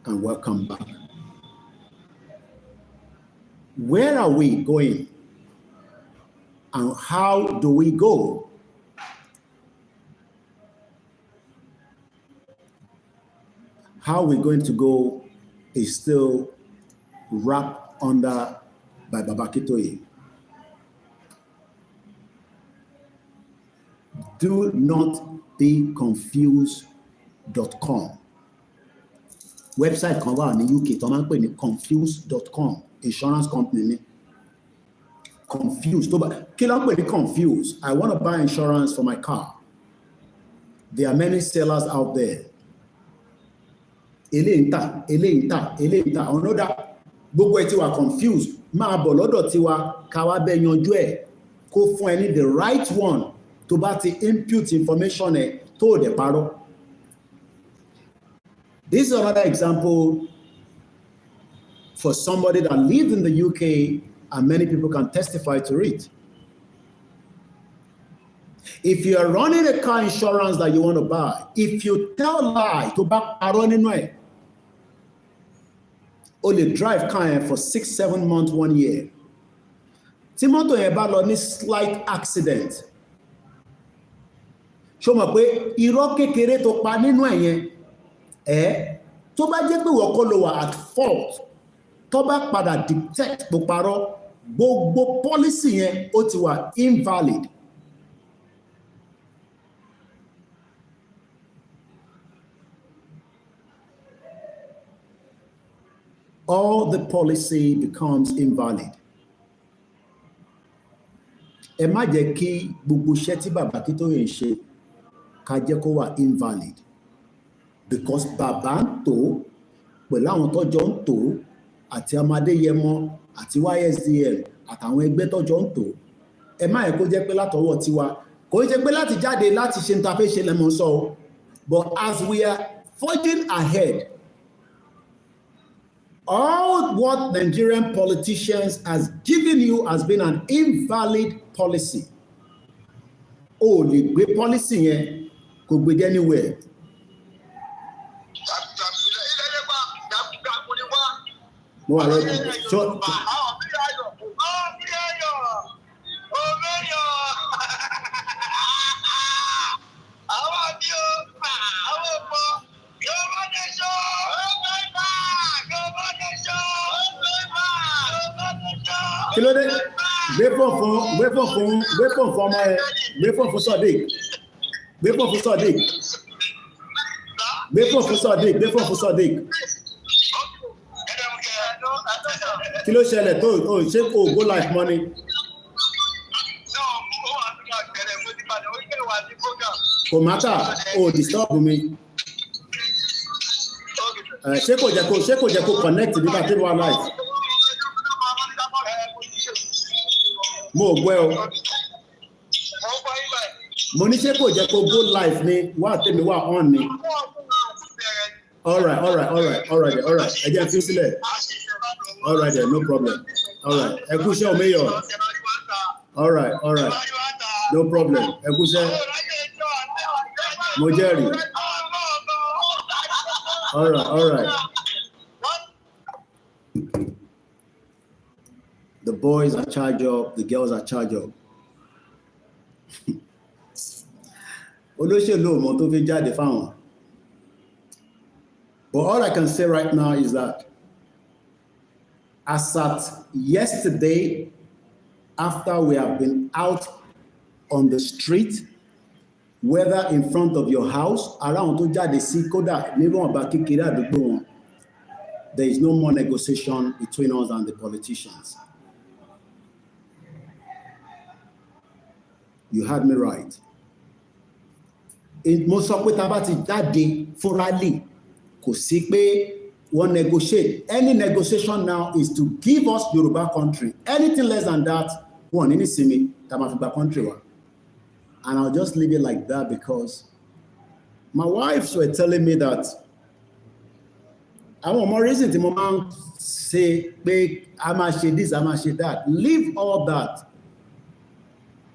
And welcome back. Where are we going? And how do we go? How we're going to go is still wrapped under by Baba Aakintoye. Do not be confused.com. Website kan wà ní UK tó máa ń pè ní confused.com, insurance company ni. Confused. Kí ló ń pè ní confused? I want to buy insurance for my car. There are many sellers out there. Eléyìí ń tà. Ọ̀nà dá gbogbo ẹ̀ tí wà confused. Máa bọ̀ lọ́dọ̀ tiwa ká wá bẹ́ yanjú ẹ̀ kó fún ẹ ní the right one tó bá ti input information ẹ̀ tó dẹ̀ parọ́. This is another example for somebody that lived in the UK and many people can testify to it. If you are running a car insurance that you want to buy, if you tell lie to back running way, only drive car for 6-7 months, 1 year. Tí mọ́tò yẹn bá lọ ní slight accident, ṣó mọ̀ pé irọ́ kékeré tó pa nínú ẹ̀yẹn tó bá jẹ́ pé wọ́n kọ́ ló wà at fault tó bá padà detect tó parọ́ gbogbo policy yẹn ó ti wà invalid. All the policy becomes invalid. Ẹ má jẹ́ kí gbogbo iṣẹ́ tí bàbá Akíntóyè ń ṣe ká jẹ́ kó wà invalid, because bàbá ń tò pẹ̀lú àwọn tọ́jọ́ ń tò àti Amadéyẹmọ àti YSDL àtàwọn ẹgbẹ́ tọ́jọ́ ń tò. Ẹ má yẹ kó jẹ́ pé látọwọ́ tiwa, kò jẹ́ pé láti jáde láti ṣe ń ta fẹ́ ṣe lẹ́mọ̀ sọ, but as we are forging ahead, all what Nigerian politicians has given you has been an invalid policy. O lè gbé policy yẹn kò gbé dé anywhere. Mo wà lọ́dún. Kí ló dé? Gbé fún ọmọ ẹ, gbé fún Sodiq. Kí ló ṣẹlẹ̀ tó ṣe kò go life money? Kò mátà, disturb mi. Ṣé kò jẹ́ kó connect nígbà tí wọ́n life? Mo gbọ́ o. Mo ní ṣé kò jẹ́ kó go life ni wà tèmi wà on ni. All right. Ẹ jẹ́ fi sílẹ̀. All right then, no problem. All right. Ẹ kú iṣẹ́ o mayor. All right. No problem. Ẹ kú iṣẹ́. Mo jẹ́rìí. All right. The boys are charged up, the girls are charged up. Olóṣèlú ọmọ tó fi jáde fáwọn. But all I can say right now is that as at yesterday, after we have been out on the street, whether in front of your house, around tó jáde sí kódà níwọ̀n bá kékeré àdúgbò wọn, there is no more negotiation between us and the politicians. You had me right. Mo sọ pé tá bá ti jáde fúnra lè kò sí pé wọ́n negotiate. Any negotiation now is to give us Yoruba country. Anything less than that, wọ́n ní nísìmí tá máa fi gba country wa. And I'll just leave it like that because my wives were telling me that àwọn ọmọ reason tí mo máa ń ṣe pé a máa ṣe this, a máa ṣe that. Leave all that.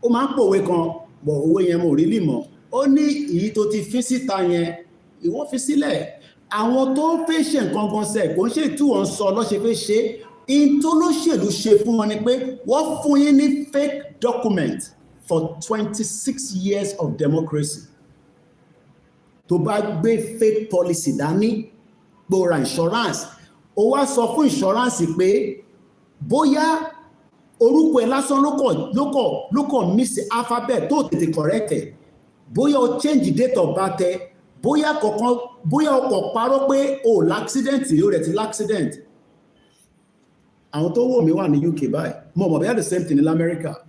Ó máa ń pòwe kan, bọ̀ owó yẹn mo rí lì mọ̀. Ó ní èyí tó ti fi síta yẹn, ìwọ fi sílẹ̀. Àwọn tó fẹ́ ṣe nǹkan gan sẹ̀, kò ń ṣe tí wọ́n sọ lọ́ṣẹ́ fẹ́ ṣe. In tó lóṣèlú ṣe fún wọn ni pé wọ́n fún yín ní fake document for 26 years of democracy. Tó bá gbé fake policy dání, gbóra insurance, ó wá sọ fún insurance pé bóyá orúkọ ẹ lásán ló kọ̀ miss alphabet tó tètè correct ẹ̀, bóyá o change date of birth ẹ, bóyá ọkọ̀ parọ́ pé o l'accident ó rẹ̀ ti l'accident. Àwọn tó wò mí wà ní UK báyìí, mo mọ̀ bóyá the same thing in America.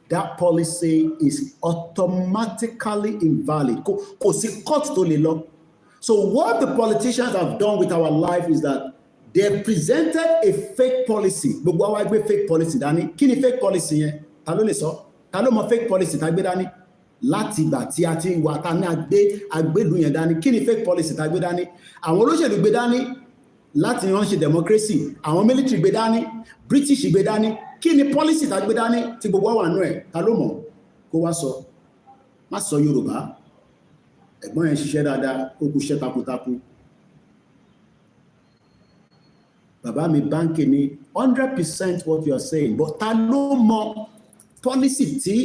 That policy is automatically invalid. Kò sí court tó lè lọ. So what the politicians have done with our life is that they have presented a fake policy. Gbogbo àwa gbé fake policy dání. Kí ni fake policy yẹn? Ta ló lè sọ? Ta ló mọ fake policy tá gbé dání? Láti ìgbà tí a ti wà ta ní agbélú yẹn dání. Kí ni fake policy tá gbé dání? Àwọn olóṣèlú gbé dání láti wọ́n ṣe democracy. Àwọn military gbé dání. British gbé dání. Kí ni policy tá gbé dání tí gbogbo wà nú ẹ̀? Ta ló mọ̀? Kó wá sọ. Má sọ Yorùbá. Ẹ̀gbọ́n yẹn ṣiṣẹ́ dáadáa, ó kú iṣẹ́ takuntakun. Bàbá mi báńkì ní 100% what you are saying, but ta ló mọ̀ policy tí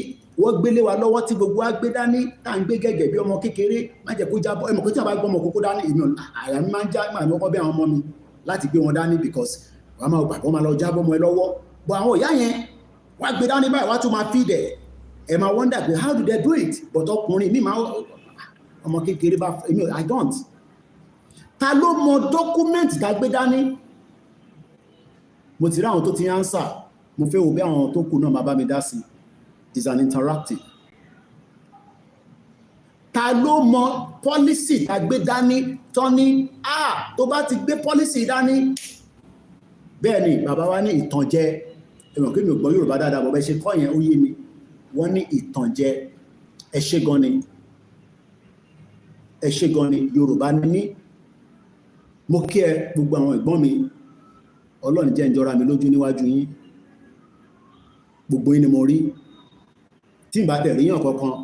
wọ́n gbélé wa lọ́wọ́ tí gbogbo wa gbé dání tá ń gbé gẹ́gẹ́ bí ọmọ kékeré má jẹ́ kó jábọ́ ẹmọ kó tí a bá gbọ́ ọmọ kókó dání èmi àyà mi máa ń já máa ní ọkọ bí àwọn ọmọ mi láti gbé wọn dání because wọ́n máa gbà wọ́n máa lọ jábọ́ ọmọ ẹ lọ́wọ́ but àwọn ìyá yẹn wọ́n gbé dání báyìí wọ́n tún máa feed ẹ máa wonder pé how do they do it but ọkùnrin mi máa ọmọ kékeré bá èmi I don't ta ló mọ document tá gbé dání mo ti rí àwọn tó ti answer mo fẹ́ wo bí àwọn tó kù náà máa bá mi dá sí is an interactive. Ta ló mọ policy tá gbé dání tán ní tó bá ti gbé policy dání bẹ́ẹ̀ ni bàbá wa ní ìtànjẹ ẹ̀wọ̀n kí mi ò gbọ́ Yorùbá dáadáa bọ̀ bẹ́ ṣe kọ́ yẹn ó yé mi wọ́n ní ìtànjẹ ẹ ṣé gan ni Yorùbá ní mí mo kí ẹ gbogbo àwọn ìgbọ́n mi Ọlọ́run jẹ́ ìjọra mi lójú níwájú yín gbogbo yín ni mo rí tí n bá tẹ̀ ríyàn kankan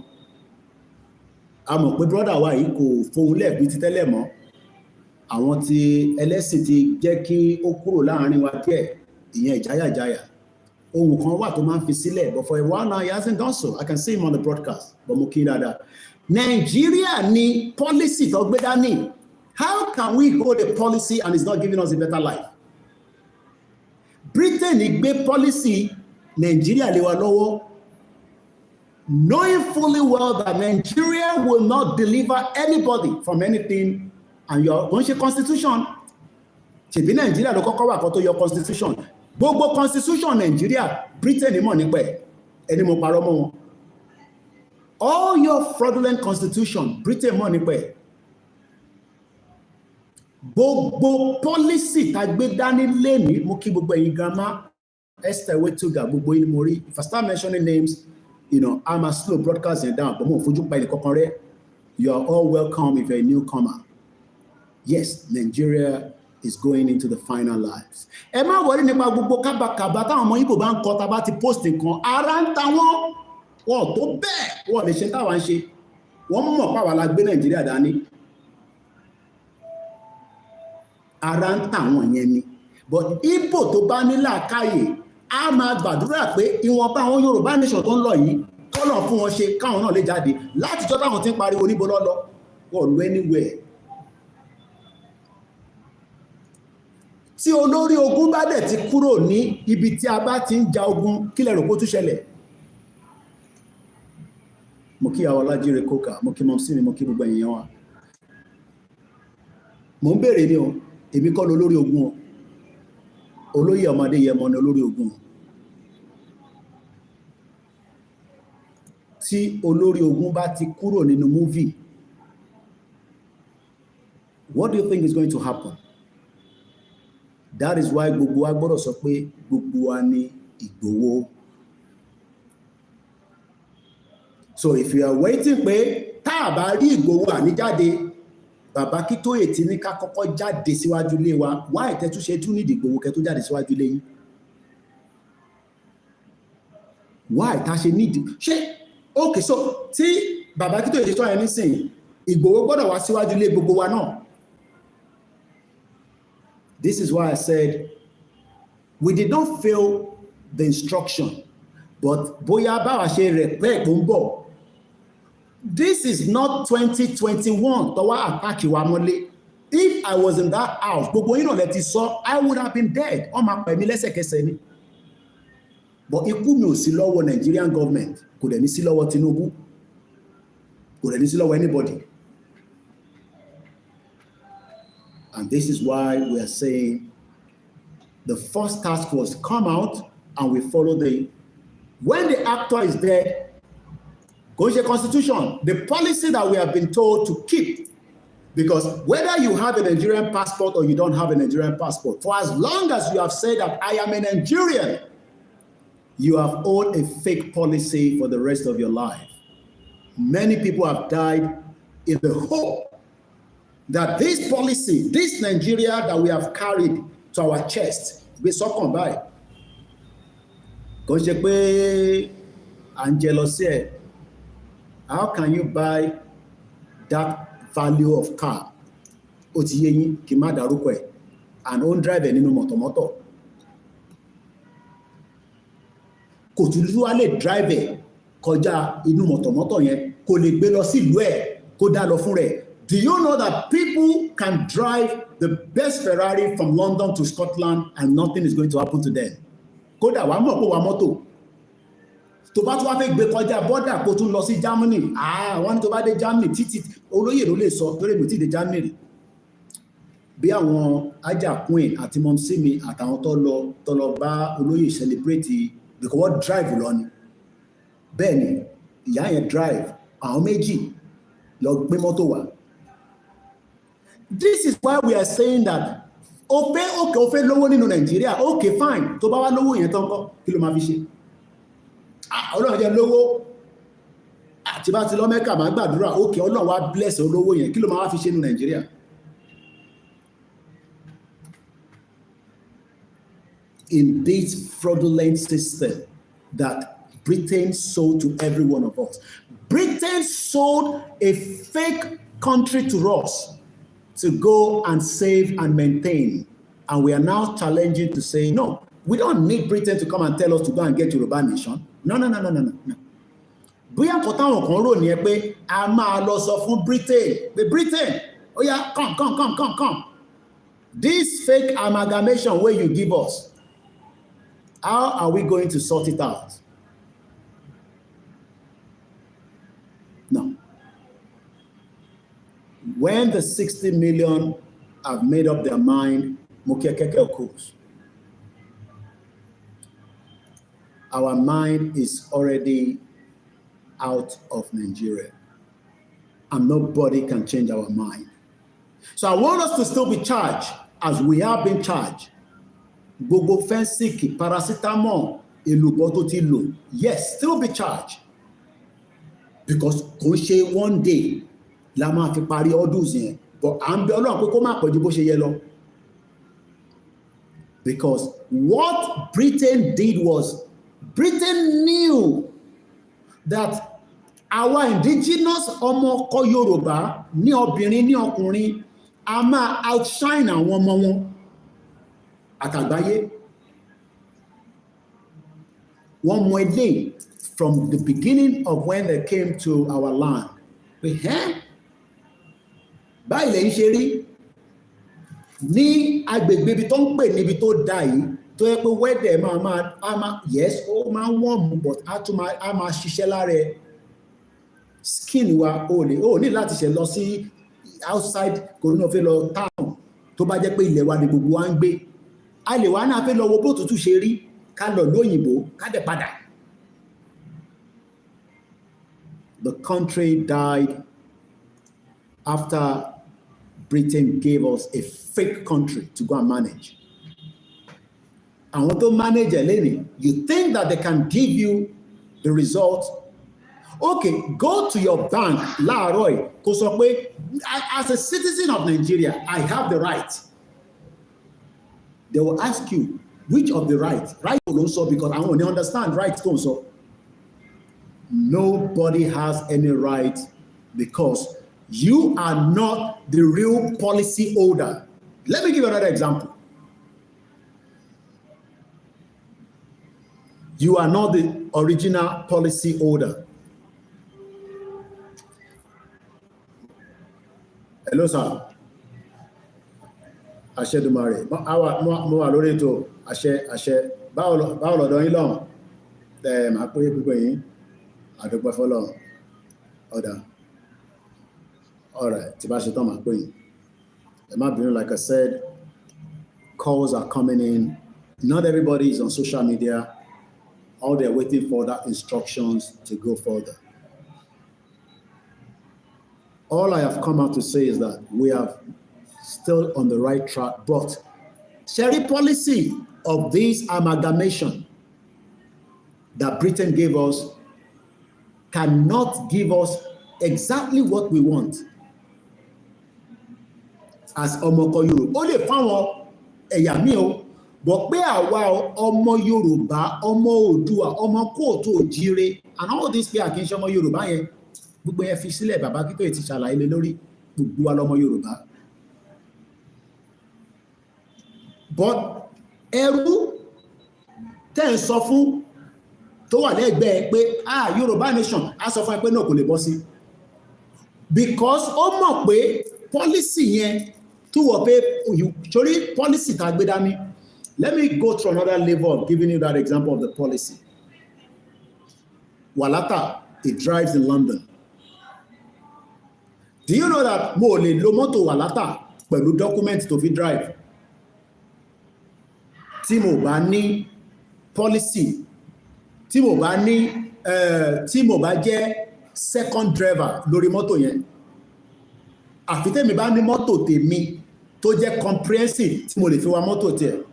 a mọ̀ pé brọ́dà wa yìí kò fohùn lẹ́ẹ̀bí ti tẹ́lẹ̀ mọ́ àwọn tí ẹlẹ́sìn ti jẹ́ kí ó kúrò láàrin wa díẹ̀ ìyẹn ìjáyàjáyà ohun kan wà tó máa ń fi sílẹ̀ but for a while now he hasn't done so I can see him on the broadcast but mo kí dáadáa Nàìjíríà ni policy tó gbé dání how can we hold a policy and it's not giving us a better life Britain gbé policy Nigeria lé wa lọ́wọ́ knowing fully well that Nigeria will not deliver anybody from anything and your don't ṣe constitution ṣèbí Nigeria ló kọ́kọ́ wà kó tó yọ constitution gbogbo constitution Nigeria Britain mọ̀ nípa ẹni mo parọ́ mọ́ wọn all your fraudulent constitution Britain mọ̀ nípa gbogbo policy tá gbé dání lẹ́ni mo kí gbogbo ẹ̀yin grandma Esther Wetuga gbogbo yín mo rí if I start mentioning names I'm a slow broadcasting down but mo fojú pa ilé kankan rẹ you are all welcome if you're a newcomer yes Nigeria is going into the final lives ẹ má wọrí nípa gbogbo kábàkàbà táwọn ọmọ Ìgbò bá ń kọ tá bá ti post nǹkan ara ń ta wọn tó bẹ́ẹ̀ wọ́n lè ṣe táwa ń ṣe wọ́n mọ̀ pàwọ́ la gbé Nàìjíríà dání ara ń tà wọ́n yẹn ni but Ìgbò tó bá ní làákàyè a máa gbàdúrà pé ìwọ̀nba àwọn Yorùbá nation tó ń lọ yìí kọ́lọ̀ fún wọn ṣe káwọn náà lè jáde láti jọ́ táwọn ti ń pariwo níbo lọ́lọ́ wọ́n lọ anywhere tí olórí ogun bá dẹ̀ ti kúrò ní ibi tí a bá ti ń ja ogun kílẹ̀ rò kó tún ṣẹlẹ̀ mo kí àwọn Ọlájírè kókà mo kí mọ́ sí mi mo kí gbogbo èèyàn wa mo ń bèèrè ní o èmi kọ́ lólórí ogun o olóyè ọmọdé yẹmọ ní olórí ogun tí olórí ogun bá ti kúrò nínú movie what do you think is going to happen that is why gbogbo wa gbọ́dọ̀ sọ pé gbogbo wa ní Ìgbòho so if you are waiting pé tá a bá rí Ìgbòho àníjáde bàbá Akíntóyè tí ní ká kọ́kọ́ jáde síwájú ilé wa wá ìtẹ́túnṣe tún ní Ìgbòho kẹ́ tó jáde síwájú ilé yín wá ìtàṣe nídìí ṣé okay so tí bàbá Akíntóyè ṣe tó ẹ̀ nísìn Ìgbòho gbọ́dọ̀ wá síwájú ilé gbogbo wa náà this is why I said we did not fail the instruction but bóyá báwa ṣe rẹ̀ pẹ́ tó ń bọ̀ this is not 2021 tó wá àtàkì wa mọ́lé if I was in that house gbogbo yín náà lẹ ti sọ I would have been dead wọ́n máa pẹ̀ mí lẹ́sẹ̀kẹsẹ̀ ni but ikú mi ò sí lọ́wọ́ Nigerian government kò dẹ̀ ní sí lọ́wọ́ Tinubu kò dẹ̀ ní sí lọ́wọ́ anybody and this is why we are saying the first task force come out and we follow when the actor is dead go to the constitution, the policy that we have been told to keep, because whether you have a Nigerian passport or you don't have a Nigerian passport, for as long as you have said that I am a Nigerian, you have owed a fake policy for the rest of your life. Many people have died in the hope that this policy, this Nigeria that we have carried to our chest, be so come by. Because jealousy. How can you buy that value of car? Ó ti yé yín kí má dárúkọ ẹ̀ and own driver nínú mọ̀tọ̀mọ́tọ̀. kò tún wá lè drive ẹ̀ kọjá inú mọ̀tọ̀mọ́tọ̀ yẹn, kò lè gbé lọ sí ìlú ẹ̀ kó dá lọ fún rẹ̀. Do you know that people can drive the best Ferrari from London to Scotland and nothing is going to happen to them? Kódà wàá mọ̀ pé wàá mọ́tò. Tó bá tún wá fẹ́ gbé kọjá bọ́dà kó tún lọ sí Germany, wọ́n ní tó bá dé Germany títí olóyè ló lè sọ torí èmi tí dé Germany rí. Bí àwọn ajá Queen àti Mọ́mísí àtàwọn tó lọ bá olóyè celebrate because wọ́n drive lọ ni. Bẹ́ẹ̀ ni ìyá yẹn drive, àwọn méjì lọ gbé mọ́tò wá. This is why we are saying that ó fẹ́ lówó nínú Nàìjíríà, okay fine, tó bá wá lówó yẹn tán kọ́ kí ló máa fi ṣe? Ọlọ́run jẹ́ lówó àti bá ti lọ Mẹ́kà máa gbàdúrà, okay Ọlọ́run wá bless olówó yẹn, kí ló máa wá fi ṣe nínú Nàìjíríà? In this fraudulent system that Britain sold to every one of us. Britain sold a fake country to us to go and save and maintain. And we are now challenging to say, no, we don't need Britain to come and tell us to go and get Yoruba nation. No. Bóyá nǹkan táwọn kan rò ní ẹ pé a máa lọ sọ fún Britain, pé Britain, oh yeah, come. This fake amalgamation where you give us, how are we going to sort it out? No. When the 60 million have made up their mind, our mind is already out of Nigeria, and nobody can change our mind. So I want us to still be charged as we have been charged. Gbogbo fensiki, paracetamol, elubo tó ti lò, yes, still be charged. Because kò ṣe one day la máa fi parí ọdún yẹn, but à ń bẹ Ọlọ́run pé kó má pẹ́ ju bó ṣe yẹ lọ. Because what Britain did was, Britain knew that our indigenous ọmọ ọkọ Yorùbá ní obìnrin ní ọkùnrin a máa outshine àwọn ọmọ wọn àtàgbáyé. Wọ́n mọ ilé from the beginning of when they came to our land. Báyìí lẹ́yìn ṣe rí ní agbègbè ibi tó ń pè níbi tó dá yìí, tó yẹ pé wẹ́dẹ̀ máa yes ó máa ń wọ́n but a máa ṣiṣẹ́ lára ẹ̀. Skin wa ó ní láti ṣe lọ sí outside corona fẹ́ lọ town tó bá jẹ́ pé ilẹ̀ wa ni gbogbo wa ń gbé. A lè wá náà fẹ́ lọ wo bó tútù ṣe rí ká lọ lóyìnbó ká dẹ̀ padà. The country died after Britain gave us a fake country to go and manage. Àwọn tó manage ẹ̀ lẹ́nìí, you think that they can give you the result? Okay, go to your bank láàárọ̀ yìí kó sọ pé as a citizen of Nigeria, I have the right. They will ask you, which of the right? Right ló ń sọ because àwọn ò ní understand right tó ń sọ. Nobody has any right because you are not the real policy holder. Let me give you another example. You are not the original policy holder. Hello, sir. Àṣẹ Dumare. Mo wà lórí ètò àṣẹ. Báwo lọ́dọ̀ yín lọ́hùn? Màá pé pípé yín. Àdúpẹ́ fọ́lọ́run. Ọ̀dà. All right. Tí bá ṣe tán màá pé yín. Ẹ má bínú, like I said, calls are coming in. Not everybody is on social media. All they're waiting for that instructions to go further. All I have come out to say is that we are still on the right track, but cherry policy of this amalgamation that Britain gave us cannot give us exactly what we want as ọmọkọ Yorùbá. Ó lè fáwọn ẹ̀yà mi o, but pé àwa ọmọ Yorùbá, ọmọ Oòduà, ọmọ kóòtù òjíire, and all these people kì í ṣe ọmọ Yorùbá yẹn, gbogbo yẹn fi sílẹ̀, bàbá Akíntóyè ti ṣàlàyé lé lórí, gbogbo wa lọmọ Yorùbá. But ẹrú tẹ́ ń sọ fún tó wà lẹ́gbẹ̀ẹ́ pé Yorùbá nation á sọ fún ẹ pé náà kò lè bọ́ sí, because ó mọ̀ pé policy yẹn tó wọ̀ pé sórí policy tá a gbé dání. Let me go to another level of giving you that example of the policy. Walata, it drives in London. Do you know that mo lè lo mọ́tò Walata pẹ̀lú document tó fi drive tí mo bá ní policy, tí mo bá jẹ́ second driver lórí mọ́tò yẹn, àfi tẹ́mi bá ní mọ́tò tèmi tó jẹ́ comprehensive tí mo lè fi wa mọ́tò tiẹ̀.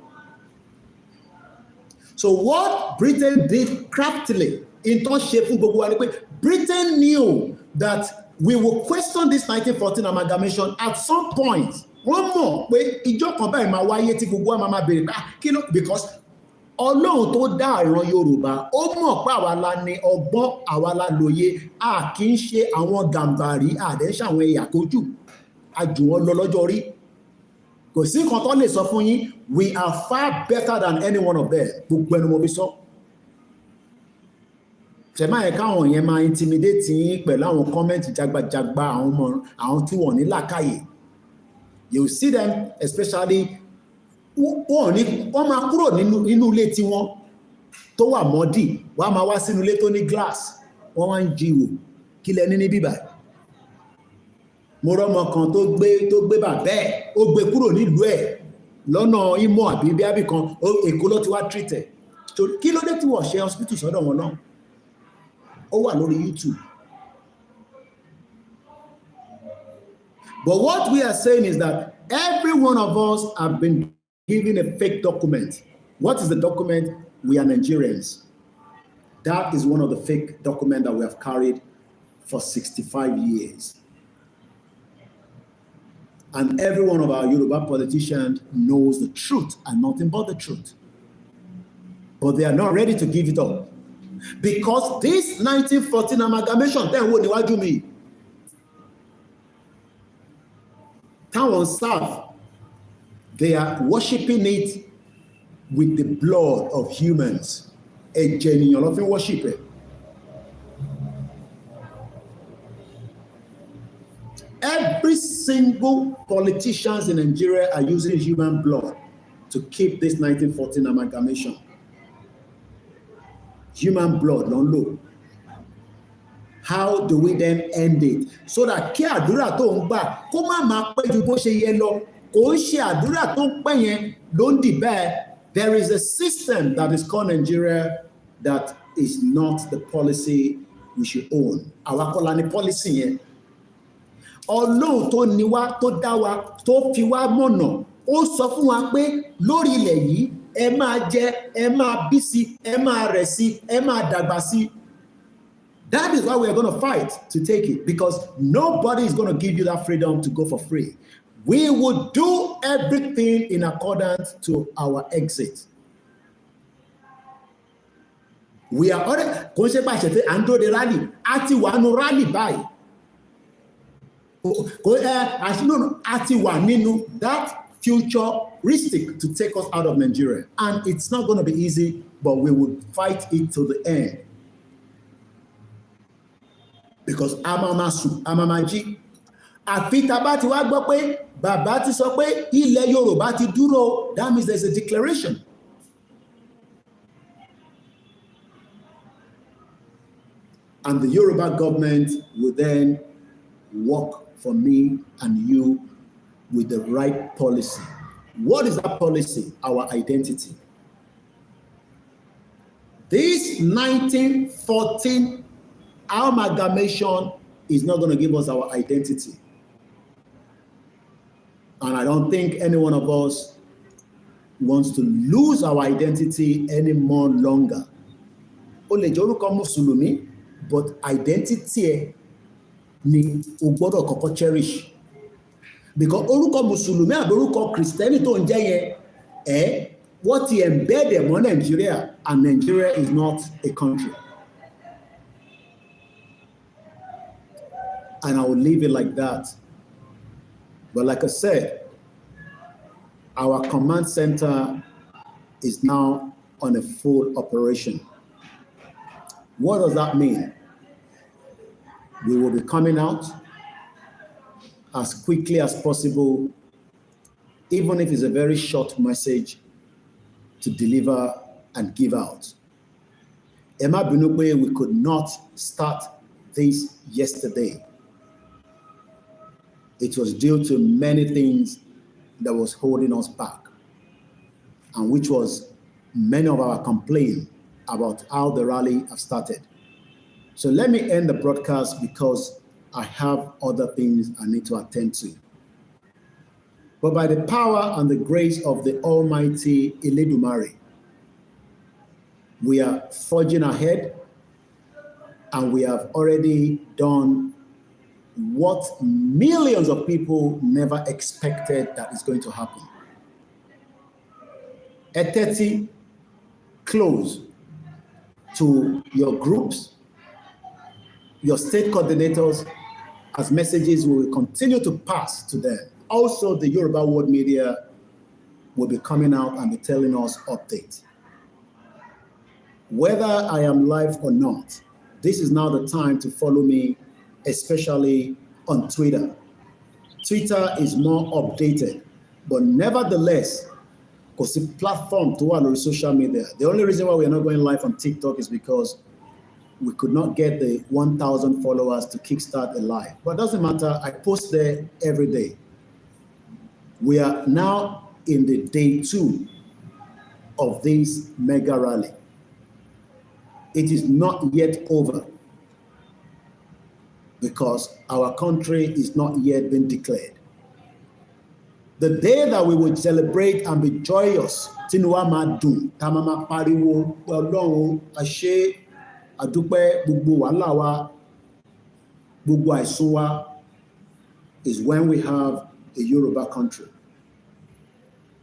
So what Britain did craftily in tó ṣe fún gbogbo wa ni pé Britain knew that we will question this 1914 amalgamation at some point. Wọ́n mọ̀ pé ìjọ kan báyìí máa wáyé tí gbogbo wa máa béèrè kí ló, because Ọlọ́run tó dá ìran Yorùbá ó mọ̀ pé àwa la ní ọgbọ́n, àwa la lóye, a kì í ṣe àwọn gàmbàrí, àdẹ́ṣà àwọn ẹ̀yà tó jù, a jù wọ́n lọ lọ́jọ́ orí. Kò sí nǹkan tó lè sọ fún yín, we are far better than any one of them. Gbogbo ẹnu mo fi sọ. Ṣé máa yẹ káwọn yẹn máa intimidate yín pẹ̀lú àwọn kọ́mẹ́ǹtì jagbajagba àwọn tí wọ́n ní làákàyè. You see them especially wọ́n máa kúrò nínú ilé tí wọ́n tó wà mọ́dì, wọ́n máa wá sínú ilé tó ní glass, wọ́n wá ń jíwò kí lẹ ní bíbà. Mo rọ́mọ kan tó gbé bàbá ẹ̀, ó gbé kúrò nílùú ẹ̀ lọ́nà Imo àbí bíábì kan, Èkó ló ti wá treat ẹ̀. Kí ló dé tí wọ́n ṣe hospital sọ́dọ̀ wọn náà? Ó wà lórí YouTube. But what we are saying is that every one of us have been given a fake document. What is the document? We are Nigerians. That is one of the fake documents that we have carried for 65 years. And every one of our Yoruba politicians knows the truth and nothing but the truth. But they are not ready to give it up. Because this 1914 amalgamation, then wo níwájú mi, táwọn serve, they are worshiping it with the blood of humans. Ẹ̀jẹ̀ ènìyàn ló fi worship ẹ̀. Every single politicians in Nigeria are using human blood to keep this 1914 amalgamation. Human blood ló ń lò. How do we then end it? So that kí àdúrà tó ń gbà kó má máa pẹ́ ju bó ṣe yẹ lọ, kò ń ṣe àdúrà tó ń pẹ́ yẹn ló ń dì bẹ́ẹ̀. There is a system that is called Nigeria that is not the policy we should own. Àwa kọ́ la ní policy yẹn. Ọlọ́run tó ní wá, tó dá wa, tó fi wá mọ̀nà, ó sọ fún wa pé lórí ilẹ̀ yìí ẹ máa jẹ, ẹ máa bí sí, ẹ máa rẹ̀ sí, ẹ máa dàgbà sí. That is why we are going to fight to take it, because nobody is going to give you that freedom to go for free. We will do everything in accordance to our exit. We are already, kò ń ṣe bá ṣe fẹ́ à ń dúró de rally, a ti wà nínú rally báyìí. A ti wà nínú that futuristic to take us out of Nigeria. And it's not going to be easy, but we will fight it to the end. Because Amamaji, àfi tá bá ti wá gbọ́ pé bàbá ti sọ pé ilẹ̀ Yorùbá ti dúró, that means there's a declaration. And the Yoruba government will then work for me and you with the right policy. What is that policy? Our identity. This 1914 amalgamation is not going to give us our identity. And I don't think any one of us wants to lose our identity any more longer. Ó lè jẹ́ orúkọ Mùsùlùmí, but identity ni o gbọ́dọ̀ kọ́kọ́ cherish. Because orúkọ Mùsùlùmí àbí orúkọ Kristẹni tó ń jẹ́ yẹn, wọ́n ti embed ẹ̀ mọ́ Nigeria, and Nigeria is not a country. And I will leave it like that. But like I said, our command center is now on a full operation. What does that mean? We will be coming out as quickly as possible, even if it's a very short message to deliver and give out. Emma Binukwe, we could not start this yesterday. It was due to many things that was holding us back, and which was many of our complaints about how the rally have started. So let me end the broadcast because I have other things I need to attend to. But by the power and the grace of the Almighty Eledumare, we are forging ahead, and we have already done what millions of people never expected that is going to happen. Eteti, close to your groups, your state coordinators, as messages will continue to pass to them. Also, the Yoruba world media will be coming out and be telling us updates. Whether I am live or not, this is now the time to follow me, especially on Twitter. Twitter is more updated, but nevertheless, because the platform to our social media, the only reason why we are not going live on TikTok is because we could not get the 1,000 followers to kickstart a live. But it doesn't matter, I post there every day. We are now in the day 2 of this mega rally. It is not yet over because our country is not yet been declared. The day that we will celebrate and be joyous, Tinuwa Madun, Tamama Pariwo, Ọlọ́run, Àṣẹ, Àdúpẹ́, gbogbo wàhálà wa, gbogbo àìsùn wa, is when we have a Yoruba country.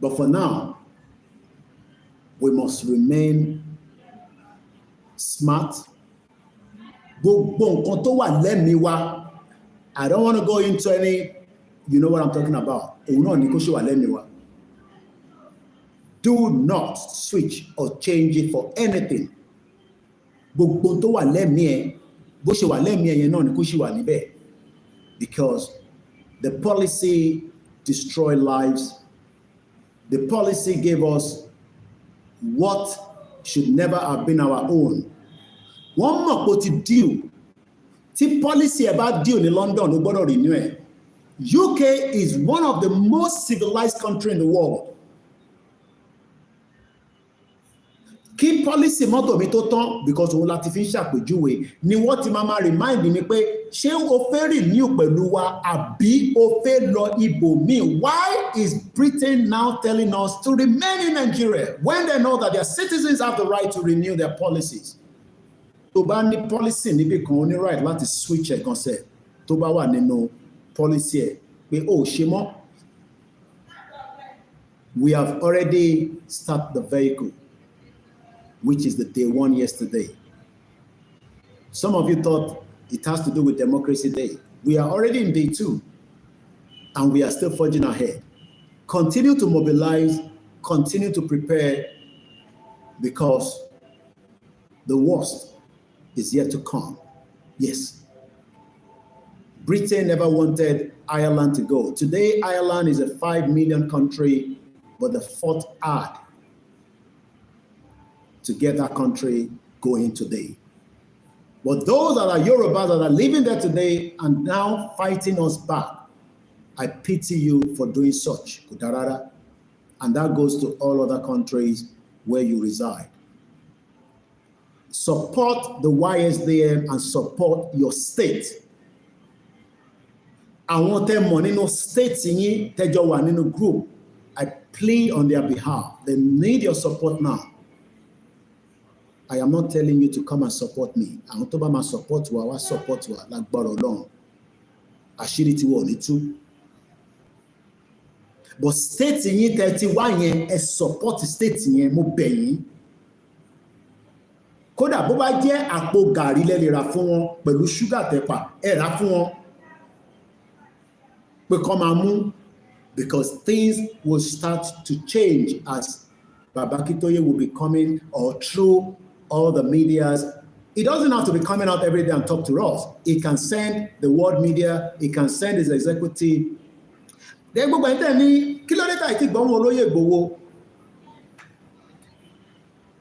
But for now, we must remain smart. Gbogbo nǹkan tó wà lẹ́mìí wa, I don't want to go into any, you know what I'm talking about. Òun náà ni kó ṣe wà lẹ́mìí wa. Do not switch or change it for anything. Gbogbo tó wà lẹ́mìí ẹ, bó ṣe wà lẹ́mìí ẹ yẹn náà ni kó ṣe wà níbẹ̀. Because the policy destroyed lives. The policy gave us what should never have been our own. One more put it deal. The policy about deal in London, no gbọ́dọ̀ renew it. UK is one of the most civilized countries in the world. Kí policy mọ́tò mi tó tán, because òun láti fi ń ṣàpèjúwe, ni wọ́n ti máa remind mi pé ṣé o fẹ́ renew pẹ̀lú wa àbí o fẹ́ lọ ibòmíì? Why is Britain now telling us to remain in Nigeria when they know that their citizens have the right to renew their policies? Tó bá ní policy níbi kan, ó ní right láti switch ẹ̀ kan sẹ̀ tó bá wà nínú policy ẹ̀ pé ó ṣe mọ́. We have already started the vehicle, which is the day 1 yesterday. Some of you thought it has to do with Democracy Day. We are already in day 2, and we are still forging ahead. Continue to mobilize, continue to prepare, because the worst is yet to come. Yes. Britain never wanted Ireland to go. Today, Ireland is a 5 million country, but the fought hard to get that country going today. But those that are Yorubas that are living there today and now fighting us back, I pity you for doing such, Kudarara. And that goes to all other countries where you reside. Support the YSDM and support your state. Àwọn tẹ́ mọ̀ nínú state yín tẹ́jọ wà nínú group, I plead on their behalf. They need your support now. I am not telling you to come and support me. Àwọn tó bá máa support wa, wá support wa lágbára Ọlọ́run. Àṣírí tí wọ́n ní tú. But state yín tẹ́ ti wá yẹn, ẹ support state yẹn, mo bẹ̀ yín. Kódà bó bá jẹ́ àpò gàrí lẹ lè rà fún wọn pẹ̀lú ṣúgà tẹ́pà, ẹ rà fún wọn. Pé kó máa mú, because things will start to change as Baba Akintoye will be coming, or through all the medias, He doesn't have to be coming out every day and talk to us. He can send the world media, he can send his executive. Then gbogbo ẹni tẹ́ ní kí ló dé tá ìtì gbọ́n wọn olóyè Ìgbòho.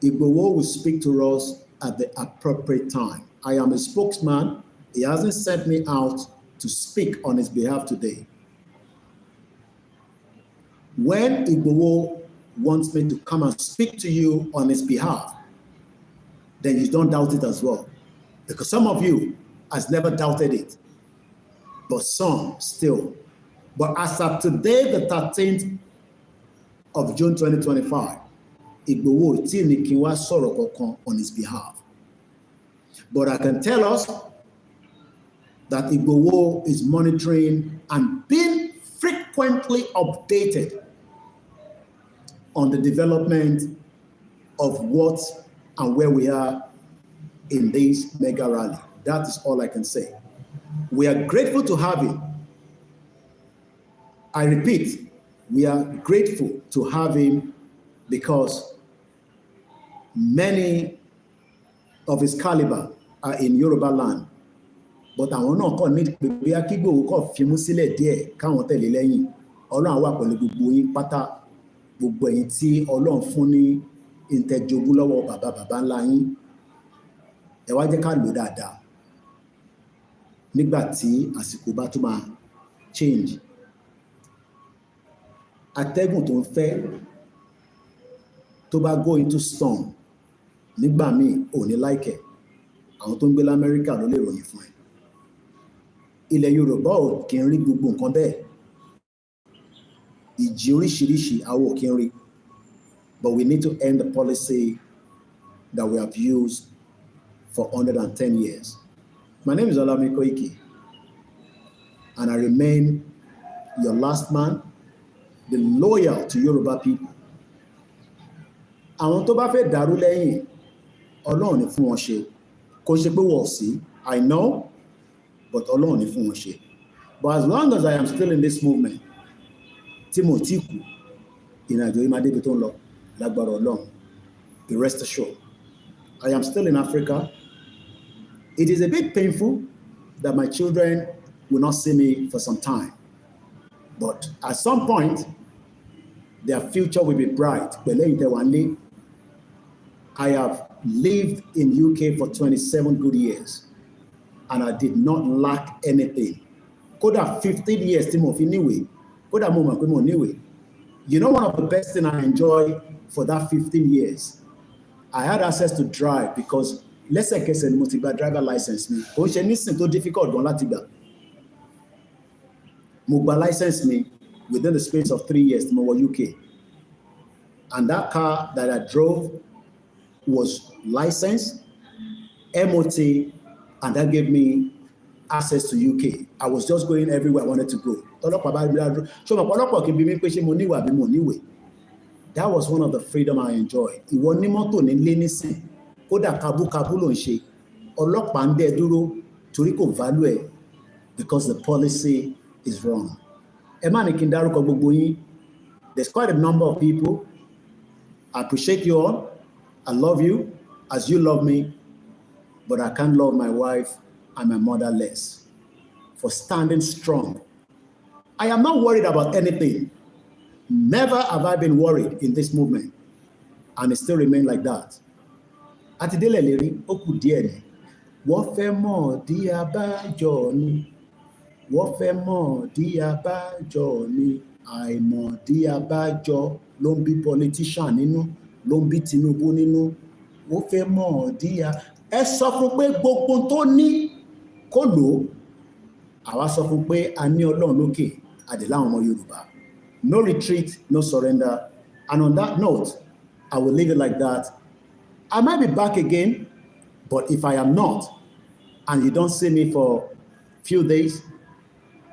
Ìgbòho will speak to us at the appropriate time. I am a spokesman. He hasn't sent me out to speak on his behalf today. When Ìgbòho wants me to come and speak to you on his behalf, then you don't doubt it as well. Because some of you has never doubted it, but some still. But as of today, the 13th of June 2025, Ìgbòho tí ní kí n wá sọ̀rọ̀ kankan on his behalf. But I can tell us that Ìgbòho is monitoring and being frequently updated on the development of what and where we are in this mega rally. That is all I can say. We are grateful to have him. I repeat, we are grateful to have him because many of his caliber are in Yorubaland. But àwọn náà kàn ní pé bí Akígbòho kàn fimú sílẹ̀ díẹ̀ káwọn tẹ̀lé lẹ́yìn. Ọlọ́run wà pẹ̀lú gbogbo yín pátá, gbogbo ẹ̀yin tí Ọlọ́run fún ní ìtẹ́jogún lọ́wọ́ bàbá ńlá yín. Ẹ wá jẹ́ ká lò dáadáa. Nígbà tí àsìkò bá tún máa change. Atẹ́gùn tó ń fẹ́ tó bá go into storm nígbà míì ò ní láìkẹ̀. Àwọn tó ń gbé l'Amẹ́ríkà ló lè ròyìn fún ẹ. Ilẹ̀ Yorùbá ò kí ń rí gbogbo nǹkan bẹ́ẹ̀. Ìjì oríṣiríṣi àwọn ò kí ń rí. But we need to end the policy that we have used for 110 years. My name is Olami Koiki, and I remain your last man, the loyal to Yoruba people. Àwọn tó bá fẹ́ dàrú lẹ́yìn, Ọlọ́run ni fún wọn ṣe. Kò ṣe pé wọ́n sí, I know, but Ọlọ́run ni fún wọn ṣe. But as long as I am still in this movement, tí mo tí kú, ìrìnàjò yìí máa débi tó ń lọ, lágbára Ọlọ́run. Be rest assured, I am still in Africa. It is a bit painful that my children will not see me for some time. But at some point, their future will be bright. I have lived in UK for 27 good years, and I did not lack anything. Kódà 15 years tí mo fi níwèé, kódà mo mọ̀ pé mo níwèé. You know, one of the best things I enjoy for that 15 years, I had access to drive because lẹ́sẹ̀kẹsẹ̀ ni mo ti gba driver license mi. Kò ṣe nísìn tó difficult gan láti gbà. Mo gba license mi within the space of 3 years tí mo wọ UK. And that car that I drove was licensed, MOT, and that gave me access to UK. I was just going everywhere I wanted to go. That was one of the freedom I enjoyed. Ìwọ ní mọ́tò nílé nísìn, kódà kabúkabú ló ń ṣe, ọlọ́pàá ń dẹ dúró torí kò value ẹ̀ because the policy is wrong. Ẹ má ní kí n dárúkọ gbogbo yín. There's quite a number of people. I appreciate you all. I love you as you love me, but I can't love my wife and my mother less for standing strong. I am not worried about anything. Never have I been worried in this movement, and it still remains like that. Àti délẹ̀ lérí, ó kù díẹ̀ ni. Wọ́n fẹ́ mọ̀ dí abájọ ni. Wọ́n fẹ́ mọ̀ dí abájọ ni. Àìmọ̀ dí abájọ ló ń bí politician nínú, ló ń bí Tinubu nínú. Wọ́n fẹ́ mọ̀ dí a. Ẹ sọ fún pé gbogbo tó ní kó lò ó. Àwa sọ fún pé a ní Ọlọ́run lókè, àdè láwọn ọmọ Yorùbá. No retreat, no surrender. And on that note, I will leave it like that. I might be back again, but if I am not, and you don't see me for a few days,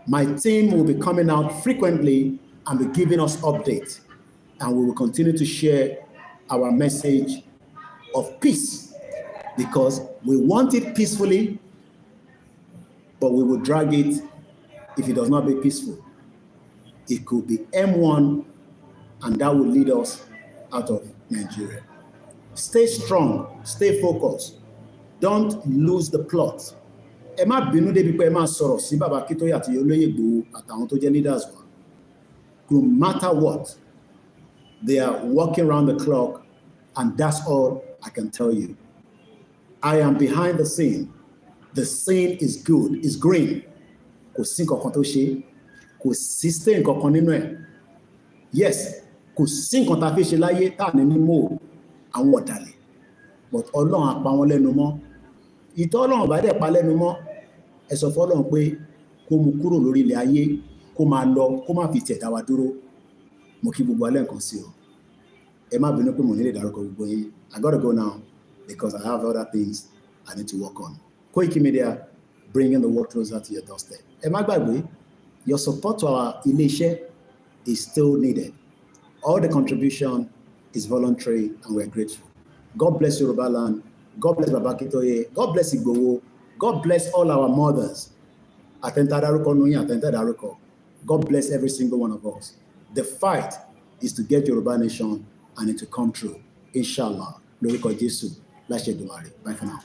my team will be coming out frequently and be giving us updates. And we will continue to share our message of peace because we want it peacefully, but we will drag it if it does not be peaceful. It could be M1, and that will lead us out of Nigeria. Stay strong, stay focused. Don't lose the plot. Ẹ má bínú débi pé ẹ má sọ̀rọ̀ sí Bàbá Akintoye àti Olóyè Igboho àtàwọn tó jẹ́ leaders wa. No matter what, they are working around the clock, and that's all I can tell you. I am behind the scene. The scene is good, it's green. Kò sí nǹkan tó ṣe, kò sí stain kankan nínú ẹ̀. Yes, kò sí nǹkan tá a fi ṣe láyé tá a ní ní mò àwọn ọ̀dàlẹ̀, but Ọlọ́run á pa wọ́n lẹ́nu mọ́. Ìtọ́ Ọlọ́run bá dẹ̀ pa lẹ́nu mọ́, ẹ sọ fún Ọlọ́run pé kó mú kúrò lórí ilẹ̀ ayé, kó máa lọ, kó má fi tiẹ̀ dá wa dúró. Mo kí gbogbo alẹ́ nǹkan sí o. Ẹ má bínú pé mo ní lè dárúkọ gbogbo yín. I gotta go now because I have other things I need to work on. Koiki Media, bringing the world closer to your doorstep. Ẹ má gbàgbé, your support to our ilé-iṣẹ́ is still needed. All the contribution is voluntary and we're grateful. God bless Yorubaland. God bless Baba Akintoye. God bless Igboho. God bless all our mothers. God bless every single one of us. The fight is to get Yoruba nation and it to come true. Inshallah. Lórúkọ Jésù. Láṣẹ Èdùmàrè. Bye for now.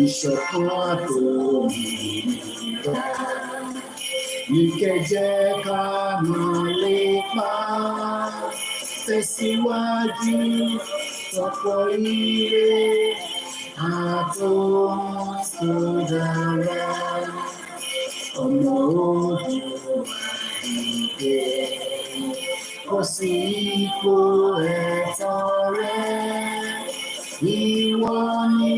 Ìṣọ̀kan àtòmìnira ní kẹ́jẹ́ ká máa lépa tẹ̀síwájú ọ̀pọ̀ ire àtòhun tó dára. Ọmọ Oòduà kò sí ipò ẹ̀tọ́ rẹ̀. Ìwọ ni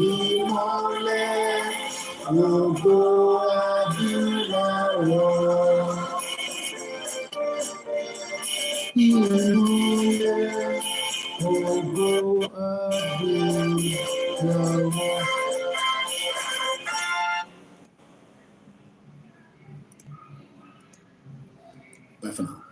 ìmọ́lẹ̀ gbogbo adúláwọ̀. Ìmọ́lẹ̀ gbogbo adúláwọ̀. Bye for now.